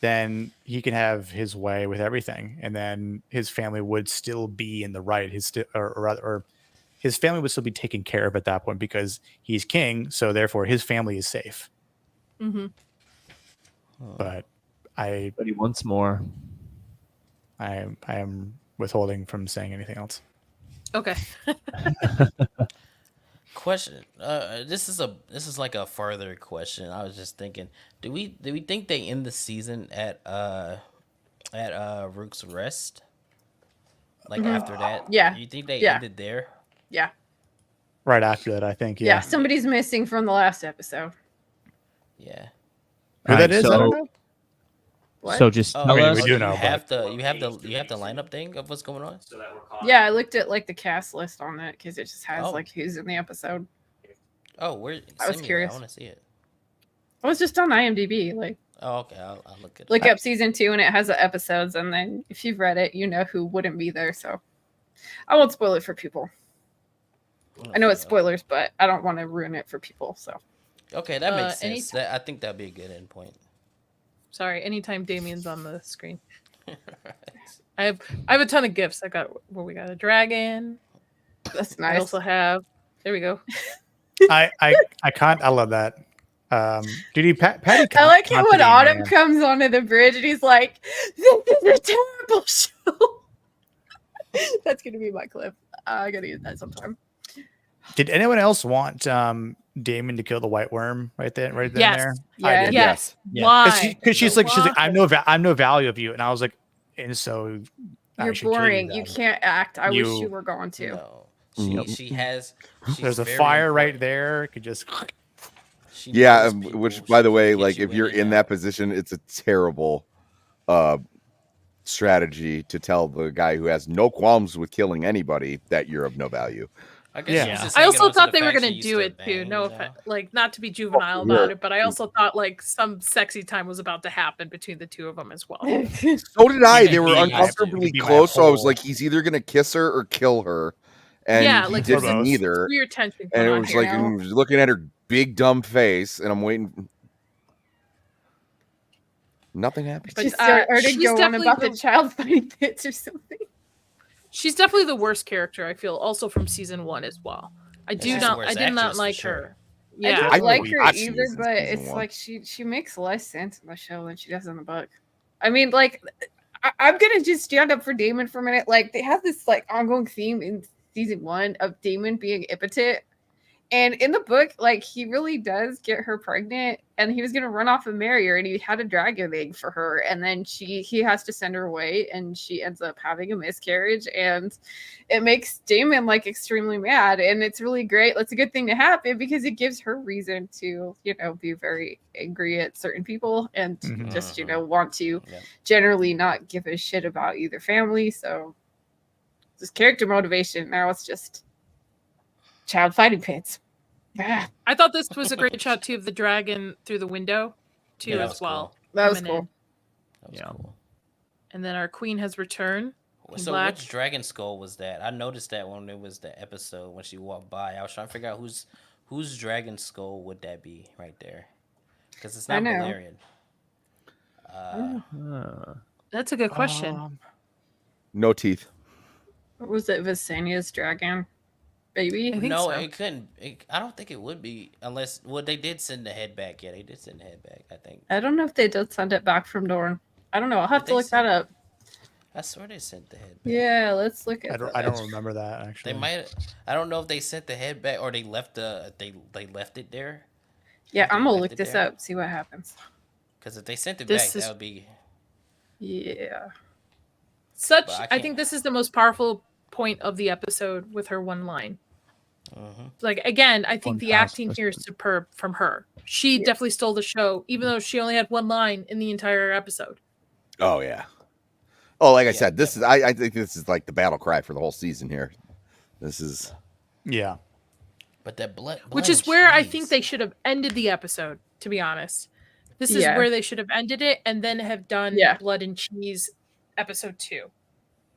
Speaker 7: then he can have his way with everything, and then his family would still be in the right. Or his family would still be taken care of at that point because he's king. So therefore, his family is safe.
Speaker 3: Mm-hmm.
Speaker 7: But
Speaker 1: But he wants more.
Speaker 7: I am withholding from saying anything else.
Speaker 3: Okay.
Speaker 5: Question. This is like a further question. I was just thinking, do we think they end the season at Rook's Rest? Like after that?
Speaker 4: Yeah.
Speaker 5: You think they
Speaker 4: Yeah.
Speaker 5: ended there?
Speaker 4: Yeah.
Speaker 7: Right after that, I think.
Speaker 4: Yeah.
Speaker 7: Yeah.
Speaker 4: Somebody's missing from the last episode.
Speaker 5: Yeah.
Speaker 7: Who
Speaker 1: All
Speaker 7: that
Speaker 1: right,
Speaker 7: is, I don't
Speaker 1: so-
Speaker 7: know.
Speaker 4: What?
Speaker 1: So just tell
Speaker 7: I mean,
Speaker 1: us.
Speaker 7: we do know,
Speaker 5: you have the lineup thing of what's going on.
Speaker 4: Yeah, I looked at like the cast list on it because it just has
Speaker 5: Oh.
Speaker 4: like who's in the episode.
Speaker 5: Oh, where?
Speaker 4: I was
Speaker 5: send me that.
Speaker 4: curious.
Speaker 5: I want to see it.
Speaker 4: I was just on IMDb. Like
Speaker 5: Oh, okay. I'll look at it.
Speaker 4: look up season 2 and it has the episodes, and then if you've read it, you know who wouldn't be there. So I won't spoil it for people. I know it's spoilers, but I don't want to ruin it for people. So
Speaker 5: Okay, that makes
Speaker 3: any
Speaker 5: sense. I think that'd be a good endpoint.
Speaker 3: Sorry, anytime Damien's on the screen. I have a ton of gifts. We got a dragon.
Speaker 4: that's
Speaker 3: I
Speaker 4: nice.
Speaker 3: also have. There we go.
Speaker 7: I can't. I love that. Dude, Patty.
Speaker 4: I like it when
Speaker 7: Considine,
Speaker 4: Autumn
Speaker 7: man.
Speaker 4: comes onto the bridge and he's like, "This is a terrible show." That's gonna be my clip. I gotta use that sometime.
Speaker 7: Did anyone else want Damon to kill the white worm right then? Right then
Speaker 3: Yes.
Speaker 7: there.
Speaker 4: Yeah.
Speaker 7: I did.
Speaker 3: Yes.
Speaker 1: Yeah.
Speaker 3: Why?
Speaker 7: Because she's like
Speaker 3: Why?
Speaker 7: I'm no value of you, and I was like, and so I
Speaker 4: You're
Speaker 7: should kill
Speaker 4: boring. You
Speaker 7: then.
Speaker 4: can't act. I wish
Speaker 7: You-
Speaker 4: you were going to.
Speaker 5: No,
Speaker 6: Yep.
Speaker 5: she has. She's
Speaker 7: There's a
Speaker 5: very
Speaker 7: fire right
Speaker 5: important.
Speaker 7: there. Could just.
Speaker 5: She
Speaker 6: Yeah,
Speaker 5: knows people.
Speaker 6: which
Speaker 5: She
Speaker 6: by the
Speaker 5: can
Speaker 6: way,
Speaker 5: get
Speaker 6: like
Speaker 5: you
Speaker 6: if you're
Speaker 5: and
Speaker 6: in
Speaker 5: out.
Speaker 6: that position, it's a terrible strategy to tell the guy who has no qualms with killing anybody that you're of no value.
Speaker 5: I guess
Speaker 7: Yeah.
Speaker 5: she's just
Speaker 3: I
Speaker 5: hanging
Speaker 3: also
Speaker 5: on to
Speaker 3: thought
Speaker 5: the
Speaker 3: they were
Speaker 5: fact
Speaker 3: gonna
Speaker 5: she
Speaker 3: do
Speaker 5: used
Speaker 3: it
Speaker 5: to
Speaker 3: too.
Speaker 5: bang,
Speaker 3: No
Speaker 5: you know?
Speaker 3: offense, like not to be juvenile
Speaker 6: yeah.
Speaker 3: about it, but I also thought like some sexy time was about to happen between the two of them as well.
Speaker 6: So did I.
Speaker 5: Yeah,
Speaker 6: They were
Speaker 5: he-
Speaker 6: uncomfortably
Speaker 7: he'd be my
Speaker 6: close, so I was
Speaker 7: whole-
Speaker 6: like, he's either gonna kiss her or kill her, and
Speaker 3: yeah,
Speaker 6: he
Speaker 3: like
Speaker 6: did
Speaker 7: there's a
Speaker 6: neither.
Speaker 3: weird tension
Speaker 6: And
Speaker 3: going
Speaker 6: it
Speaker 3: on
Speaker 6: was
Speaker 3: here.
Speaker 6: like, and he was looking at her big dumb face, and I'm waiting. Nothing happened.
Speaker 3: But,
Speaker 4: Just started
Speaker 3: she's
Speaker 4: going
Speaker 3: definitely
Speaker 4: about
Speaker 3: the-
Speaker 4: the child fighting pits or something.
Speaker 3: She's definitely the worst character. I feel also from season 1 as well. I
Speaker 5: she's
Speaker 3: do
Speaker 5: the
Speaker 3: not.
Speaker 5: worst
Speaker 3: I did not
Speaker 5: actress for
Speaker 3: like
Speaker 5: sure.
Speaker 3: her.
Speaker 4: I
Speaker 3: Yeah,
Speaker 4: don't
Speaker 6: I
Speaker 4: like
Speaker 6: know
Speaker 4: her
Speaker 6: watched
Speaker 4: either,
Speaker 6: season
Speaker 4: but
Speaker 6: season
Speaker 4: it's
Speaker 6: one.
Speaker 4: like she makes less sense in the show than she does in the book. I mean, like, I'm gonna just stand up for Damon for a minute. Like, they have this like ongoing theme in season 1 of Damon being impotent, And in the book, like, he really does get her pregnant, and he was gonna run off and marry her, and he had a dragon egg for her, and then he has to send her away, and she ends up having a miscarriage, and it makes Damon like extremely mad, and it's really great. It's a good thing to happen because it gives her reason to, be very angry at certain people and just, want to generally not give a shit about either family. So this character motivation, now it's just child fighting pits. Ah,
Speaker 3: I thought this was a great shot too of the dragon through the window too
Speaker 5: Yeah, that
Speaker 3: as
Speaker 5: was
Speaker 3: well.
Speaker 5: cool.
Speaker 4: that was
Speaker 3: coming
Speaker 4: cool.
Speaker 3: in.
Speaker 5: That was
Speaker 1: Yeah.
Speaker 5: cool.
Speaker 3: And then our queen has returned. in
Speaker 5: So
Speaker 3: black.
Speaker 5: which dragon skull was that? I noticed that when it was the episode when she walked by. I was trying to figure out whose dragon skull would that be right there, because it's
Speaker 4: I
Speaker 5: not
Speaker 4: know.
Speaker 5: Valerian.
Speaker 3: That's a good question.
Speaker 6: No teeth.
Speaker 4: What was it? Visenia's dragon? Baby?
Speaker 3: I think
Speaker 5: No,
Speaker 3: so.
Speaker 5: it couldn't. I don't think it would be unless. Well, they did send the head back. Yeah, they did send the head back. I think.
Speaker 4: I don't know if they did send it back from Dorne. I don't know. I'll have
Speaker 5: Did
Speaker 4: to
Speaker 5: they
Speaker 4: look that
Speaker 5: send-
Speaker 4: up.
Speaker 5: I swear they sent the head back.
Speaker 4: Yeah, let's look at
Speaker 7: I
Speaker 4: that.
Speaker 7: don't remember that actually.
Speaker 5: They might. I don't know if they sent the head back or they left they left it there.
Speaker 4: Yeah,
Speaker 5: If they
Speaker 4: I'm gonna
Speaker 5: left
Speaker 4: look
Speaker 5: it
Speaker 4: this
Speaker 5: there.
Speaker 4: up, see what happens.
Speaker 5: Because if they sent it
Speaker 3: This
Speaker 5: back,
Speaker 3: is-
Speaker 5: that would be.
Speaker 4: Yeah.
Speaker 3: Such,
Speaker 5: But I
Speaker 3: I
Speaker 5: can't-
Speaker 3: think this is the most powerful point of the episode with her one line.
Speaker 5: Mhm.
Speaker 3: Like, again, I think the acting
Speaker 1: Fantastic.
Speaker 3: here is superb from her. She definitely stole the show, even though she only had one line in the entire episode.
Speaker 6: Oh yeah. Oh, like I
Speaker 5: Yeah,
Speaker 6: said, this is I think this is like the battle cry for the whole season here. This is
Speaker 7: Yeah.
Speaker 5: But that blood.
Speaker 3: Which
Speaker 5: blood
Speaker 3: is where I
Speaker 5: cheese.
Speaker 3: think they should have ended the episode, to be honest. This is
Speaker 4: Yeah.
Speaker 3: where they should have ended it and then have done
Speaker 4: Yeah.
Speaker 3: Blood and Cheese episode 2.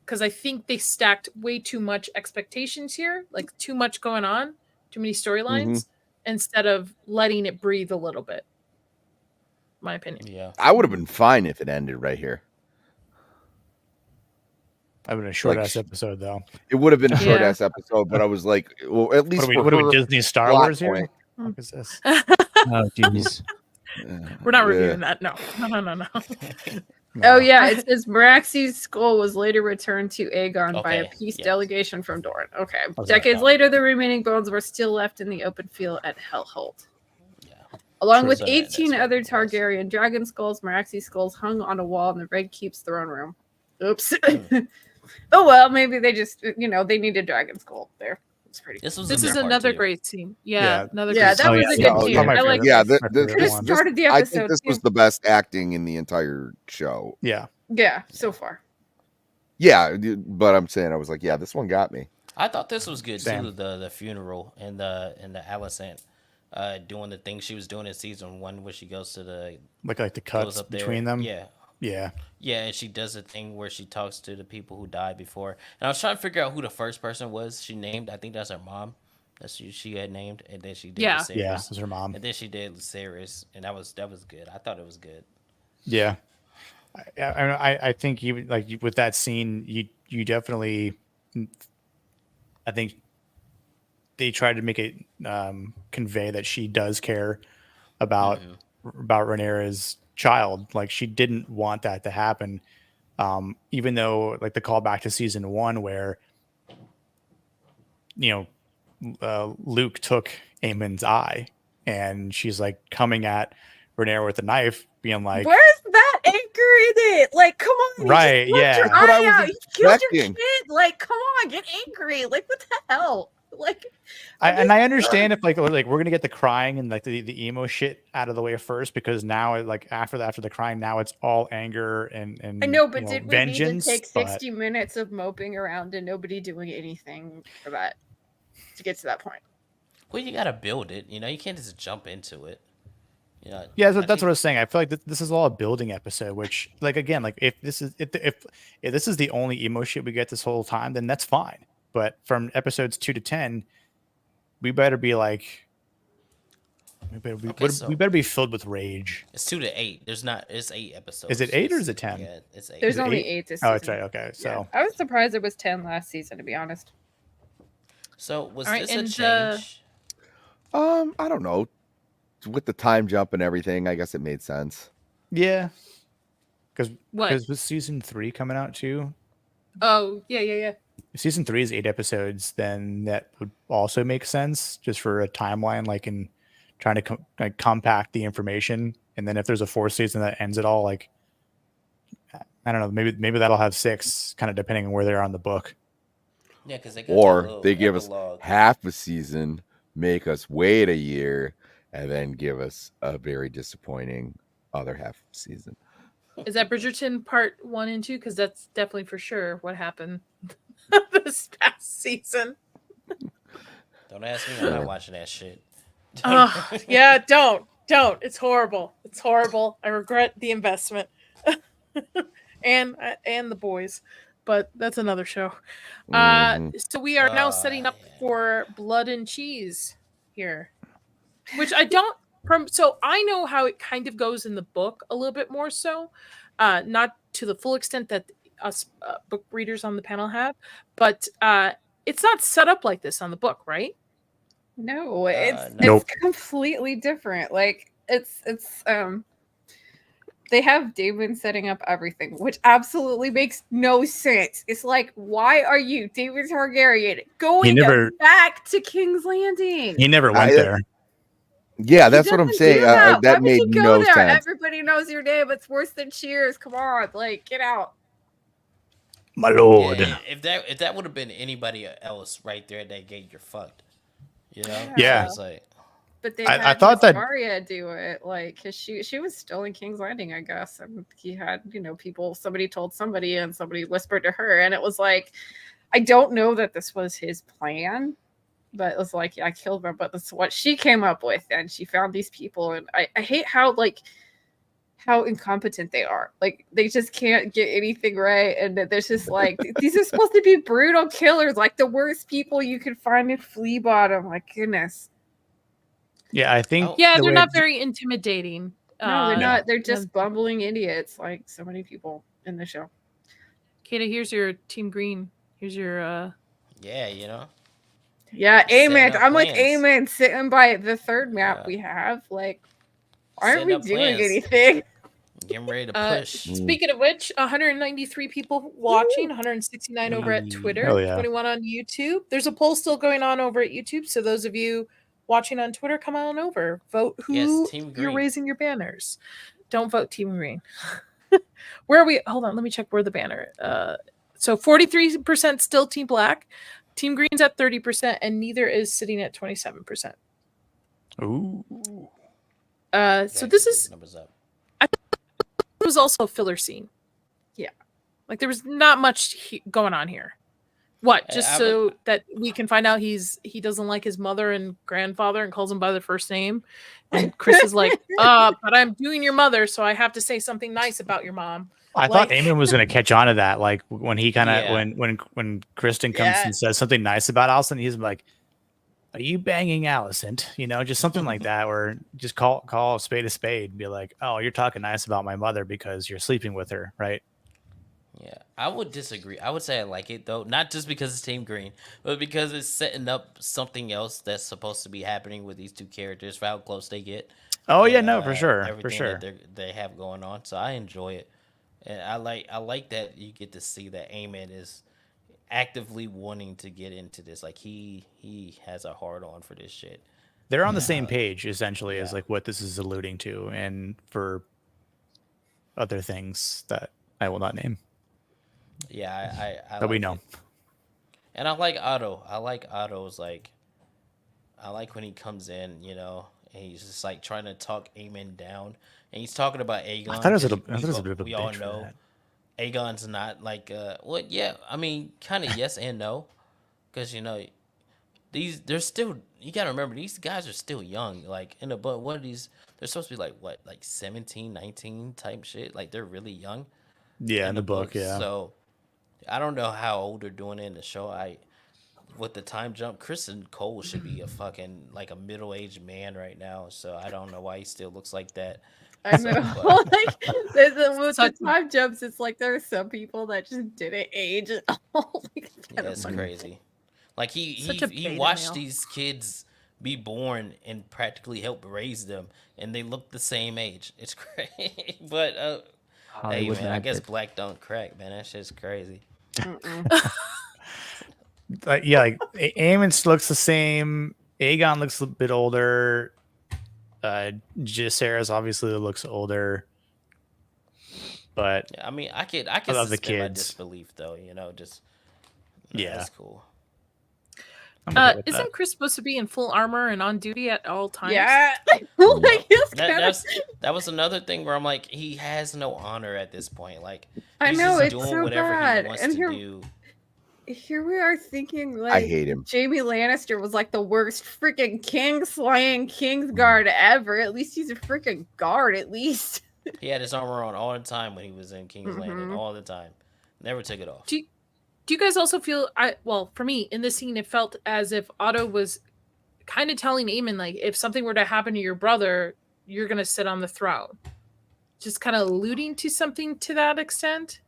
Speaker 3: Because I think they stacked way too much expectations here, like too much going on, too many storylines, instead of letting it breathe a little bit. My opinion.
Speaker 5: Yeah.
Speaker 6: I would have been fine if it ended right here.
Speaker 7: That would have been a short
Speaker 6: Like,
Speaker 7: ass episode though.
Speaker 6: It would have been a
Speaker 3: Yeah.
Speaker 6: short ass episode, but I was like, well, at least
Speaker 7: What are we
Speaker 6: for her,
Speaker 7: Disney Star
Speaker 6: plot
Speaker 7: Wars here?
Speaker 6: point.
Speaker 7: What is this?
Speaker 1: Oh, jeez.
Speaker 3: We're not
Speaker 6: Yeah.
Speaker 3: reviewing that. No. No.
Speaker 4: Oh yeah, it says Meraxi's skull was later returned to Aegon by a
Speaker 5: Okay,
Speaker 4: peace
Speaker 5: yes.
Speaker 4: delegation from Dorne. Okay.
Speaker 7: Okay.
Speaker 4: Decades later, the remaining bones were still left in the open field at Hellholt.
Speaker 5: Yeah.
Speaker 4: Along
Speaker 7: True.
Speaker 4: with
Speaker 5: So that's
Speaker 4: 18
Speaker 5: what
Speaker 4: other
Speaker 5: it was.
Speaker 4: Targaryen dragon skulls, Meraxi's skulls hung on a wall in the Red Keep's throne room. Oops. Oh well, maybe they just, they need a dragon skull there. It's pretty.
Speaker 5: This was
Speaker 3: This
Speaker 5: a
Speaker 3: is
Speaker 5: good part,
Speaker 3: another
Speaker 5: too.
Speaker 3: great scene.
Speaker 7: Yeah.
Speaker 3: Yeah, another
Speaker 4: Yeah,
Speaker 3: great
Speaker 4: that
Speaker 3: scene.
Speaker 4: was
Speaker 1: yeah.
Speaker 4: a good
Speaker 6: Yeah,
Speaker 4: scene.
Speaker 7: yeah, my
Speaker 4: I like.
Speaker 7: favorite.
Speaker 6: Yeah,
Speaker 7: My
Speaker 6: this
Speaker 7: favorite
Speaker 4: This
Speaker 7: one.
Speaker 4: started the
Speaker 6: I
Speaker 4: episode.
Speaker 6: think this was
Speaker 4: too.
Speaker 6: the best acting in the entire show.
Speaker 7: Yeah.
Speaker 4: Yeah, so far.
Speaker 6: Yeah, but I'm saying I was like, yeah, this one got me.
Speaker 5: I thought this was good
Speaker 7: Same.
Speaker 5: too. The funeral and the Alicent doing the thing she was doing in season 1 where she goes to the
Speaker 7: Like the
Speaker 5: goes
Speaker 7: cuts
Speaker 5: up there.
Speaker 7: between them.
Speaker 5: Yeah.
Speaker 7: Yeah.
Speaker 5: Yeah, and she does a thing where she talks to the people who died before. And I was trying to figure out who the first person was she named. I think that's her mom. That's who she had named, and then she did
Speaker 3: Yeah.
Speaker 5: Viserys.
Speaker 7: Yeah. It was her mom.
Speaker 5: And then she did Viserys, and that was good. I thought it was good.
Speaker 7: Yeah. I think even like with that scene, you definitely, I think they tried to make it convey that she does care about Rhaenyra's child. Like she didn't want that to happen, even though like the callback to season 1 where Luke took Aemon's eye, and she's like coming at Rhaenyra with a knife, being like,
Speaker 4: Where's that anchor in it? Like, come on. you
Speaker 7: Right,
Speaker 4: just ripped your
Speaker 7: yeah.
Speaker 6: What I
Speaker 4: eye
Speaker 6: was
Speaker 4: out. You killed your
Speaker 6: expecting.
Speaker 4: kid. Like, come on, get angry. Like, what the hell? Like,
Speaker 7: I understand if like we're gonna get the crying and like the emo shit out of the way first, because now like after the crying, now it's all anger and
Speaker 4: I know, but did we
Speaker 7: vengeance.
Speaker 4: need to take
Speaker 7: but
Speaker 4: 60 minutes of moping around and nobody doing anything for that to get to that point?
Speaker 5: Well, you gotta build it. You can't just jump into it.
Speaker 7: yeah,
Speaker 5: I
Speaker 7: that's what I
Speaker 5: think-
Speaker 7: was saying. I feel like this is all a building episode. Which like again, like if this is the only emo shit we get this whole time, then that's fine. But from episodes 2 to 10, we better be like, we better be filled with rage.
Speaker 5: It's 2 to 8. It's 8 episodes.
Speaker 7: Is it 8 or is it 10?
Speaker 5: Yeah, it's 8.
Speaker 4: There's
Speaker 7: it
Speaker 4: only
Speaker 7: 8?
Speaker 4: 8 this
Speaker 7: Oh,
Speaker 4: season.
Speaker 7: that's right. Okay, so
Speaker 4: Yeah. I was surprised it was 10 last season, to be honest.
Speaker 5: So was
Speaker 3: All right,
Speaker 5: this a
Speaker 3: and,
Speaker 5: change?
Speaker 6: I don't know. With the time jump and everything, I guess it made sense.
Speaker 7: yeah,
Speaker 3: What?
Speaker 7: because with season 3 coming out too.
Speaker 3: Oh, yeah.
Speaker 7: if season 3 is 8 episodes, then that would also make sense just for a timeline, like in trying to compact the information. And then if there's a 4th season that ends it all, like I don't know, maybe that'll have 6, kind of depending on where they are on the book.
Speaker 5: Yeah, because they got
Speaker 6: Or they give
Speaker 5: epilogue.
Speaker 6: us half a season, make us wait a year, and then give us a very disappointing other half season.
Speaker 3: Is that Bridgerton part 1 and 2? Because that's definitely for sure what happened this past season.
Speaker 5: Don't ask me. I'm not watching that shit.
Speaker 3: Yeah, don't. It's horrible. It's horrible. I regret the investment, and the boys, but that's another show. So we are now setting up for Blood and Cheese here, which I don't. So I know how it kind of goes in the book a little bit more so, not to the full extent that us book readers on the panel have, but it's not set up like this on the book, right?
Speaker 4: No, it's
Speaker 7: Nope.
Speaker 4: completely different. Like it's they have Daemon setting up everything, which absolutely makes no sense. It's like, why are you, Daemon Targaryen, going back to King's Landing?
Speaker 7: He never went there.
Speaker 6: Yeah, that's what I'm saying. That made no sense.
Speaker 4: Everybody knows your name. It's worse than Cheers. Come on, like get out.
Speaker 7: My lord.
Speaker 5: Yeah, if that would have been anybody else right there at that gate, you're fucked. You know?
Speaker 7: Yeah.
Speaker 5: So it's like,
Speaker 4: but they
Speaker 7: I
Speaker 4: had
Speaker 7: thought that
Speaker 4: Arya do it, like, cause she was still in King's Landing, I guess, and he had somebody told somebody, and somebody whispered to her, and it was like, I don't know that this was his plan. But it was like, yeah, I killed her, but that's what she came up with, and she found these people, and I hate how incompetent they are. Like they just can't get anything right, and there's just like these are supposed to be brutal killers, like the worst people you could find in Flea Bottom. My goodness.
Speaker 7: Yeah, I think.
Speaker 3: Yeah, they're not very intimidating.
Speaker 4: No, they're not. They're just bumbling idiots, like so many people in the show.
Speaker 3: Kaida, here's your Team Green. Here's your.
Speaker 5: Yeah,
Speaker 4: Yeah, Amen. I'm with Amen sitting by the third map we have. Like, aren't we doing anything?
Speaker 5: Getting ready to push.
Speaker 3: Speaking of which, 193 people watching, 169 over at Twitter, 21 on YouTube. There's a poll still going on over at YouTube. So those of you watching on Twitter, come on over. Vote who you're raising your banners. Don't vote Team Green. Where are we? Hold on, let me check where the banner. So 43% still Team Black. Team Green's at 30%, and neither is sitting at 27%.
Speaker 7: Ooh.
Speaker 3: So this is. I think it was also a filler scene. Yeah, like there was not much going on here. What? Just so that we can find out he doesn't like his mother and grandfather and calls them by their first name. And Chris is like, but I'm doing your mother, so I have to say something nice about your mom.
Speaker 7: I thought Eamon was going to catch on to that, like when he kind of when Kristen comes and says something nice about Allison, he's like, "Are you banging Allison?" You know, just something like that, or just call a spade and be like, "Oh, you're talking nice about my mother because you're sleeping with her, right?"
Speaker 5: Yeah, I would disagree. I would say I like it though, not just because it's Team Green, but because it's setting up something else that's supposed to be happening with these two characters for how close they get.
Speaker 7: Oh yeah, no, for sure,
Speaker 5: that they have going on. So I enjoy it. And I like that you get to see that Aemon is actively wanting to get into this. Like he has a hard on for this shit.
Speaker 7: They're on the same page essentially as like what this is alluding to, and for other things that I will not name.
Speaker 5: Yeah, I
Speaker 7: that we know.
Speaker 5: And I like Otto. I like Otto's like. I like when he comes in, and he's just like trying to talk Aemon down. And he's talking about Aegon.
Speaker 7: I thought it was a bit of a
Speaker 5: we all
Speaker 7: bitch for
Speaker 5: know
Speaker 7: that.
Speaker 5: Aegon's not like yeah, I mean kind of yes and no, because they're still, you gotta remember these guys are still young, like in the book. What are these? They're supposed to be like 17, 19 type shit. Like they're really young.
Speaker 7: Yeah, in the book, yeah.
Speaker 5: So I don't know how old they're doing it in the show. With the time jump, Kristen Cole should be a fucking like a middle-aged man right now. So I don't know why he still looks like that.
Speaker 4: I know. Like with the time jumps, it's like there are some people that just didn't age at all.
Speaker 5: It's crazy. Like he watched these kids be born and practically helped raise them, and they look the same age. It's crazy. But hey man, I guess black don't crack, man. That shit's crazy.
Speaker 7: like Aemon looks the same. Aegon looks a bit older. Jacaerys obviously looks older. But
Speaker 5: Yeah, I mean, I could
Speaker 7: love the
Speaker 5: suspend my
Speaker 7: kids.
Speaker 5: disbelief though. Just
Speaker 7: Yeah.
Speaker 5: that's cool.
Speaker 7: I'm okay with that.
Speaker 3: Isn't Chris supposed to be in full armor and on duty at all times?
Speaker 4: Yeah. Like, it's
Speaker 5: That was another thing where I'm like, he has no honor at this point. Like,
Speaker 4: I
Speaker 5: he's
Speaker 4: know,
Speaker 5: just
Speaker 4: it's
Speaker 5: doing
Speaker 4: so
Speaker 5: whatever
Speaker 4: bad.
Speaker 5: he wants
Speaker 4: And
Speaker 5: to do.
Speaker 4: Here we are thinking like
Speaker 6: I hate him.
Speaker 4: Jaime Lannister was like the worst freaking king slaying Kingsguard ever. At least he's a freaking guard, at least.
Speaker 5: He had his armor on all the time when he was in King's Landing, all the time. Never took it off.
Speaker 3: Do you guys also feel? Well, for me in this scene, it felt as if Otto was kind of telling Aemon, like, if something were to happen to your brother, you're gonna sit on the throne. Just kind of alluding to something to that extent.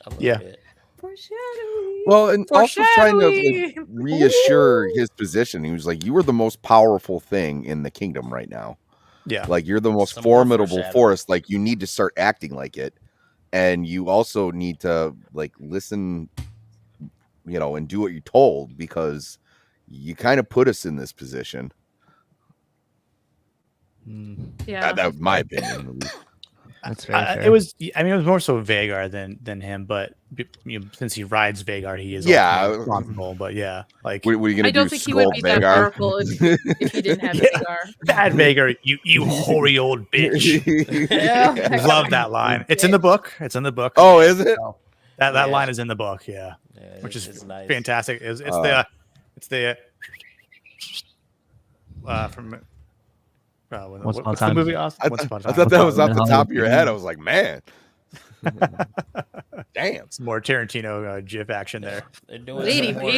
Speaker 5: A little
Speaker 7: Yeah.
Speaker 5: bit.
Speaker 4: Foreshadowing.
Speaker 6: Well, and also trying to like,
Speaker 3: Foreshadowing.
Speaker 6: reassure his position. He was like, "You are the most powerful thing in the kingdom right now.
Speaker 7: Yeah.
Speaker 6: Like you're the most
Speaker 5: Some more
Speaker 6: formidable
Speaker 5: foreshadowing.
Speaker 6: force. Like you need to start acting like it, and you also need to like listen, and do what you're told because you kind of put us in this position."
Speaker 3: Yeah.
Speaker 6: That was my opinion. At least.
Speaker 1: That's very fair.
Speaker 7: It was more so Vagar than him, but since he rides Vagar, he is ultimately responsible. But yeah, like
Speaker 6: What are you gonna
Speaker 3: I don't
Speaker 6: do?
Speaker 3: think he would be that
Speaker 6: Vagar?
Speaker 3: powerful if he didn't have Vagar.
Speaker 7: bad Vagar, you hoary old bitch.
Speaker 4: Yeah.
Speaker 7: Love that line. It's in the book. It's in the book.
Speaker 6: Oh, is it?
Speaker 7: That
Speaker 5: Yeah.
Speaker 7: line is in the book. Yeah,
Speaker 5: Yeah,
Speaker 7: which is
Speaker 5: it's nice.
Speaker 7: fantastic. It's the from.
Speaker 1: Once Upon a
Speaker 7: What's the
Speaker 1: Time.
Speaker 7: movie? Once
Speaker 6: I
Speaker 7: Upon a
Speaker 6: thought
Speaker 7: Time.
Speaker 6: that was off the
Speaker 1: Hollywood.
Speaker 6: top of your head. I was like, man, damn.
Speaker 7: Some more Tarantino GIF action there.
Speaker 5: They're doing
Speaker 3: Lady
Speaker 5: some more,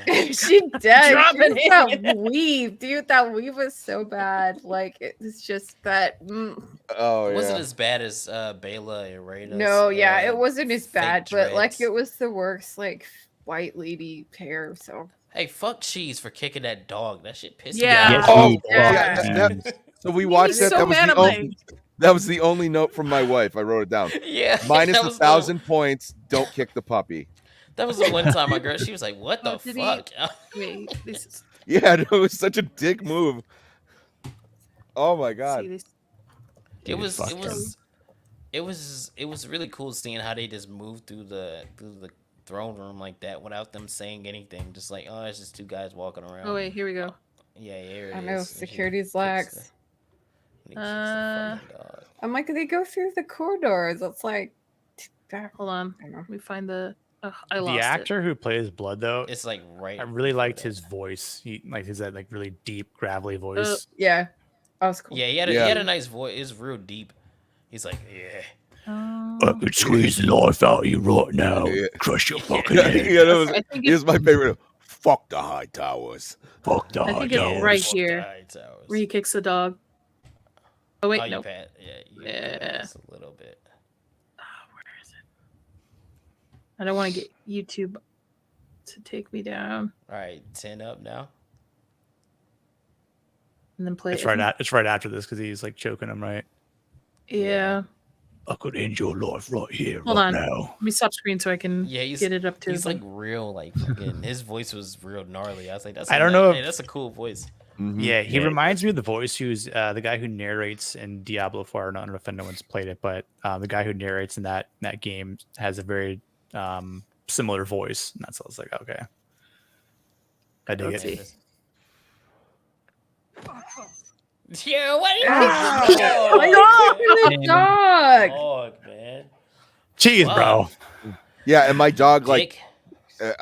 Speaker 3: B.
Speaker 4: She does.
Speaker 3: Dropping
Speaker 4: She has that weave, dude. That weave was so bad. Like it's just that.
Speaker 6: Oh
Speaker 5: It
Speaker 6: yeah.
Speaker 5: wasn't as bad as Bela and Rhaeda's,
Speaker 4: No, yeah, it wasn't as
Speaker 5: fake
Speaker 4: bad, but like
Speaker 5: dreads.
Speaker 4: it was the worst, like white lady hair. So
Speaker 5: Hey, fuck Cheese for kicking that dog. That shit pissed
Speaker 3: Yeah.
Speaker 5: me off.
Speaker 6: Oh,
Speaker 4: yeah.
Speaker 6: So we watched that.
Speaker 3: so
Speaker 6: That was
Speaker 3: mad
Speaker 6: the
Speaker 3: at my-
Speaker 6: only. That was the only note from my wife. I wrote it down.
Speaker 5: Yeah.
Speaker 6: Minus
Speaker 5: that
Speaker 6: 1,000 points. Don't kick the puppy.
Speaker 5: That was the one time my girl, she was like, what the
Speaker 3: Oh, did he-
Speaker 5: fuck?
Speaker 3: Wait, this is
Speaker 6: Yeah, it was such a dick move. Oh my god.
Speaker 3: see this.
Speaker 5: It was really cool seeing how they just moved through the throne room like that without them saying anything. Just like, oh, it's just two guys walking around.
Speaker 3: Oh wait, here we go.
Speaker 5: Yeah, here it
Speaker 4: I
Speaker 5: is.
Speaker 4: know
Speaker 5: We should
Speaker 4: security's
Speaker 5: fix
Speaker 4: lax.
Speaker 5: the- we need to fix the fucking dog.
Speaker 4: I'm like, they go through the corridors. It's like,
Speaker 3: Hold on.
Speaker 4: I don't know.
Speaker 3: Let me find the. I lost
Speaker 7: The
Speaker 3: it.
Speaker 7: actor who plays Blood, though,
Speaker 5: It's like right.
Speaker 7: I really
Speaker 5: before
Speaker 7: liked
Speaker 5: that.
Speaker 7: his voice. He like his that like really deep, gravelly voice.
Speaker 4: Yeah, that was cool.
Speaker 5: Yeah, he had a nice voice. It's real deep. He's like, yeah.
Speaker 7: could squeeze the life out of you right now.
Speaker 6: Yeah.
Speaker 7: Crush your fucking
Speaker 6: Yeah,
Speaker 7: head.
Speaker 6: yeah, that was,
Speaker 3: I think
Speaker 6: here's my favorite. Fuck the high towers.
Speaker 7: Fuck the
Speaker 3: I think
Speaker 7: high
Speaker 3: it's
Speaker 7: towers.
Speaker 3: right
Speaker 5: Fuck
Speaker 3: here.
Speaker 5: the high towers.
Speaker 3: where he kicks the dog. Oh wait,
Speaker 5: Oh, you
Speaker 3: no.
Speaker 5: pat. Yeah, you
Speaker 3: Yeah.
Speaker 5: just a little bit.
Speaker 3: Where is it? I don't want to get YouTube to take me down
Speaker 5: All right, 10 up now.
Speaker 3: and then play.
Speaker 7: It's
Speaker 3: it.
Speaker 7: right after this because he's like choking him, right?
Speaker 3: Yeah.
Speaker 7: I could end your life right here,
Speaker 3: Hold on.
Speaker 7: now.
Speaker 3: Let me stop screen so I can
Speaker 5: Yeah,
Speaker 3: get it up to.
Speaker 5: He's
Speaker 3: the-
Speaker 5: like real, like fucking. His voice was real gnarly. I was like, that's.
Speaker 7: I don't know
Speaker 5: Hey,
Speaker 7: if-
Speaker 5: that's a cool voice.
Speaker 6: Mhm.
Speaker 7: Yeah, he reminds me of the voice who's the guy who narrates in Diablo 4. I don't know if anyone's played it, but the guy who narrates in that game has a very similar voice. And that's why I was like, okay. I dig
Speaker 3: Let's
Speaker 7: it.
Speaker 3: see.
Speaker 5: Yeah, what?
Speaker 4: Oh my God, the dog.
Speaker 5: Dog, man.
Speaker 7: Jeez,
Speaker 5: Wow.
Speaker 7: bro.
Speaker 6: Yeah, and my dog, like,
Speaker 5: Dick.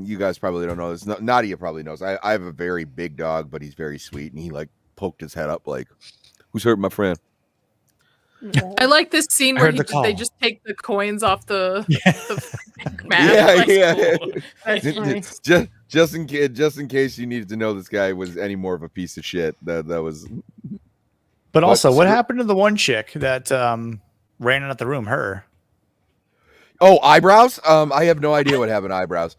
Speaker 6: you guys probably don't know this. Nadia probably knows. I have a very big dog, but he's very sweet, and he like poked his head up, like, "Who's hurting my friend?"
Speaker 3: I like this scene
Speaker 7: I
Speaker 3: where
Speaker 7: heard the
Speaker 3: they
Speaker 7: call.
Speaker 3: just take the coins off the mat.
Speaker 6: Yeah,
Speaker 3: Like,
Speaker 6: yeah.
Speaker 5: Cool.
Speaker 4: That's funny.
Speaker 6: Just in case you needed to know this guy was any more of a piece of shit. That was.
Speaker 7: But also, what
Speaker 6: so-
Speaker 7: happened to the one chick that ran out the room? Her.
Speaker 6: Oh, eyebrows. I have no idea what happened to eyebrows.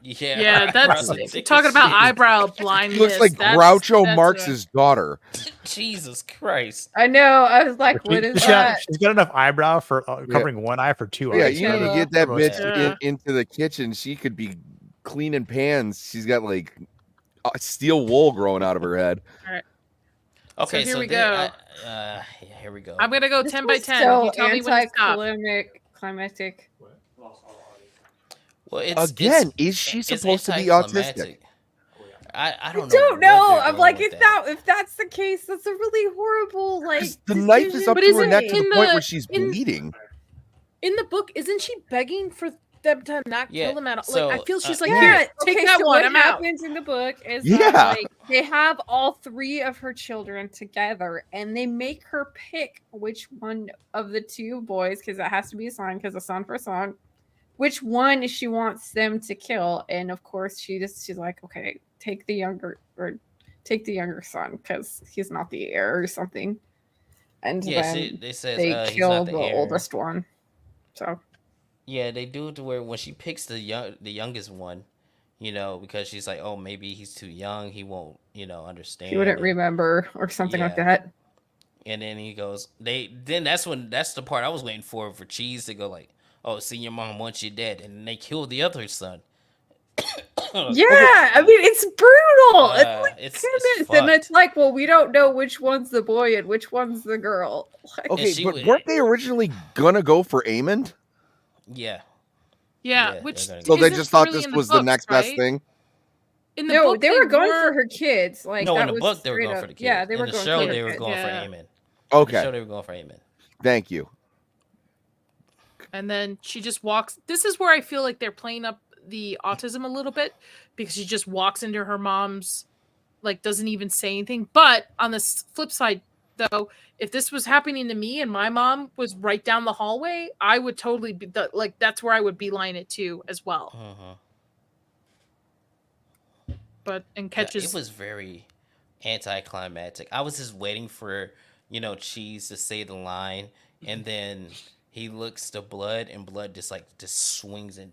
Speaker 5: Yeah,
Speaker 3: Yeah, that's
Speaker 5: Bro, thick
Speaker 3: talking
Speaker 5: as
Speaker 3: about
Speaker 5: shit.
Speaker 3: eyebrow
Speaker 6: He
Speaker 3: blindness.
Speaker 6: looks like
Speaker 3: That's-
Speaker 6: Groucho
Speaker 3: that's
Speaker 6: Marx's daughter.
Speaker 5: Jesus Christ.
Speaker 4: I know. I was like, what is that?
Speaker 7: She's got enough eyebrow for covering one eye for two
Speaker 6: Yeah,
Speaker 7: eyes.
Speaker 6: you need to
Speaker 4: Yeah.
Speaker 6: get that
Speaker 5: Gross.
Speaker 6: bitch
Speaker 3: Yeah.
Speaker 6: into the kitchen. She could be cleaning pans, she's got like steel wool growing out of her head.
Speaker 3: All right.
Speaker 5: Okay,
Speaker 3: here we
Speaker 5: then
Speaker 3: go.
Speaker 5: here we go.
Speaker 3: I'm gonna go
Speaker 4: This
Speaker 3: 10 by
Speaker 4: was
Speaker 3: 10.
Speaker 4: So
Speaker 3: You tell me when to stop.
Speaker 4: climactic.
Speaker 5: Well, it's
Speaker 6: Again, is she supposed to be autistic?
Speaker 5: I don't know.
Speaker 4: Don't know.
Speaker 5: where they're
Speaker 4: I'm
Speaker 5: going
Speaker 4: like,
Speaker 5: with
Speaker 4: if that's the case, that's a really horrible like.
Speaker 6: 'Cause the knife is up
Speaker 3: But
Speaker 6: to her
Speaker 3: isn't
Speaker 6: neck to
Speaker 3: in
Speaker 6: the point
Speaker 3: the-
Speaker 6: where she's
Speaker 3: in-
Speaker 6: bleeding.
Speaker 3: In the book, isn't she begging for them to not
Speaker 5: Yeah,
Speaker 3: kill them at all?
Speaker 5: so,
Speaker 3: Like, I feel she's like,
Speaker 4: Yeah,
Speaker 3: here, take
Speaker 4: okay,
Speaker 3: that
Speaker 4: so
Speaker 3: one.
Speaker 4: what
Speaker 3: I'm out.
Speaker 4: happens in the book is
Speaker 6: Yeah.
Speaker 4: that, like, they have all 3 of her children together, and they make her pick which one of the 2 boys, because it has to be a son, because a son for a son, which one she wants them to kill. And of course, she's like, okay, take the younger son, because he's not the heir or something. And
Speaker 5: Yeah,
Speaker 4: then
Speaker 5: they says
Speaker 4: they
Speaker 5: he's
Speaker 4: kill
Speaker 5: not
Speaker 4: the
Speaker 5: heir.
Speaker 4: oldest one. So
Speaker 5: Yeah, they do it to where when she picks the youngest one, because she's like, oh, maybe he's too young, he won't, understand.
Speaker 4: he wouldn't
Speaker 5: and-
Speaker 4: remember or something like
Speaker 5: Yeah.
Speaker 4: that.
Speaker 5: And then he goes, that's the part I was waiting for Cheese to go like, oh, see, your mom wants you dead, and they kill the other son.
Speaker 4: Yeah, I mean, it's brutal. It's like,
Speaker 5: it's
Speaker 4: goodness.
Speaker 5: fucked.
Speaker 4: And it's like, well, we don't know which one's the boy and which one's the girl. Like,
Speaker 6: Okay,
Speaker 5: she
Speaker 6: but
Speaker 5: would-
Speaker 6: weren't they originally gonna go for Aemond?
Speaker 5: Yeah.
Speaker 3: Yeah,
Speaker 5: Yeah,
Speaker 3: which
Speaker 5: they're gonna
Speaker 6: So they
Speaker 3: isn't
Speaker 6: just thought
Speaker 3: really
Speaker 6: this
Speaker 3: in the
Speaker 6: was the
Speaker 3: books,
Speaker 6: next best
Speaker 3: right?
Speaker 6: thing?
Speaker 3: In the
Speaker 4: no,
Speaker 3: book,
Speaker 4: they were going
Speaker 3: were-
Speaker 4: for her kids. Like
Speaker 5: No,
Speaker 4: that
Speaker 5: in the
Speaker 4: was
Speaker 5: book they were
Speaker 4: straight
Speaker 5: going
Speaker 4: up-
Speaker 5: for the kids.
Speaker 4: Yeah, they
Speaker 5: in
Speaker 4: were
Speaker 5: the
Speaker 4: going
Speaker 5: show
Speaker 4: for
Speaker 5: they
Speaker 4: the
Speaker 5: were
Speaker 4: kids.
Speaker 5: going for
Speaker 3: Yeah.
Speaker 5: Aemon.
Speaker 6: Okay,
Speaker 5: The show they were going for Aemon.
Speaker 6: thank you.
Speaker 3: And then she just walks. This is where I feel like they're playing up the autism a little bit, because she just walks into her mom's, like, doesn't even say anything. But on the flip side, though, if this was happening to me and my mom was right down the hallway, I would totally be like, that's where I would beeline it to as well.
Speaker 5: Uh-huh.
Speaker 3: But and
Speaker 5: Yeah,
Speaker 3: catches.
Speaker 5: it was very anticlimactic. I was just waiting for, Cheese to say the line, and then he looks to blood, and blood just swings and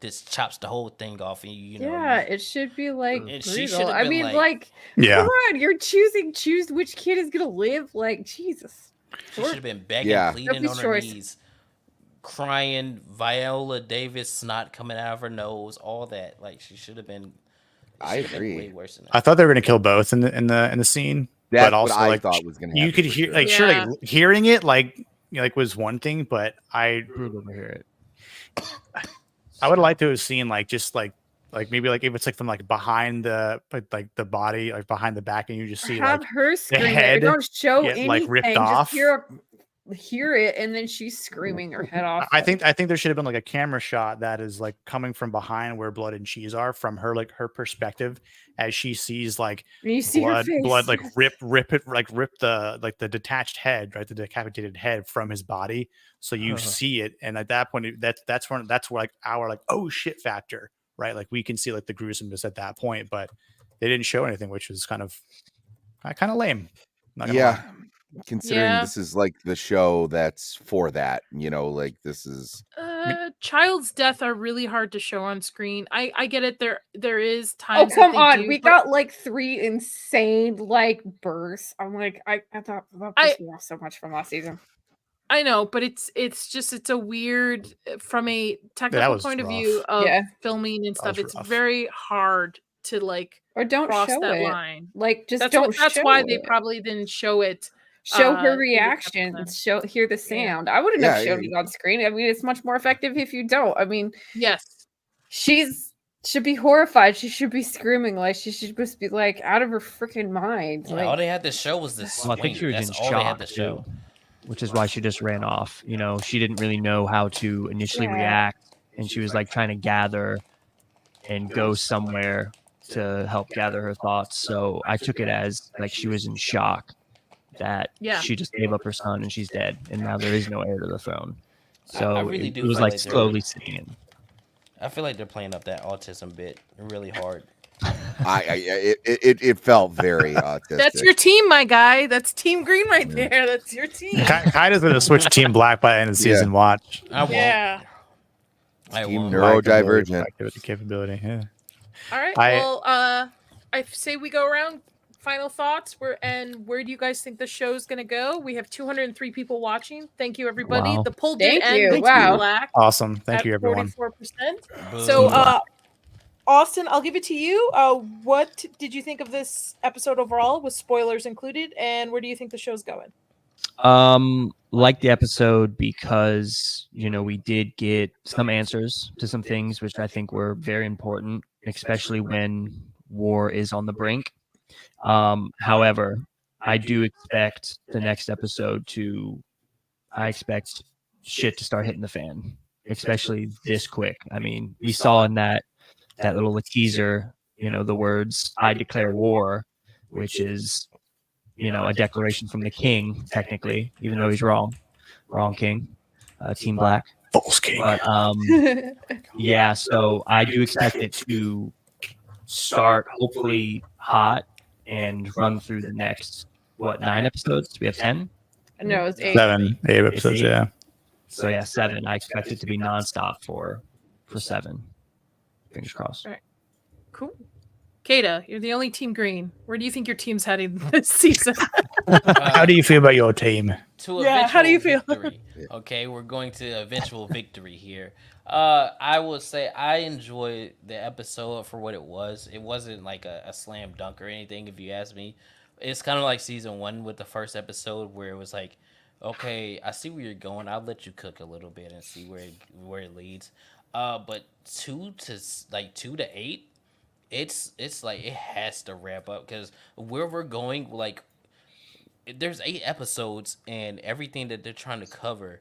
Speaker 5: just chops the whole thing off, and
Speaker 4: Yeah, it should be like
Speaker 5: And she
Speaker 4: brutal.
Speaker 5: should've
Speaker 4: I
Speaker 5: been
Speaker 4: mean,
Speaker 5: like-
Speaker 7: Yeah.
Speaker 4: come on, you're choose which kid is gonna live. Like, Jesus.
Speaker 5: she should have been begging,
Speaker 6: Yeah.
Speaker 5: pleading
Speaker 4: Sophie's
Speaker 5: on her
Speaker 4: choice.
Speaker 5: knees, crying, Viola Davis snot coming out of her nose, all that. Like, she should have been.
Speaker 6: I
Speaker 5: should've been
Speaker 6: agree.
Speaker 5: Way worse than that.
Speaker 7: I thought they were gonna kill both in the scene.
Speaker 6: That's
Speaker 7: but also,
Speaker 6: what I
Speaker 7: like,
Speaker 6: thought was gonna happen.
Speaker 7: you could
Speaker 6: for
Speaker 7: hear,
Speaker 6: sure.
Speaker 7: like, sure,
Speaker 3: Yeah.
Speaker 7: like hearing it, like was one thing, but I
Speaker 1: Brutal to hear it.
Speaker 7: would like to have seen like just like maybe like if it's like from like behind the body, like behind the back, and you just see
Speaker 4: Have
Speaker 7: like
Speaker 4: her scream.
Speaker 7: head
Speaker 4: It. Don't show
Speaker 7: get,
Speaker 4: anything.
Speaker 7: like, ripped
Speaker 4: just
Speaker 7: off.
Speaker 4: hear it, and then she's screaming her head off.
Speaker 7: I think there should have been like a camera shot that is like coming from behind where blood and cheese are, from her perspective, as she sees like
Speaker 4: And you see her face.
Speaker 7: blood like rip the detached head, right, the decapitated head from his body, so you see it, and at that point that's where like our like oh shit factor, right, like we can see like the gruesomeness at that point, but they didn't show anything, which was kind of lame. Not gonna
Speaker 6: Yeah,
Speaker 7: lie.
Speaker 6: considering
Speaker 3: Yeah.
Speaker 6: this is like the show that's for that, like this is.
Speaker 3: Child's death are really hard to show on screen. I get it. There is
Speaker 4: Oh,
Speaker 3: times.
Speaker 4: come
Speaker 3: that
Speaker 4: on.
Speaker 3: they do,
Speaker 4: We
Speaker 3: but
Speaker 4: got like 3 insane like bursts. I'm like, I thought that pissed me off so much from last season.
Speaker 3: I know, but it's a weird from a technical
Speaker 7: was
Speaker 3: point of
Speaker 7: rough.
Speaker 3: view of
Speaker 4: Yeah.
Speaker 3: filming and stuff.
Speaker 7: was
Speaker 3: It's
Speaker 7: rough.
Speaker 3: very hard to like
Speaker 4: Or don't
Speaker 3: cross
Speaker 4: show
Speaker 3: that
Speaker 4: it.
Speaker 3: line.
Speaker 4: Like, just
Speaker 3: That's
Speaker 4: don't
Speaker 3: that's
Speaker 4: show
Speaker 3: why they
Speaker 4: it.
Speaker 3: probably didn't show it.
Speaker 4: Show
Speaker 3: in
Speaker 4: her
Speaker 3: the
Speaker 4: reaction.
Speaker 3: episode.
Speaker 4: Hear the sound. I wouldn't have
Speaker 6: Yeah,
Speaker 4: shown it on screen. I mean, it's much more effective if you don't. I mean,
Speaker 3: Yes.
Speaker 4: should be horrified. She should be screaming. Like, she should just be like out of her freaking mind.
Speaker 5: Yeah,
Speaker 4: Like,
Speaker 5: all they had to show was this
Speaker 1: Well, I
Speaker 5: swing.
Speaker 1: think she was
Speaker 5: That's
Speaker 1: in
Speaker 5: all they had
Speaker 1: shock
Speaker 5: to show.
Speaker 1: too, which is why she just ran off. She didn't really know how to initially
Speaker 4: Yeah.
Speaker 1: react, and she was like trying to gather and go somewhere to help gather her thoughts. So I took it as like she was in shock that
Speaker 3: Yeah.
Speaker 1: she just gave up her son and she's dead, and now there is no heir to the throne. So
Speaker 5: I really do
Speaker 1: it was
Speaker 5: feel
Speaker 1: like
Speaker 5: like they're-
Speaker 1: slowly sinking in.
Speaker 5: I feel like they're playing up that autism bit really hard.
Speaker 6: It felt very autistic.
Speaker 3: That's your team, my guy. That's Team Green right there. That's your team.
Speaker 7: Kaida's gonna switch to Team Black by the end of the season. Watch.
Speaker 5: I won't.
Speaker 3: Yeah.
Speaker 5: I
Speaker 6: Team
Speaker 5: won't.
Speaker 6: Neuro- Neurodivergent.
Speaker 7: Activity capability. Yeah.
Speaker 3: All right.
Speaker 7: I-
Speaker 3: Well, I say we go around. Final thoughts. Where do you guys think the show's gonna go? We have 203 people watching. Thank you, everybody.
Speaker 1: Wow.
Speaker 3: The poll did
Speaker 4: Thank
Speaker 3: end
Speaker 4: you.
Speaker 3: with
Speaker 4: Wow.
Speaker 3: Black
Speaker 7: Awesome. Thank
Speaker 3: at
Speaker 7: you, everyone.
Speaker 3: 44%.
Speaker 5: Boo.
Speaker 3: So Austin, I'll give it to you. What did you think of this episode overall, with spoilers included, and where do you think the show's going?
Speaker 1: Like the episode because we did get some answers to some things which I think were very important, especially when war is on the brink. However, I do expect the next episode I expect shit to start hitting the fan, especially this quick. I mean, we saw in that little teaser, the words "I declare war," which is a declaration from the king, technically, even though he's wrong king, Team Black,
Speaker 7: False king.
Speaker 1: But yeah, so I do expect it to start hopefully hot and run through the next 9 episodes? We have 10.
Speaker 4: No, it's 8.
Speaker 7: 7, 8 episodes. Yeah.
Speaker 1: So yeah, 7. I expect it to be nonstop for 7. Fingers crossed.
Speaker 3: All right. Cool. Kaida, you're the only team green. Where do you think your team's heading this season?
Speaker 7: How do you feel about your team?
Speaker 3: How do you feel?
Speaker 5: Victory. Okay, we're going to eventual victory here. I will say I enjoyed the episode for what it was. It wasn't like a slam dunk or anything, if you ask me. It's kind of like season 1 with the first episode where it was like, okay, I see where you're going. I'll let you cook a little bit and see where it leads. But 2 to 8, it's like it has to wrap up, because where we're going, like, there's 8 episodes and everything that they're trying to cover,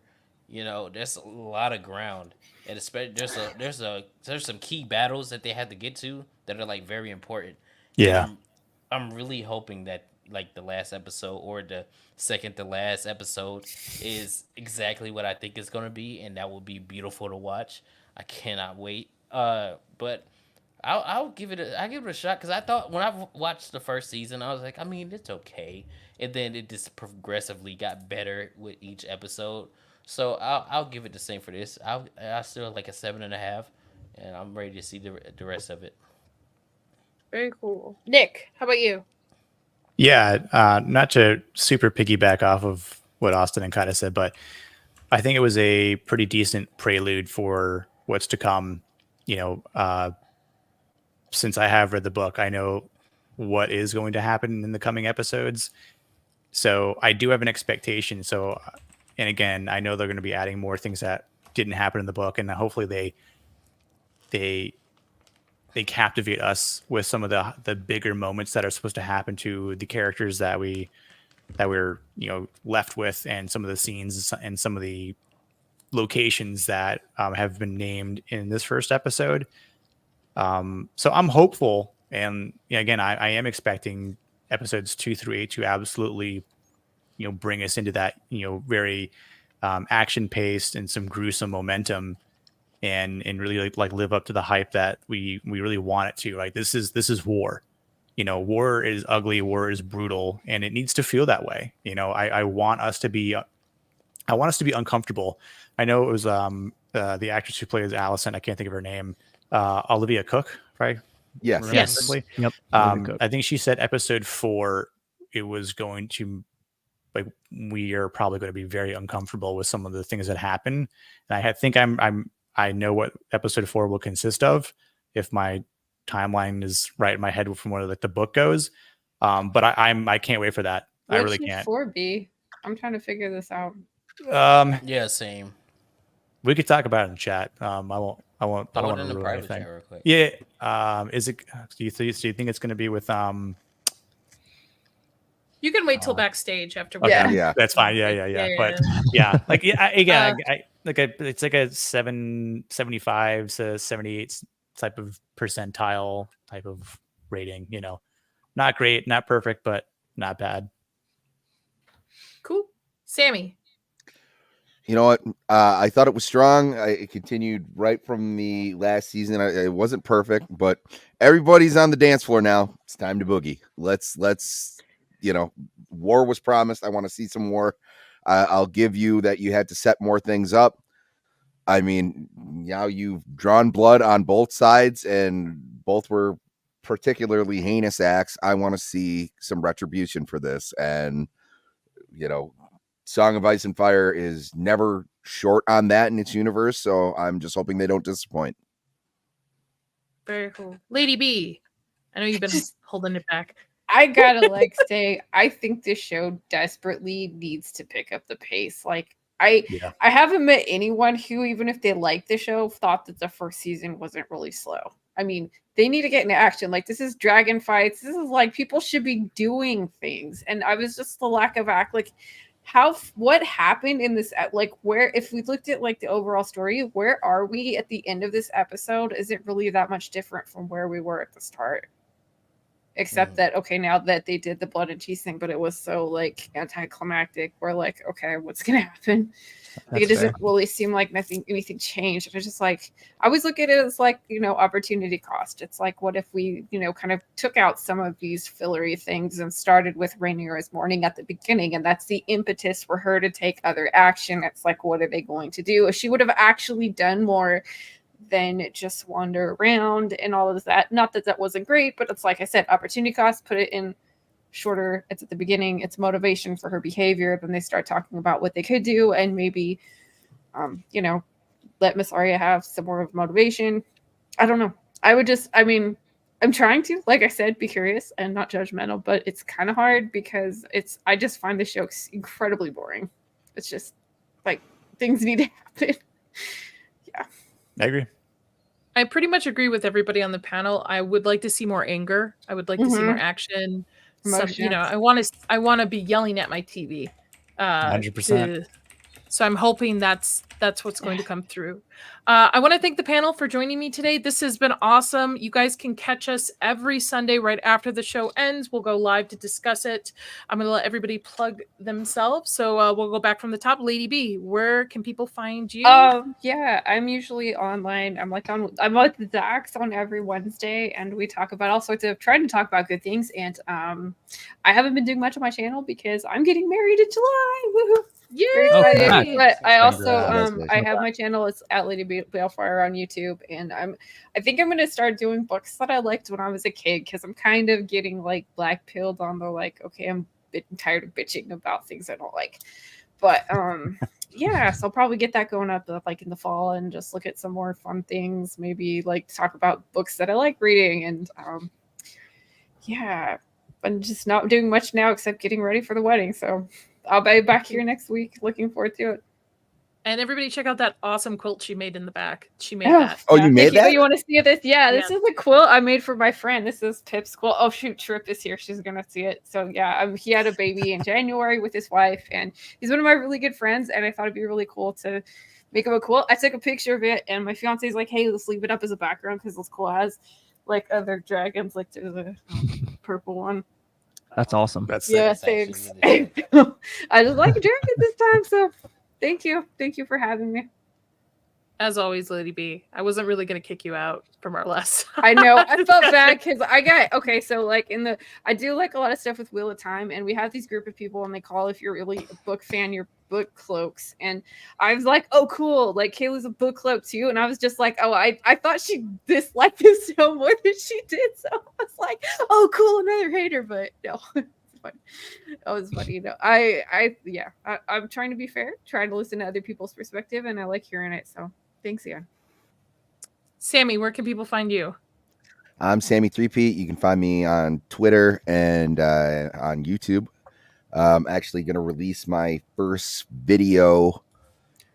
Speaker 5: there's a lot of ground, and especially there's some key battles that they had to get to that are like very important.
Speaker 7: Yeah.
Speaker 5: I'm really hoping that like the last episode or the second to last episode is exactly what I think it's gonna be, and that will be beautiful to watch. I cannot wait. But I'll give it a shot, because I thought when I watched the first season, I was like, I mean, it's okay, and then it just progressively got better with each episode. So I'll give it the same for this. I still like a 7.5, and I'm ready to see the rest of it.
Speaker 3: Very cool. Nick, how about you?
Speaker 7: Yeah, not to super piggyback off of what Austin and Kaida said, but I think it was a pretty decent prelude for what's to come. Since I have read the book, I know what is going to happen in the coming episodes. So I do have an expectation. So, and again, I know they're going to be adding more things that didn't happen in the book, and hopefully they captivate us with some of the bigger moments that are supposed to happen to the characters that we're left with, and some of the scenes and some of the locations that have been named in this first episode. So I'm hopeful, and again, I am expecting episodes 2 through 8 to absolutely bring us into that very action paced and some gruesome momentum, and really like live up to the hype that we really want it to. Right, this is war. War is ugly, war is brutal, and it needs to feel that way. I want us to be uncomfortable. I know it was the actress who plays Allison, I can't think of her name, Olivia Cook, right?
Speaker 6: Yes.
Speaker 1: Yep.
Speaker 7: I think she said episode 4 it was going to, like, we are probably going to be very uncomfortable with some of the things that happen, and I think I know what episode 4 will consist of, if my timeline is right in my head from where like the book goes. But I can't wait for that. I really can't.
Speaker 4: 4 be? I'm trying to figure this out.
Speaker 5: Yeah, same.
Speaker 7: We could talk about it in chat. I don't want to ruin anything.
Speaker 5: Real quick.
Speaker 7: Yeah. Is it? Do you think it's going to be with?
Speaker 3: You can wait till backstage after.
Speaker 7: Okay.
Speaker 6: Yeah.
Speaker 7: That's fine. Yeah. But yeah, like again, it's like a 775 to 78 type of percentile type of rating. Not great, not perfect, but not bad.
Speaker 3: Cool. Sammy.
Speaker 6: You know what? I thought it was strong. It continued right from the last season. It wasn't perfect, but everybody's on the dance floor now. It's time to boogie. Let's war was promised. I want to see some more. I'll give you that you had to set more things up. I mean, now you've drawn blood on both sides, and both were particularly heinous acts. I want to see some retribution for this. And, Song of Ice and Fire is never short on that in its universe, so I'm just hoping they don't disappoint.
Speaker 3: Very cool. Lady B, I know you've been holding it back.
Speaker 4: I gotta say, I think this show desperately needs to pick up the pace. Like I haven't met anyone who, even if they liked the show, thought that the first season wasn't really slow. I mean, they need to get into action. Like, this is dragon fights. This is like people should be doing things. And I was just the lack of act. Like, what happened in this? Like, where, if we looked at like the overall story, where are we at the end of this episode? Is it really that much different from where we were at the start? Except that, okay, now that they did the blood and cheese thing, but it was so like anticlimactic. We're like, okay, what's gonna happen? Like, it doesn't really seem like anything changed. And it's just like, I always look at it as like, opportunity cost. It's like, what if we, kind of took out some of these fillery things and started with Rhaenyra's mourning at the beginning, and that's the impetus for her to take other action. It's like, what are they going to do? If she would have actually done more than just wander around and all of that. Not that that wasn't great, but it's like I said, opportunity cost, put it in shorter. It's at the beginning. It's motivation for her behavior. Then they start talking about what they could do and maybe, let Miss Arya have some more of motivation. I don't know. I'm trying to, like I said, be curious and not judgmental, but it's kind of hard because I just find the show incredibly boring. It's just like things need to happen. Yeah.
Speaker 7: I agree.
Speaker 3: I pretty much agree with everybody on the panel. I would like to see more anger. I would like to see more action. I want to be yelling at my TV.
Speaker 7: 100%.
Speaker 3: So I'm hoping that's what's going to come through. I want to thank the panel for joining me today. This has been awesome. You guys can catch us every Sunday right after the show ends. We'll go live to discuss it. I'm going to let everybody plug themselves. So we'll go back from the top. Lady B, where can people find you?
Speaker 4: Yeah, I'm usually online. I'm like the Dax on every Wednesday, and we talk about all sorts of trying to talk about good things. And I haven't been doing much on my channel because I'm getting married in July. Woohoo!
Speaker 3: Yeah,
Speaker 4: but I also I have my channel. It's at Lady Balefire on YouTube, and I think I'm gonna start doing books that I liked when I was a kid because I'm kind of getting like black pilled on the like, okay, I'm tired of bitching about things I don't like. But yeah, so I'll probably get that going up like in the fall and just look at some more fun things. Maybe like talk about books that I like reading, and yeah, I'm just not doing much now except getting ready for the wedding. So I'll be back here next week. Looking forward to it.
Speaker 3: And everybody check out that awesome quilt she made in the back. She made that.
Speaker 6: Oh, you made that?
Speaker 4: You want to see this? Yeah, this is a quilt I made for my friend. This is Pip's quilt. Oh, shoot. Trip is here. She's going to see it. So, yeah, he had a baby in January with his wife, and he's one of my really good friends, and I thought it'd be really cool to make him a quilt. I took a picture of it, and my fiance's like, hey, let's leave it up as a background because this quilt has, like, other dragons. Like, there's a purple one.
Speaker 1: That's awesome.
Speaker 4: Thanks. I just like dragon this time, so thank you for having me.
Speaker 3: As always, Lady B, I wasn't really going to kick you out from our last.
Speaker 4: I know. I felt bad because so like I do like a lot of stuff with Wheel of Time, and we have these group of people, and they call, if you're really a book fan, your book cloaks. And I was like, oh, cool. Like, Kayla's a book cloak too. And I was just like, oh, I thought she disliked this show more than she did. So I was like, oh, cool, another hater. But no. That was funny. I'm trying to be fair, trying to listen to other people's perspective, and I like hearing it. So thanks again.
Speaker 3: Sammy, where can people find you?
Speaker 6: I'm Sammy 3P. You can find me on Twitter and on YouTube. I'm actually going to release my first video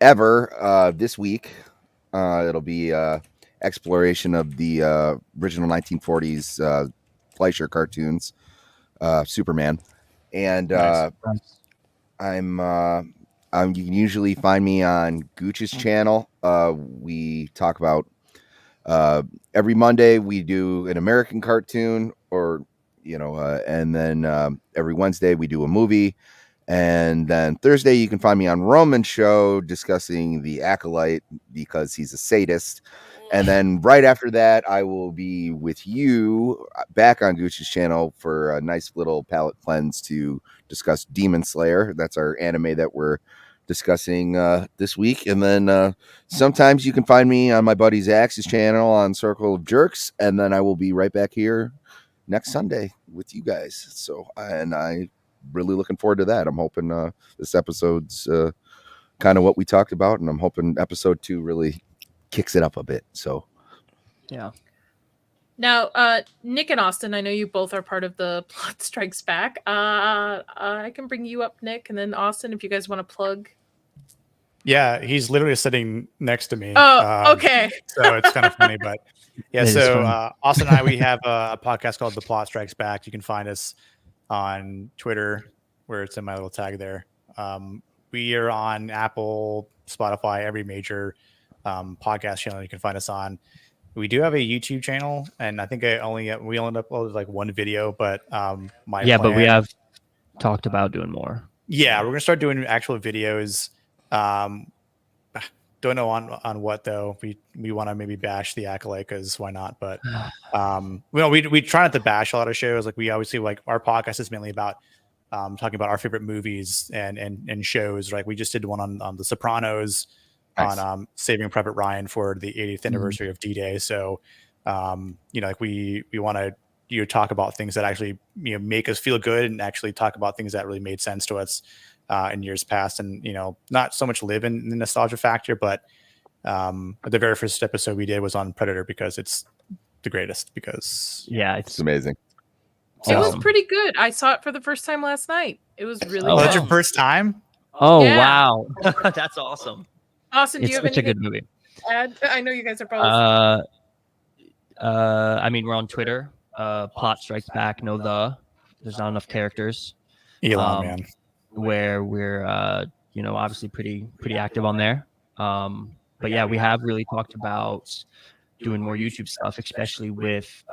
Speaker 6: ever this week. It'll be exploration of the original 1940s Fleischer cartoons. Superman, and nice. You can usually find me on Gooch's channel. We talk about every Monday we do an American cartoon, or and then every Wednesday we do a movie, and then Thursday you can find me on Roman's show discussing The Acolyte because he's a sadist. And then right after that, I will be with you back on Gucci's channel for a nice little palate cleanse to discuss Demon Slayer. That's our anime that we're discussing this week. And then sometimes you can find me on my buddy Zach's channel on Circle of Jerks. And then I will be right back here next Sunday with you guys. So, and I really looking forward to that. I'm hoping this episode's kind of what we talked about. And I'm hoping episode 2 really kicks it up a bit. So
Speaker 1: yeah,
Speaker 3: Now, Nick and Austin, I know you both are part of the Plot Strikes Back. I can bring you up, Nick, and then Austin, if you guys want to plug.
Speaker 7: Yeah, he's literally sitting next to me.
Speaker 3: Oh, okay.
Speaker 7: So it's kind of funny, but yeah.
Speaker 1: It is
Speaker 7: So
Speaker 1: funny.
Speaker 7: Austin and I, we have a podcast called The Plot Strikes Back. You can find us on Twitter, where it's in my little tag there. We are on Apple, Spotify, every major podcast channel you can find us on. We do have a YouTube channel, and I think we only uploaded like one video, but
Speaker 1: but we have talked about doing more.
Speaker 7: Yeah, we're gonna start doing actual videos. Don't know on what though. We want to maybe bash the Acolyte, because why not? But we try not to bash a lot of shows. Like, we obviously, like, our podcast is mainly about talking about our favorite movies and shows. Like, we just did one on The Sopranos,
Speaker 6: Nice.
Speaker 7: on Saving Private Ryan for the 80th anniversary of D-Day. So like, we want to talk about things that actually make us feel good, and actually talk about things that really made sense to us in years past, and not so much live in the nostalgia factor. But the very first episode we did was on Predator, because it's the greatest. Because
Speaker 1: Yeah,
Speaker 6: It's amazing.
Speaker 3: It was
Speaker 1: awesome.
Speaker 3: pretty good. I saw it for the first time last night. It was really
Speaker 1: Oh,
Speaker 3: good.
Speaker 7: that's your first time.
Speaker 1: Oh
Speaker 3: Yeah.
Speaker 1: wow, that's awesome.
Speaker 3: Austin, do
Speaker 1: It's
Speaker 3: you have
Speaker 1: such a
Speaker 3: anything
Speaker 1: good movie.
Speaker 3: to add? I know you guys are probably.
Speaker 1: I mean, we're on Twitter. Plot Strikes Back. There's not enough characters.
Speaker 7: Elon, man.
Speaker 1: Where we're obviously pretty active on there. But yeah, we have really talked about doing more YouTube stuff, especially with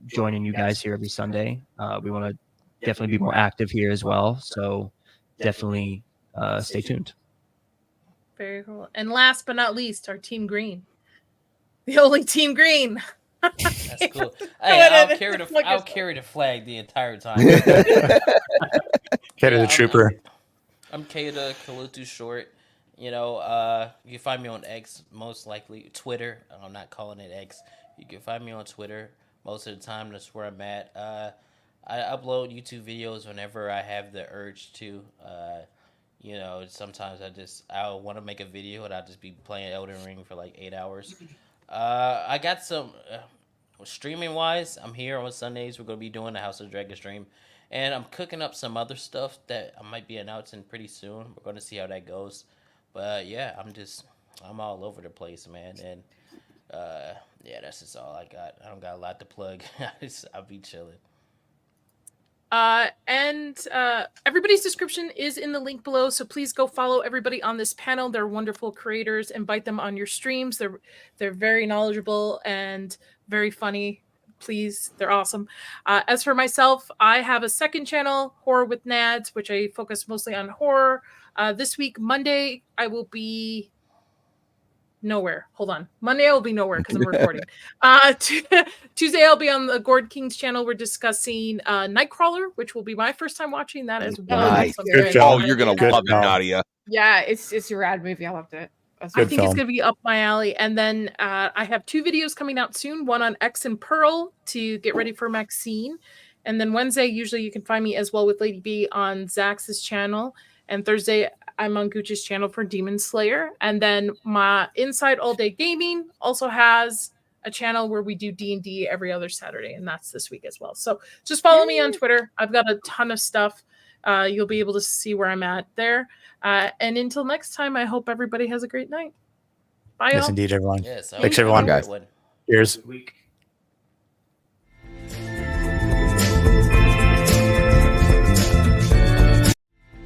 Speaker 1: joining you guys here every Sunday. We want to definitely be more active here as well. So definitely stay tuned.
Speaker 3: Very cool. And last but not least, our Team Green. The only Team Green.
Speaker 5: That's cool. Hey, I'll carry the flag the entire time.
Speaker 7: Kaida the Trooper.
Speaker 5: I'm Kaida Kalutu Short. You can find me on X, most likely Twitter. I'm not calling it X. You can find me on Twitter most of the time. That's where I'm at. I upload YouTube videos whenever I have the urge to. Sometimes I want to make a video and I'll just be playing Elden Ring for like 8 hours. I got some streaming wise. I'm here on Sundays. We're gonna be doing the House of Dragon stream, and I'm cooking up some other stuff that I might be announcing pretty soon. We're gonna see how that goes. But yeah, I'm all over the place, man. And that's just all I got. I don't got a lot to plug. I'll be chilling.
Speaker 3: And everybody's description is in the link below, so please go follow everybody on this panel. They're wonderful creators. Invite them on your streams. They're very knowledgeable and very funny. Please, they're awesome. As for myself, I have a second channel, Horror with Nads, which I focus mostly on horror. This week, Monday, I will be nowhere. Hold on. Monday I will be nowhere because I'm recording. Tuesday I'll be on the Gord King's channel. We're discussing Nightcrawler, which will be my first time watching that as well.
Speaker 6: Nice.
Speaker 3: So I'm
Speaker 7: Good
Speaker 3: very
Speaker 7: film.
Speaker 6: Oh,
Speaker 3: excited.
Speaker 6: you're gonna
Speaker 7: Good
Speaker 6: love it,
Speaker 7: film.
Speaker 6: Nadia.
Speaker 4: Yeah, it's a rad movie. I loved it. That's
Speaker 3: I
Speaker 7: Good
Speaker 3: think it's
Speaker 7: film.
Speaker 3: going to be up my alley. And then I have 2 videos coming out soon. One on X and Pearl to get ready for Maxine. And then Wednesday, usually you can find me as well with Lady B on Zax's channel. And Thursday, I'm on Gooch's channel for Demon Slayer. And then my Inside All Day Gaming also has a channel where we do D&D every other Saturday. And that's this week as well. So just follow me on Twitter. I've got a ton of stuff. You'll be able to see where I'm at there. And until next time, I hope everybody has a great night. Bye,
Speaker 7: Yes,
Speaker 3: y'all.
Speaker 7: indeed, everyone.
Speaker 5: Yes,
Speaker 7: Thanks, everyone.
Speaker 6: Guys.
Speaker 7: Cheers.
Speaker 1: Week.